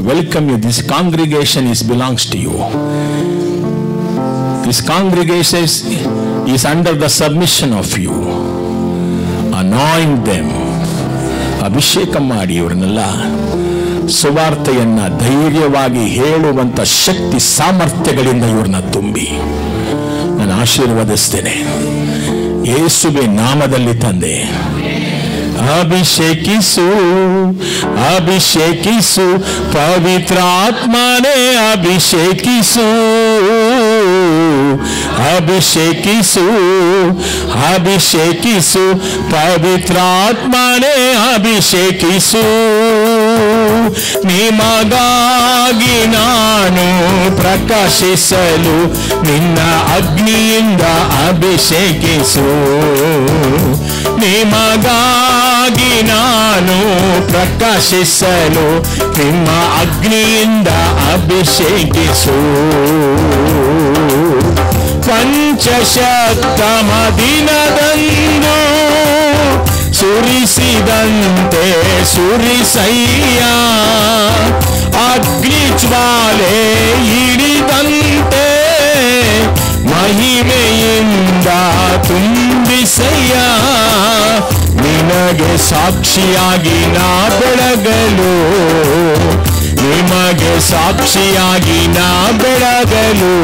welcome you. This congregation is belongs to you. This congregation is under the submission of you. Anoint them. ಅಭಿಷೇಕ ಮಾಡಿ ಇವರನ್ನೆಲ್ಲ ಸುವಾರ್ತೆಯನ್ನ ಧೈರ್ಯವಾಗಿ ಹೇಳುವಂತ ಶಕ್ತಿ ಸಾಮರ್ಥ್ಯಗಳಿಂದ ಇವ್ರನ್ನ ತುಂಬಿ ನಾನು ಆಶೀರ್ವದಿಸ್ತೇನೆ ಯೇಸುವಿನ ನಾಮದಲ್ಲಿ ತಂದೆ. ಅಭಿಷೇಕಿಸು, ಅಭಿಷೇಕಿಸು, ಪವಿತ್ರಾತ್ಮನೇ ಅಭಿಷೇಕಿಸು, ಅಭಿಷೇಕಿಸು, ಅಭಿಷೇಕಿಸು, ಪವಿತ್ರಾತ್ಮನೇ ಅಭಿಷೇಕಿಸು. ನಿಮಗಾಗಿ ನಾನು ಪ್ರಕಾಶಿಸಲು ನಿನ್ನ ಅಗ್ನಿಯಿಂದ ಅಭಿಷೇಕಿಸು. ನಿಮಗಾಗಿ ನಾನು ಪ್ರಕಾಶಿಸಲು ನಿಮ್ಮ ಅಗ್ನಿಯಿಂದ ಅಭಿಷೇಕಿಸು. ಪಂಚಶತಮ ದಿನದಂದು ಸುರಿಸಿದಂತೆ ಸುರಿಸಯ್ಯ, ಅಗ್ನಿ ಜ್ವಾಲೆ ಹಿಡಿದಂತೆ ಮಹಿಮೆಯಿಂದ ತುಂಬಿಸಯ್ಯ. ನಿನಗೆ ಸಾಕ್ಷಿಯಾಗಿ ನಾ ಬೆಳಗಲು, ನಿಮಗೆ ಸಾಕ್ಷಿಯಾಗಿ ನಾ ಬೆಳಗಲು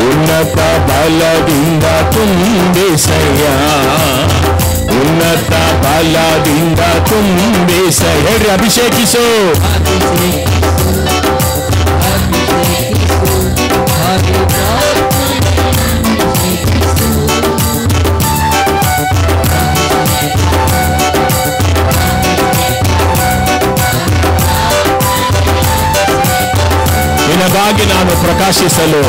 ಉನ್ನತ ಬಲದಿಂದ ತುಂಬಿಸಯ್ಯ, ಉನ್ನತ ಬಲದಿಂದ ತುಂಬಿಸ. ಹೇಳ್ರಿ, ಅಭಿಷೇಕಿಸು. ನಿನಗಾಗಿ ನಾನು ಪ್ರಕಾಶಿಸಲು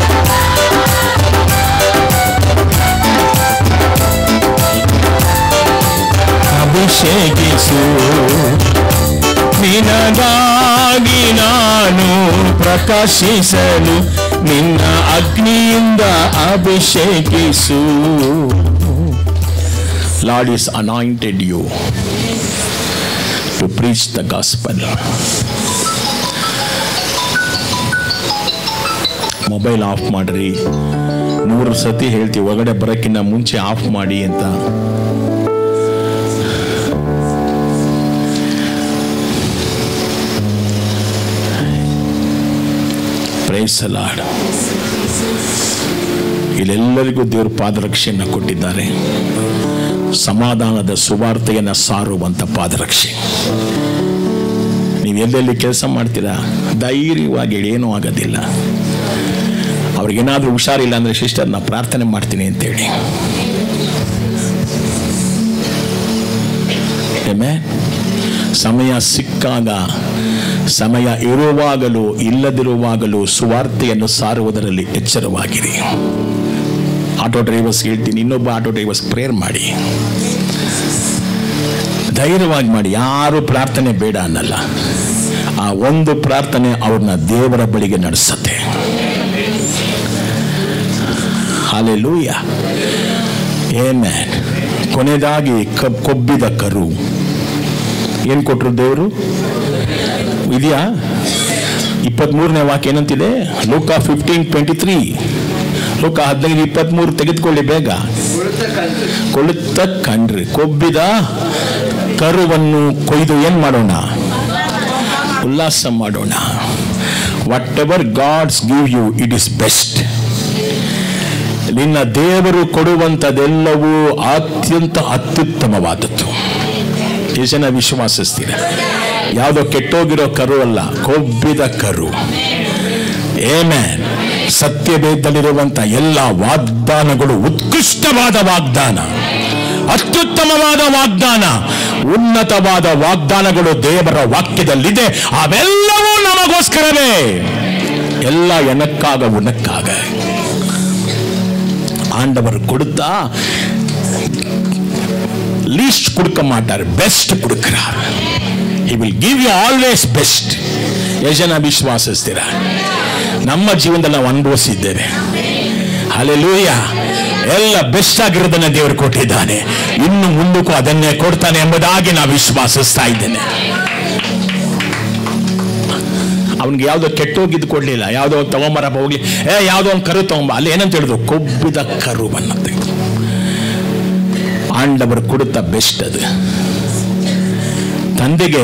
ಅಭಿಷೇಕಿಸು. ನಿನಗಾಗಿ ನಾನು ಪ್ರಕಾಶಿಸಲು ನಿನ್ನ ಅಗ್ನಿಯಿಂದ ಅಭಿಷೇಕಿಸು. Lord is anointed you to preach the gospel. Mobile off ಮಾಡ್ರಿ. 100 ಸತಿ ಹೇಳ್ತೀವಿ ಒಳಗಡೆ ಬರೋಕ್ಕಿಂತ ಮುಂಚೆ ಆಫ್ ಮಾಡಿ ಅಂತ. Price the lord. ಇಲ್ಲೆಲ್ಲರಿಗೂ ದೇವರು ಪಾದರಕ್ಷೆಯನ್ನು ಕೊಟ್ಟಿದ್ದಾರೆ. ಸಮಾಧಾನದ ಸುವಾರ್ತೆಯನ್ನು ಸಾರುವಂತ ಪಾದರಕ್ಷೆ. ನೀವು ನೀವು ಎಲ್ಲೆಲ್ಲಿ ಕೆಲಸ ಮಾಡ್ತೀರಾ ಧೈರ್ಯವಾಗಿ ಹೇಳಿ, ಏನೂ ಆಗೋದಿಲ್ಲ. ಅವ್ರಿಗೇನಾದರೂ ಹುಷಾರಿಲ್ಲ ಅಂದರೆ ಸಿಸ್ಟರ್ ನಾ ಪ್ರಾರ್ಥನೆ ಮಾಡ್ತೀನಿ ಅಂತೇಳಿ. ಸಮಯ ಸಿಕ್ಕಾಗ, ಸಮಯ ಇರುವಾಗಲೂ ಇಲ್ಲದಿರುವಾಗಲೂ ಸುವಾರ್ತೆಯನ್ನು ಸಾರುವುದರಲ್ಲಿ ಎಚ್ಚರವಾಗಿರಿ. ಆಟೋ ಡ್ರೈವರ್ಸ್ ಹೇಳ್ತೀನಿ, ಇನ್ನೊಬ್ಬ ಆಟೋ ಡ್ರೈವರ್ಸ್ ಪ್ರೇಯರ್ ಮಾಡಿ, ಧೈರ್ಯವಾಗಿ ಮಾಡಿ. ಯಾರು ಪ್ರಾರ್ಥನೆ ಬೇಡ ಅನ್ನಲ್ಲ. ಆ ಒಂದು ಪ್ರಾರ್ಥನೆ ಅವ್ರನ್ನ ದೇವರ ಬಳಿಗೆ ನಡೆಸುತ್ತೆ. Hallelujah, amen. ಕೊನೆಯದಾಗಿ ಕೊಬ್ಬಿದ ಕರು ಏನ್ ಕೊಟ್ರು ದೇವರು? ಇದೆಯಾ? 23ನೇ ವಾಕ್ಯ ಏನಂತಿದೆ? ಲೂಕ 15:23. ಲೂಕ 15:23 ತೆಗೆದುಕೊಳ್ಳಿ ಬೇಗ. ಕೊಳುತ್ತ ಕಂಡ್ರಿ ಕೊಬ್ಬಿದ ಕರುವನ್ನು ಕೊಯ್ದು ಏನ್ ಮಾಡೋಣ? ಉಲ್ಲಾಸ ಮಾಡೋಣ. Whatever God's give you it is best. ನಿನ್ನ ದೇವರು ಕೊಡುವಂಥದ್ದೆಲ್ಲವೂ ಅತ್ಯಂತ ಅತ್ಯುತ್ತಮವಾದದ್ದು. ಎಷ್ಟು ಜನ ವಿಶ್ವಾಸಿಸ್ತೀರ? ಯಾವುದೋ ಕೆಟ್ಟೋಗಿರೋ ಕರು ಅಲ್ಲ, ಕೊಬ್ಬಿದ ಕರು. ಆಮೆನ್. ಸತ್ಯವೇದದಲ್ಲಿರುವಂಥ ಎಲ್ಲ ವಾಗ್ದಾನಗಳು ಉತ್ಕೃಷ್ಟವಾದ ವಾಗ್ದಾನ, ಅತ್ಯುತ್ತಮವಾದ ವಾಗ್ದಾನ, ಉನ್ನತವಾದ ವಾಗ್ದಾನಗಳು ದೇವರ ವಾಕ್ಯದಲ್ಲಿದೆ. ಅವೆಲ್ಲವೂ ನಮಗೋಸ್ಕರವೇ. ಎಲ್ಲ ಎನಕ್ಕಾಗ ಉನಕ್ಕಾಗ ஆண்டவர் கொடுத்தா லீஸ்ட் கொடுக்க மாட்டார், பெஸ்ட் கொடுக்கிறார். he will give you always best. ಯಜನ ವಿಶ್ವಾಸಿಸ್ತೀರಾ? ನಮ್ಮ ಜೀವನದಲ್ಲಿ ನಾವು ಅನುಭವಿಸಿದ್ದೇವೆ. ಹಲ್ಲೆಲೂಯಾ. ಎಲ್ಲ ಬೆಸ್ಟ್ ಆಗಿರೋದನ್ನ ದೇವರು ಕೊಟ್ಟಿದ್ದಾನೆ, ಇನ್ನು ಮುಂದಕ್ಕೂ ಅದನ್ನೇ ಕೊಡ್ತಾನೆ ಎಂಬುದಾಗಿ ನಾವು ವಿಶ್ವಾಸಿಸ್ತಾ ಇದ್ದೇನೆ. ಅವನಿಗೆ ಯಾವುದೋ ಕೆಟ್ಟೋಗಿದ್ದು ಕೊಡ್ಲಿಲ್ಲ, ಯಾವುದೋ ತಗೊಂಬರಪ್ಪ ಹೋಗ್ಲಿ, ಯಾವುದೋ ಒಂದು ಕರು ತಗೊಂಬ, ಅಲ್ಲಿ ಏನಂತ ಹೇಳಿದ್ರು? ಕೊಬ್ಬಿದ ಕರುವನ್ನಂತೆ. ಆಂಡವರು ಕೊಡುತ್ತಾ ಬೆಸ್ಟ್ ಅದು. ತಂದೆಗೆ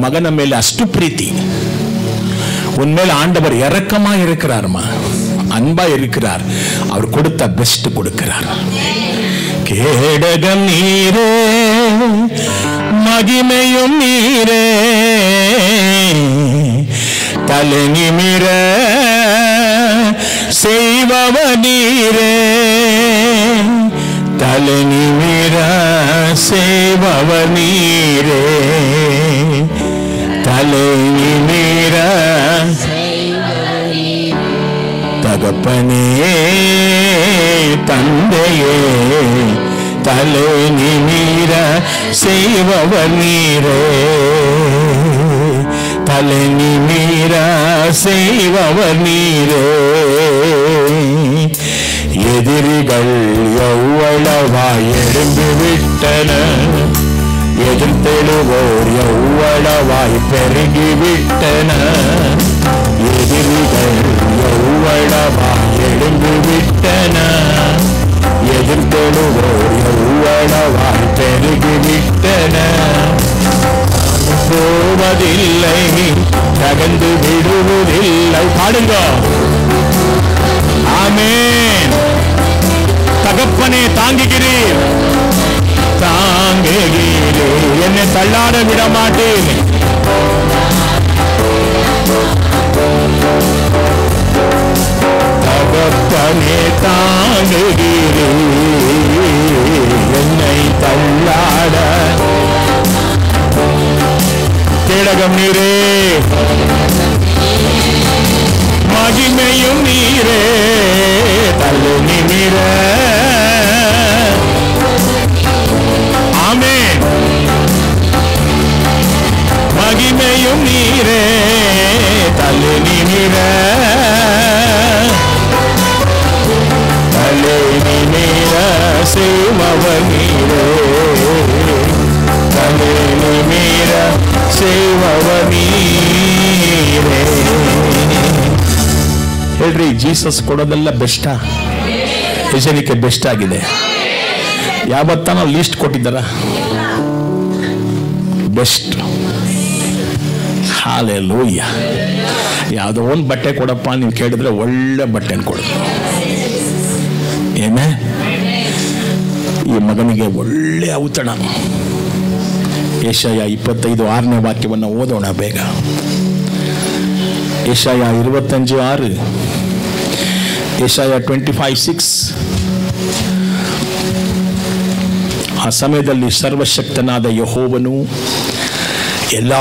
ಮಗನ ಮೇಲೆ ಅಷ್ಟು ಪ್ರೀತಿ. உன்மேல் ஆண்டவர் இரக்கமா இருக்கிறார்மா, அன்பா இருக்கிறார். அவர் கொடுத்த பெஸ்ட் கொடுக்கிறார். கேடகம் நீரே, மகிமையும் நீரே, தலை நிமிர செய்பவ நீரே, தலை நிமிர செய்பவ நீரே, தலை நிமிர தகப்பனே தந்தையே, தலை நிமிர செய்பவர் நீரே, தலை நிமிர செய்பவர் நீரே. எதிரிகள் எவ்வளவாய் எழும்பி விட்டன, எதிர்த்தெழுவோர் எவ்வளவாய் பெருகிவிட்டன. எதிரிகள் எவ்வளவாய் எழும்பிவிட்டன, எதிர்த்தெழுவோர் எவ்வளவாய் பெருகிவிட்டன. போவதில்லை, தகந்து விடுவதில்லை. பாடுங்க. ஆமென். தகப்பனே தாங்குகிறீர், தாங்குகிறீர், என்னை தள்ளாட விட மாட்டேன். தகப்பனே தாங்குகிறீர், என்னை தள்ளாட. கேடகம் நீரே, மகிமையும் நீரே, தள்ளு நிமிர. ஆமென். மகிமையும் நீரே, தள்ளு நிமிர, தள்ளு நிமிர செய்பவர் நீரே, தள்ளு நிமிர செய்பவர் ನೀರೇ. ಹೇಳ್ರಿ, ಜೀಸಸ್ ಕೊಡೋದೆಲ್ಲ ಬೆಸ್ಟಾ? ಯಜನಿಕೆ ಬೆಸ್ಟ್ ಆಗಿದೆ. ಯಾವತ್ತಾನ ಲೀಸ್ಟ್ ಕೊಟ್ಟಿದ್ದಾರ? ಬೆಸ್ಟ್. ಹಲ್ಲೆಲೂಯಾ. ಯಾವುದೋ ಒಂದು ಬಟ್ಟೆ ಕೊಡಪ್ಪ ನೀವು ಕೇಳಿದ್ರೆ ಒಳ್ಳೆ ಬಟ್ಟೆನ ಕೊಡೋದು. ಏನೇ ಈ ಮಗನಿಗೆ ಒಳ್ಳೆ ಔತಣ. ಯೆಶಾಯ 25:6 ವಾಕ್ಯವನ್ನು ಓದೋಣ ಬೇಗ. ಯೆಶಾಯ 25:6, ಯೆಶಾಯ 25:6. ಆ ಸಮಯದಲ್ಲಿ ಸರ್ವಶಕ್ತನಾದ ಯೆಹೋವನು ಎಲ್ಲ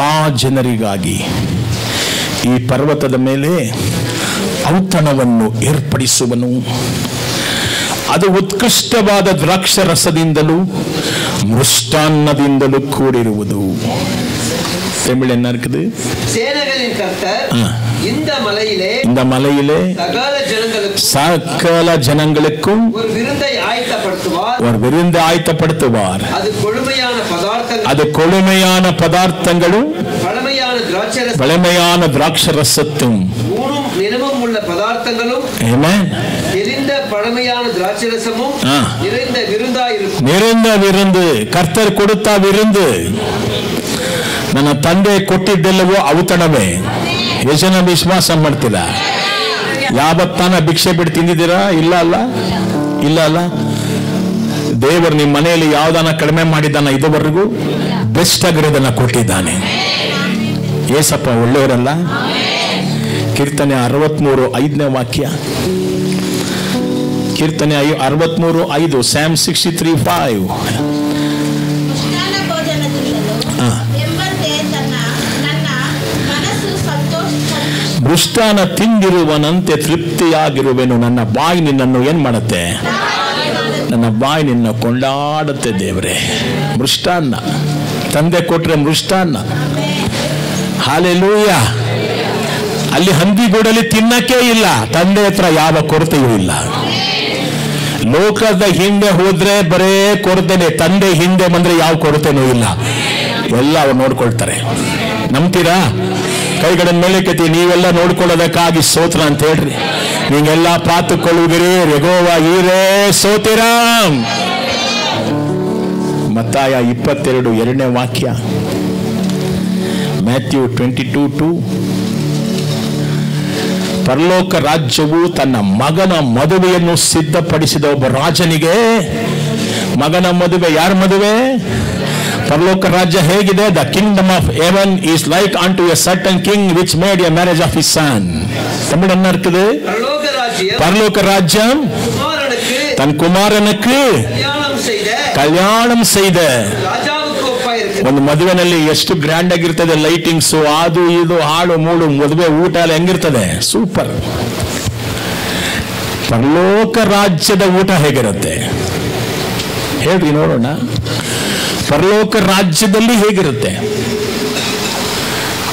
ಜನರಿಗಾಗಿ ಈ ಪರ್ವತದ ಮೇಲೆ ಔತಣವನ್ನು ಏರ್ಪಡಿಸುವನು. ಅದು ಉತ್ಕೃಷ್ಟವಾದ ದ್ರಾಕ್ಷರಸದಿಂದಲೂ ಮೃಷ್ಟಾನ್ನದಿಂದಲೂ ಕೂಡಿರುವುದು. தமிழ் என்ன இருக்குது? சேனைகளின் கர்த்தர் இந்த மலையிலே சகல ஜனங்களுக்கும் ஒரு விருந்தை ஆயத்தப்படுத்துவார். அது கொழுமையான பதார்த்தங்களும் பழமையான திராட்சரசத்தும் நிறமும் உள்ள பதார்த்தங்களும் நிறைந்த பழமையான திராட்சரசமும் நிறைந்த விருந்தாயிருக்கும். நிறைந்த விருந்து, கர்த்தர் கொடுத்த விருந்து. ನನ್ನ ತಂದೆ ಕೊಟ್ಟಿದ್ದೆಲ್ಲವೋ ಔತಣವೇ. ಎಷ್ಟು ಜನ ವಿಶ್ವಾಸ ಮಾಡ್ತೀರಾ? ಯಾವತ್ತಾನ ಭಿಕ್ಷೆ ಬಿಟ್ಟು ತಿಂದಿದ್ದೀರಾ? ಇಲ್ಲ ಅಲ್ಲ. ದೇವರು ನಿಮ್ಮ ಮನೆಯಲ್ಲಿ ಯಾವ್ದಾನ ಕಡಿಮೆ ಮಾಡಿದ್ದಾನ ಇದುವರೆಗೂ? ಬೆಸ್ಟ್ ಆಗಿರೋದನ್ನ ಕೊಟ್ಟಿದ್ದಾನೆ. ಏಸಪ್ಪ ಒಳ್ಳೆಯವರಲ್ಲ. ಕೀರ್ತನೆ 63:5 ವಾಕ್ಯ. ಕೀರ್ತನೆ 63:5, Psalm 63:5. ಮೃಷ್ಟಾನ ತಿಂದಿರುವನಂತೆ ತೃಪ್ತಿಯಾಗಿರುವೆನು. ನನ್ನ ಬಾಯಿ ನಿನ್ನನ್ನು ಏನ್ ಮಾಡುತ್ತೆ? ನನ್ನ ಬಾಯಿ ನಿನ್ನ ಕೊಂಡಾಡುತ್ತೆ. ದೇವರೇ, ಮೃಷ್ಟಾನ್ನ ತಂದೆ ಕೊಟ್ರೆ ಮೃಷ್ಟಾನ್ನ. ಹಾಲೆಲೂಯ. ಅಲ್ಲಿ ಹಂದಿಗೂಡಲ್ಲಿ ತಿನ್ನಕ್ಕೆ ಇಲ್ಲ. ತಂದೆ ಹತ್ರ ಯಾವ ಕೊರತೆಯೂ ಇಲ್ಲ. ಲೋಕದ ಹಿಂದೆ ಹೋದ್ರೆ ಬರೇ ಕೊರತೆನೆ. ತಂದೆ ಹಿಂದೆ ಬಂದ್ರೆ ಯಾವ ಕೊರತೆನೂ ಇಲ್ಲ. ಎಲ್ಲ ಅವ್ರು ನೋಡ್ಕೊಳ್ತಾರೆ. ನಂಬ್ತೀರಾ? ಕೈಗಳನ್ನು ಮೇಲೆ ಕೆತ್ತಿ ನೀವೆಲ್ಲ ನೋಡ್ಕೊಳ್ಳೋದಕ್ಕಾಗಿ ಸ್ತೋತ್ರ ಅಂತ ಹೇಳ್ರಿ. ನೀವೆಲ್ಲ ಪಾತುಕೊಳ್ಳುವಿರಿ. ಯೆಹೋವ ಈರೇ ಸ್ತೋತಿರಾಮ್. ಮತ್ತಾಯ 22:2 ವಾಕ್ಯ. ಮ್ಯಾಥ್ಯೂ 22:2. ಪರಲೋಕ ರಾಜ್ಯವು ತನ್ನ ಮಗನ ಮದುವೆಯನ್ನು ಸಿದ್ಧಪಡಿಸಿದ ಒಬ್ಬ ರಾಜನಿಗೆ. ಮಗನ ಮದುವೆ ಯಾರ ಮದುವೆ? ಪರಲೋಕ ರಾಜ್ಯ ಹೇಗಿದೆ? The kingdom of heaven is like unto a certain king which made a marriage of his son. Tamil என்ன இருக்குது? பரலோக ராஜ்யம் தன் குமாரனுக்கு கல்யாணம் செய்த ಒಂದು ಮದುವೆನಲ್ಲಿ ಎಷ್ಟು ಗ್ರ್ಯಾಂಡ್ ಆಗಿರ್ತದೆ. ಲೈಟಿಂಗ್ಸ್, ಅದು ಇದು, ಹಾಡು ಮೂಡು, ಮದುವೆ ಊಟ ಎಲ್ಲ ಹೆಂಗಿರ್ತದೆ? ಸೂಪರ್. ಪರಲೋಕ ರಾಜ್ಯದ ಊಟ ಹೇಗಿರುತ್ತೆ ಹೇಳ್ರಿ ನೋಡೋಣ. ಪರಲೋಕ ರಾಜ್ಯದಲ್ಲಿ ಹೇಗಿರುತ್ತೆ?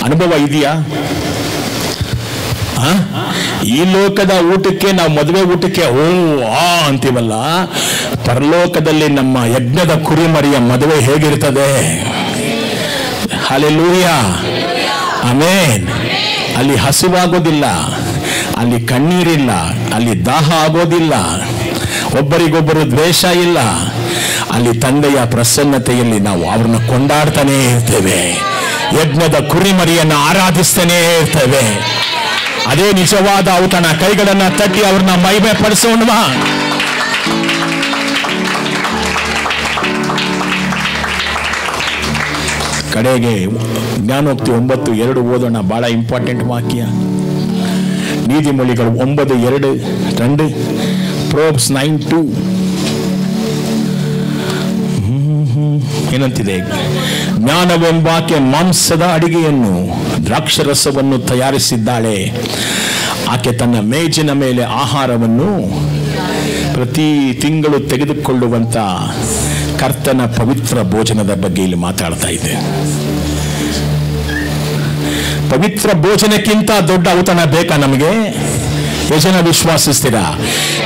ಅನುಭವ ಇದೆಯಾ? ಈ ಲೋಕದ ಊಟಕ್ಕೆ, ನಾವು ಮದುವೆ ಊಟಕ್ಕೆ ಅಂತೀವಲ್ಲ. ಪರಲೋಕದಲ್ಲಿ ನಮ್ಮ ಯಜ್ಞದ ಕುರಿಮರಿಯ ಮದುವೆ ಹೇಗಿರ್ತದೆ? Hallelujah, amen. ಅಲ್ಲಿ ಹಸಿವಾಗೋದಿಲ್ಲ, ಅಲ್ಲಿ ಕಣ್ಣೀರಿಲ್ಲ, ಅಲ್ಲಿ ದಾಹ ಆಗೋದಿಲ್ಲ, ಒಬ್ಬರಿಗೊಬ್ಬರು ದ್ವೇಷ ಇಲ್ಲ. ಅಲ್ಲಿ ತಂದೆಯ ಪ್ರಸನ್ನತೆಯಲ್ಲಿ ನಾವು ಅವ್ರನ್ನ ಕೊಂಡಾಡ್ತಾನೆ ಇರ್ತೇವೆ. ಯಜ್ಞದ ಕುರಿಮರಿಯನ್ನು ಆರಾಧಿಸ್ತಾನೆ ಇರ್ತೇವೆ. ಅದೇ ನಿಜವಾದ ಔತಣ. ಕೈಗಳನ್ನ ತಟ್ಟಿ ಅವ್ರನ್ನ ಮಹಿಮೆ ಪಡಿಸೋಣವಾ? ಕಡೆಗೆ ಜ್ಞಾನೋಕ್ತಿ 9:2 ಓದೋಣ. ಬಹಳ ಇಂಪಾರ್ಟೆಂಟ್ ವಾಕ್ಯ. ನೀತಿಮೊಳಿಗಳು 9:2, ಪ್ರೋಬ್ಸ್ 9:2 ಏನಂತಿದೆ? ಜ್ಞಾನವೆಂಬಾಕೆ ಮಾಂಸದ ಅಡಿಗೆಯನ್ನು, ದ್ರಾಕ್ಷರಸವನ್ನು ತಯಾರಿಸಿದ್ದಾಳೆ. ಆಕೆ ತನ್ನ ಮೇಜಿನ ಮೇಲೆ ಆಹಾರವನ್ನು ಪ್ರತಿ ತಿಂಗಳು ತೆಗೆದುಕೊಳ್ಳುವಂತ ಕರ್ತನ ಪವಿತ್ರ ಭೋಜನದ ಬಗ್ಗೆ ಇಲ್ಲಿ ಮಾತಾಡ್ತಾ ಇದೆ. ಪವಿತ್ರ ಭೋಜನಕ್ಕಿಂತ ದೊಡ್ಡ ಔತಣ ಬೇಕಾ ನಮಗೆ? ಎಷ್ಟು ಜನ ವಿಶ್ವಾಸಿಸ್ತೀರಾ?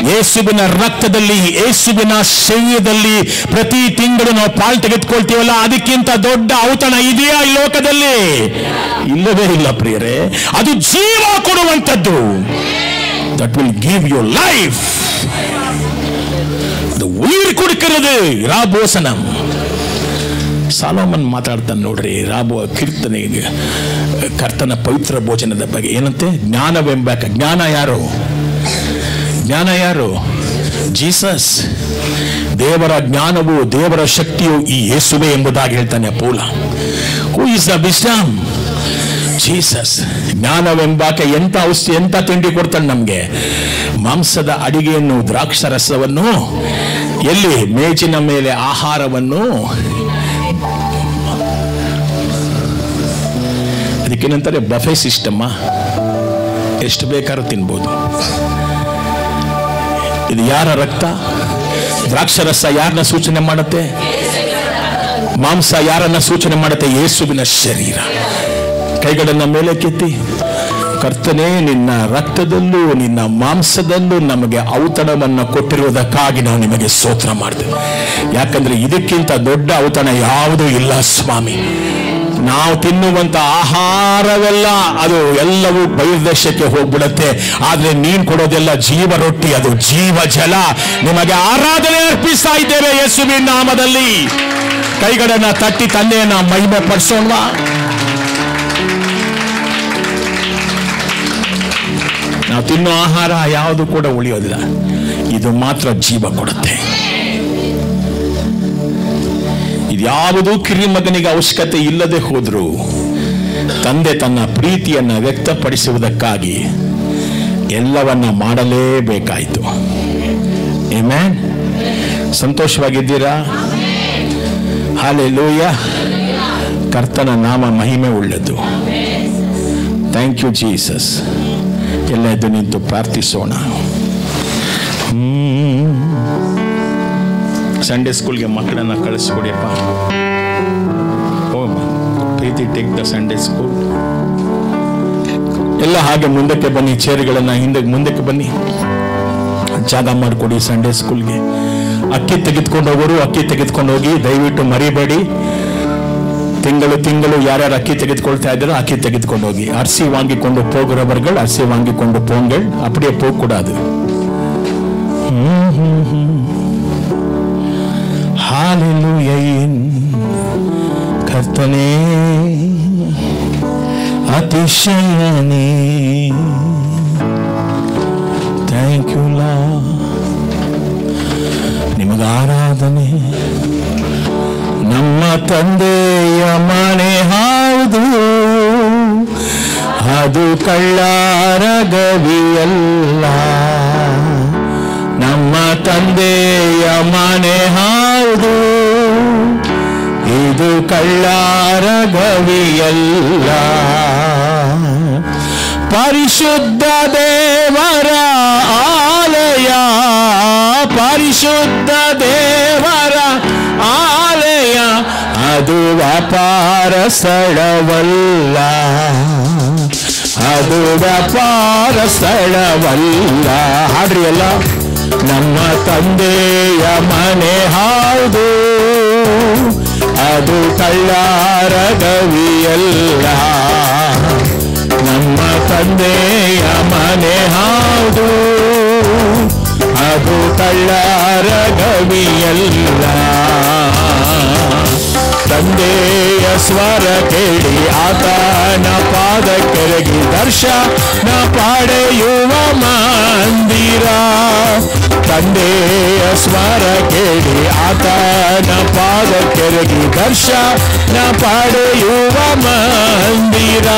ಯೇಸುವಿನ ರಕ್ತದಲ್ಲಿ, ಯೇಸುವಿನ ಶರೀರದಲ್ಲಿ ಪ್ರತಿ ತಿಂಗಳು ನಾವು ಪಾಲು ತೆಗೆದುಕೊಳ್ತೀವಲ್ಲ, ಅದಕ್ಕಿಂತ ದೊಡ್ಡ ಔತಣ ಇದೆಯಾ ಈ ಲೋಕದಲ್ಲಿ? ಇಲ್ಲವೇ ಇಲ್ಲ ಪ್ರಿಯರೇ. ಅದು ಜೀವ ಕೊಡುವಂಥದ್ದು. That will give you life. ಅದು ಉಯಿರ್ ಕೊಡುಕ್ಕಿರೋದು ರಾಬೋಸನಂ. ಸಾಲೋಮನ್ ಮಾತಾಡ್ತಾನೆ ನೋಡ್ರಿ, ಕೀರ್ತನೆ ಕರ್ತನ ಪವಿತ್ರ ಭೋಜನದ ಬಗ್ಗೆ ಏನಂತೆ? ಜ್ಞಾನವೆಂಬ. ಜ್ಞಾನ ಯಾರು? ಜೀಸಸ್. ದೇವರ ಜ್ಞಾನವು ದೇವರ ಶಕ್ತಿಯು ಈ ಯೇಸುವೆ ಎಂಬುದಾಗಿ ಹೇಳ್ತಾನೆ ಪೌಲ. Who is the wisdom? Jesus. ಜ್ಞಾನವೆಂಬಾಕೆ ಎಂತ ಔಷಧಿ, ಎಂತ ತಿಂಡಿ ಕೊಡ್ತಾನೆ ನಮ್ಗೆ? ಮಾಂಸದ ಅಡಿಗೆಯನ್ನು, ದ್ರಾಕ್ಷರಸವನ್ನು, ಎಲ್ಲಿ ಮೇಜಿನ ಮೇಲೆ ಆಹಾರವನ್ನು. ಅದಕ್ಕೇನಂತಾರೆ ಬಫೆ ಸಿಸ್ಟಮ್. ಎಷ್ಟು ಬೇಕಾದ್ರೂ ತಿನ್ಬೋದು. ಇದು ಯಾರ ರಕ್ತ? ದ್ರಾಕ್ಷರಸ ಯಾರನ್ನ ಸೂಚನೆ ಮಾಡುತ್ತೆ? ಮಾಂಸ ಯಾರನ್ನ ಸೂಚನೆ ಮಾಡುತ್ತೆ? ಯೇಸುವಿನ ಶರೀರ. ಕೈಗಳನ್ನ ಮೇಲೆ ಕೆತ್ತಿ, ಕರ್ತನೇ, ನಿನ್ನ ರಕ್ತದಲ್ಲೂ ನಿನ್ನ ಮಾಂಸದಲ್ಲೂ ನಮಗೆ ಔತಣವನ್ನು ಕೊಟ್ಟಿರುವುದಕ್ಕಾಗಿ ನಾವು ನಿಮಗೆ ಸ್ತೋತ್ರ ಮಾಡ್ತೇವೆ. ಯಾಕಂದ್ರೆ ಇದಕ್ಕಿಂತ ದೊಡ್ಡ ಔತಣ ಯಾವುದೂ ಇಲ್ಲ ಸ್ವಾಮಿ. ನಾವು ತಿನ್ನುವಂತ ಆಹಾರವೆಲ್ಲ ಅದು ಎಲ್ಲವೂ ಬಹಿರ್ದೇಶಕ್ಕೆ ಹೋಗ್ಬಿಡುತ್ತೆ. ಆದ್ರೆ ನೀನ್ ಕೊಡೋದೆಲ್ಲ ಜೀವ ರೊಟ್ಟಿ, ಅದು ಜೀವ ಜಲ. ನಿಮಗೆ ಆರಾಧನೆ ಅರ್ಪಿಸ್ತಾ ಇದ್ದೇವೆ ಯೇಸುವಿನ ನಾಮದಲ್ಲಿ. ಕೈಗಳನ್ನ ತಟ್ಟಿ ತಂದೆಯನ್ನ ಮಹಿಮೆ ಪಡಿಸೋಣ. ನಾವು ತಿನ್ನೋ ಆಹಾರ ಯಾವುದು ಕೂಡ ಉಳಿಯೋದಿಲ್ಲ, ಇದು ಮಾತ್ರ ಜೀವ ಕೊಡುತ್ತೆ. ಇದ್ಯಾವುದೂ ಕಿರಿಮಗನಿಗೆ ಅವಶ್ಯಕತೆ ಇಲ್ಲದೆ ಹೋದ್ರು ತಂದೆ ತನ್ನ ಪ್ರೀತಿಯನ್ನ ವ್ಯಕ್ತಪಡಿಸುವುದಕ್ಕಾಗಿ ಎಲ್ಲವನ್ನ ಮಾಡಲೇಬೇಕಾಯಿತು. ಆಮೆನ್. ಸಂತೋಷವಾಗಿದ್ದೀರಾ? ಹಲ್ಲೆಲೂಯ. ಕರ್ತನ ನಾಮ ಮಹಿಮೆ ಉಳ್ಳದ್ದು. Thank you Jesus. ಎಲ್ಲ ಎದ್ದು ನಿಂತು ಪ್ರಾರ್ಥಿಸೋಣ. ಸಂಡೇ ಸ್ಕೂಲ್ಗೆ ಮಕ್ಕಳನ್ನ ಕಳಿಸ್ಕೊಡಿಯಪ್ಪ. ಪ್ರೀತಿ ಟೇಕ್ ದ ಸಂಡೇ ಸ್ಕೂಲ್. ಎಲ್ಲ ಹಾಗೆ ಮುಂದಕ್ಕೆ ಬನ್ನಿ, ಚೇರ್ಗಳನ್ನ ಮುಂದಕ್ಕೆ ಬನ್ನಿ, ಜಾಗ ಮಾಡಿಕೊಡಿ ಸಂಡೇ ಸ್ಕೂಲ್ಗೆ. ಅಕ್ಕಿ ತೆಗೆದುಕೊಂಡು ಹೋಗೋರು ಅಕ್ಕಿ ತೆಗೆದುಕೊಂಡು ಹೋಗಿ, ದಯವಿಟ್ಟು ಮರಿಬೇಡಿ. ತಿಂಗಳು ಯಾರ್ಯಾರು ಅಕ್ಕಿ ತೆಗೆದುಕೊಳ್ತಾ ಇದ್ದಾರೋ ಅಕ್ಕಿ ತೆಗೆದುಕೊಂಡು ಹೋಗಿ. ಅರಿಸಿ ವಾಂಗಿಕೊಂಡು ಹೋಗುರವರ್ಗಳು ಅರಿಸಿ ವಾಂಗಿಕೊಂಡು ಪೋಂಗಳು அப்படியே போகக்கூடாது. ಹಾಲೆಲೂಯೆನ್ ಕರ್ತನೇ ಅತಿಶಯನೇ. Thank you lord. ನಿಮಗೆ ಆರಾಧನೆ. ನಮ್ಮ ತಂದೆಯ ಮನೆ ಹೌದು, ಅದು ಕಳ್ಳರ ಗವಿಯಲ್ಲ. ನಮ್ಮ ತಂದೆಯ ಮನೆ ಹೌದು, ಇದು ಕಳ್ಳರ ಗವಿಯಲ್ಲ. ಪರಿಶುದ್ಧ ದೇವರ ಆಲಯ, ಪರಿಶುದ್ಧ ದೇವರ ಆಲಯ, ಅದು ವ್ಯಾಪಾರ ಸ್ಥಳವಲ್ಲ, ಅದು ವ್ಯಾಪಾರ ಸ್ಥಳವಲ್ಲ. ಹಾಡ್ರಿ ಎಲ್ಲ. ನಮ್ಮ ತಂದೆಯ ಮನೆ ಹೌದು, ಅದು ಕಳ್ಳರ ಗವಿಯಲ್ಲ. ನಮ್ಮ ತಂದೆಯ ಮನೆ ಹೌದು, ಅದು ಕಳ್ಳರ ಗವಿಯಲ್ಲ. ತಂದೆಯ ಸ್ವರ ಕೇಳಿ ಆತನ ಪಾದ ಕೆರಗಿ ದರ್ಶನ ಪಡೆಯುವ ಮಂದಿರ. ತಂದೆಯ ಸ್ವರ ಕೇಳಿ ಆತನ ಪಾದ ಕೆರಗಿ ದರ್ಶನ ಪಡೆಯುವ ಮಂದಿರ.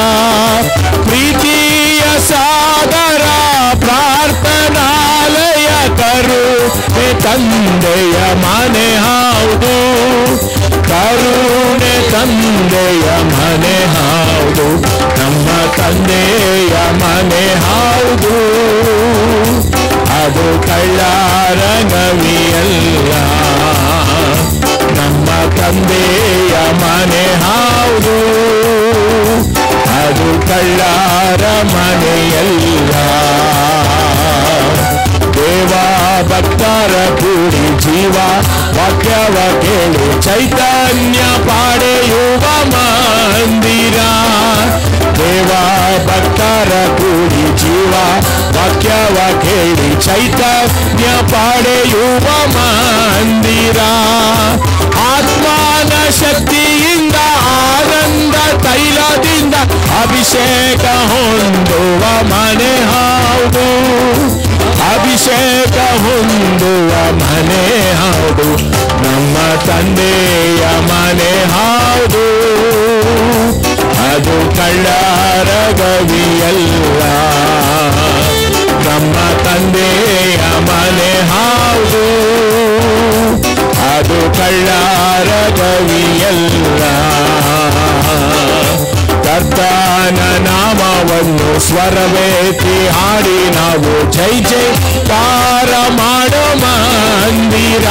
ಪ್ರೀತಿಯ ಸಾಗರ ಪ್ರಾರ್ಥನಾಲಯ ಕರುಣೆ ತಂದೆಯ ಮನೆ ಹೌದು, ಕರುಣೆ ತಂದೆಯ ಮನೆ ಹೌದು. ನಮ್ಮ ತಂದೆಯ ಮನೆ ಹೌದು, ಅದು ಕಳ್ಳರ ಗವಿಯಲ್ಲ. ನಮ್ಮ ತಂದೆಯ ಮನೆ ಹೌದು, ಅದು ಕಳ್ಳರ ಮನೆಯಲ್ಲ. ದೇವ ಭಕ್ತರ ಕೂಡಿ ಜೀವ ವಾಕ್ಯವ ಕೇಳಿ ಚೈತನ್ಯ ಪಡೆಯುವ ಮಂದಿರ. ದೇವ ಭಕ್ತರ ಕೂಡಿ ಜೀವ ವಾಕ್ಯವ ಕೇಳಿ ಚೈತನ್ಯ ಪಡೆಯುವ ಮಂದಿರ. ಆತ್ಮನ ಶಕ್ತಿಯಿಂದ ಆನಂದ ತೈಲದಿಂದ ಅಭಿಷೇಕ ಹೊಂದುವ ಮನೆ ಹೌದು, ಅಭಿಷೇಕ ಅಭಿಷೇಕ ಹೊಂದುವ ಮನೆ ಹೌದು, ನಮ್ಮ ತಂದೆಯ ಮನೆ ಹೌದು. ಅದು ಕಳ್ಳರ ಗವಿಯಲ್ಲ, ನಮ್ಮ ತಂದೆಯ ಮನೆ ಹೌದು. ಅದು ಕಳ್ಳರ ಗವಿಯಲ್ಲ. ಕರ್ತನ ನಾಮವನ್ನು ಸ್ವರವೇತಿ ಹಾಡಿ ನಾವು ಜೈ ಜೈಕಾರ ಮಾಡೋ ಮಂದಿರ.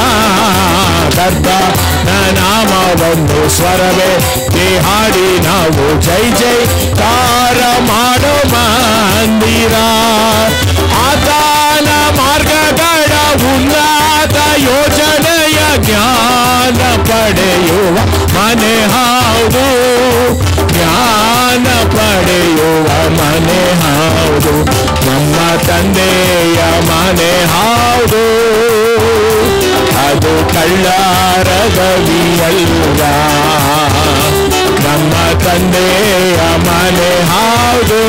ಕರ್ತನ ನಾಮವನ್ನು ಸ್ವರವೇತಿ ಹಾಡಿ ನಾವು ಜೈ ಜೈಕಾರ ಮಾಡೋ ಮಂದಿರ. ಆತನ ಮಾರ್ಗಗಳ ಉನ್ನತ ಯೋಜನೆಯ ಜ್ಞಾನ ಪಡೆಯುವ ಮನೆ ಹೌದು, ಜ್ಞಾನ ಪಡೆಯುವ ಮನೆ ಹೌದು, ನಮ್ಮ ತಂದೆಯ ಮನೆ ಹೌದು. ಅದು ಕಳ್ಳರ ಗವಿಯಲ್ಲ, ನಮ್ಮ ತಂದೆಯ ಮನೆ ಹೌದು.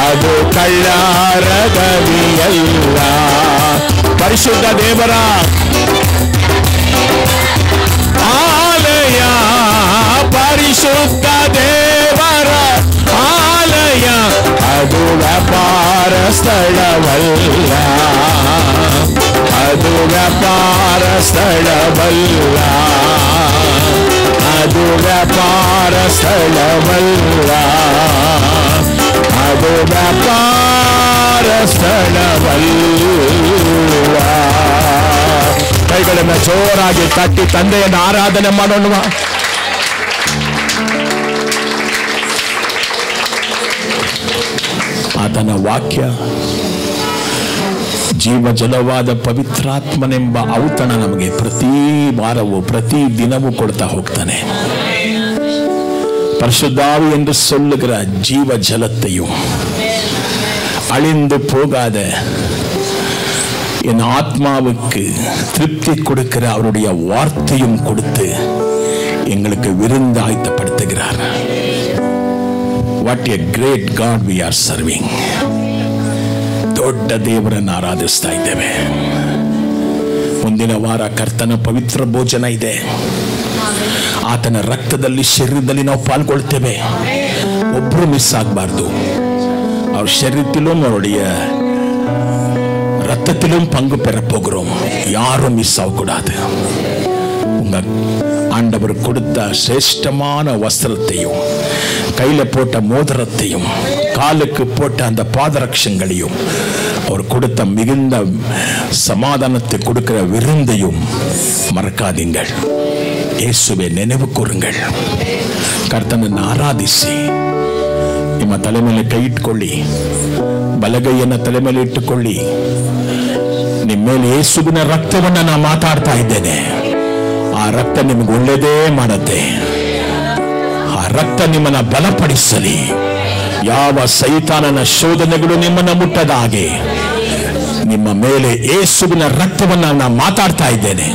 ಅದು ಕಳ್ಳರ ಗವಿಯಲ್ಲ. ಪರಿಶುದ್ಧ ದೇವರ ಆಲಯ, ಪರಿಶುದ್ಧ ದೇವರ ಆಲಯ. ಅದು ವ್ಯಾಪಾರ ಸ್ಥಳವಲ್ಲ, ಅದು ವ್ಯಾಪಾರ ಸ್ಥಳವಲ್ಲ, ಅದು ವ್ಯಾಪಾರ ಸ್ಥಳವಲ್ಲ, ಅದು ವ್ಯಾಪಾರ ಸ್ಥಳವಲ್ಲ. ಕೈಗಳನ್ನು ಜೋರಾಗಿ ತಟ್ಟಿ ತಂದೆಯನ್ನು ಆರಾಧನೆ ಮಾಡೋಣ. ಆತನ ವಾಕ್ಯ ಜೀವ ಜಲವಾದ ಪವಿತ್ರಾತ್ಮನೆಂಬ ಔತಣ ನಮಗೆ ಪ್ರತಿ ವಾರವೂ ಪ್ರತಿ ದಿನವೂ ಕೊಡ್ತಾ ಹೋಗ್ತಾನೆ. பரிசுத்தாவி என்று சொல்லுகிற ஜீவ ஜலத்தையும் அழிந்து போகாத என் ஆத்மாவுக்கு திருப்தி கொடுக்கிற அவருடைய வார்த்தையும் கொடுத்து எங்களுக்கு விருந்து ஆயத்தப்படுத்துகிறார். What a great God we are serving. ದೊಡ್ಡ ದೇವರನ್ನು ಆರಾಧಿಸ್ತಾ ಇದ್ದೇವೆ. ಮುಂದಿನ ವಾರ ಕರ್ತನ ಪವಿತ್ರ ಭೋಜನ ಇದೆ. ಆತನ ರಕ್ತದಲ್ಲಿ ಶರೀರದಲ್ಲಿ ನಾವು ಪಾಲ್ಗೊಳ್ತೇವೆ. ಒಬ್ರು ಮಿಸ್ ಆಗಬಾರ್ದು. அவர் சரீரத்திலும் அவருடைய ரத்தத்திலும் பங்கு பெற போகிறோம். யாரும் மிஸ் ஆகக்கூடாது. உங்க ஆண்டவர் கொடுத்த சிரேஷ்டமான வஸ்திரத்தையும் கையில போட்ட மோதிரத்தையும் காலுக்கு போட்ட அந்த பாதரட்சங்களையும் அவர் கொடுத்த மிகுந்த சமாதானத்தை கொடுக்கிற விருந்தையும் மறக்காதீங்கள். ಯೇಸುವೆ ನೆನಪು ಕೂರುங்கள். ಕರ್ತನನ್ನು ಆರಾಧಿಸಿ ನಿಮ್ಮ ತಲೆ ಮೇಲೆ ಕೈ ಇಟ್ಟುಕೊಳ್ಳಿ. ಬಲಗೈಯನ್ನು ತಲೆ ಮೇಲೆ ಇಟ್ಟುಕೊಳ್ಳಿ. ನಿಮ್ಮ ಮೇಲೆ ಯೇಸುವಿನ ರಕ್ತವನ್ನು ನಾನು ಮಾತಾಡ್ತಾ ಇದ್ದೇನೆ. ಆ ರಕ್ತ ನಿಮಗೆ ಒಳ್ಳೆಯದೇ ಮಾಡುತ್ತೆ. ಆ ರಕ್ತ ನಿಮ್ಮನ್ನು ಬಲಪಡಿಸಲಿ. ಯಾವ ಸೈತಾನನ ಶೋಧನೆಗಳು ನಿಮ್ಮನ್ನು ಮುಟ್ಟದ ಹಾಗೆ ನಿಮ್ಮ ಮೇಲೆ ಯೇಸುವಿನ ರಕ್ತವನ್ನು ನಾನು ಮಾತಾಡ್ತಾ ಇದ್ದೇನೆ.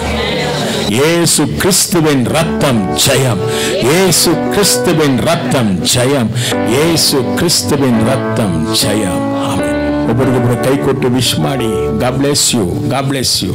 ಯೇಸು ಕ್ರಿಸ್ತುವಿನ ರಕ್ತಂ ಜಯಂ. ಯೇಸು ಕ್ರಿಸ್ತುವಿನ ರಕ್ತಂ ಜಯಂ. ಯೇಸು ಕ್ರಿಸ್ತುವಿನ ರಕ್ತಂ ಜಯಂ. ಆಮೆನ್. ಒಬ್ಬರಿಗೊಬ್ಬರು ಕೈ ಕೊಟ್ಟು ವಿಶ್ ಮಾಡಿ. God bless you. God bless you.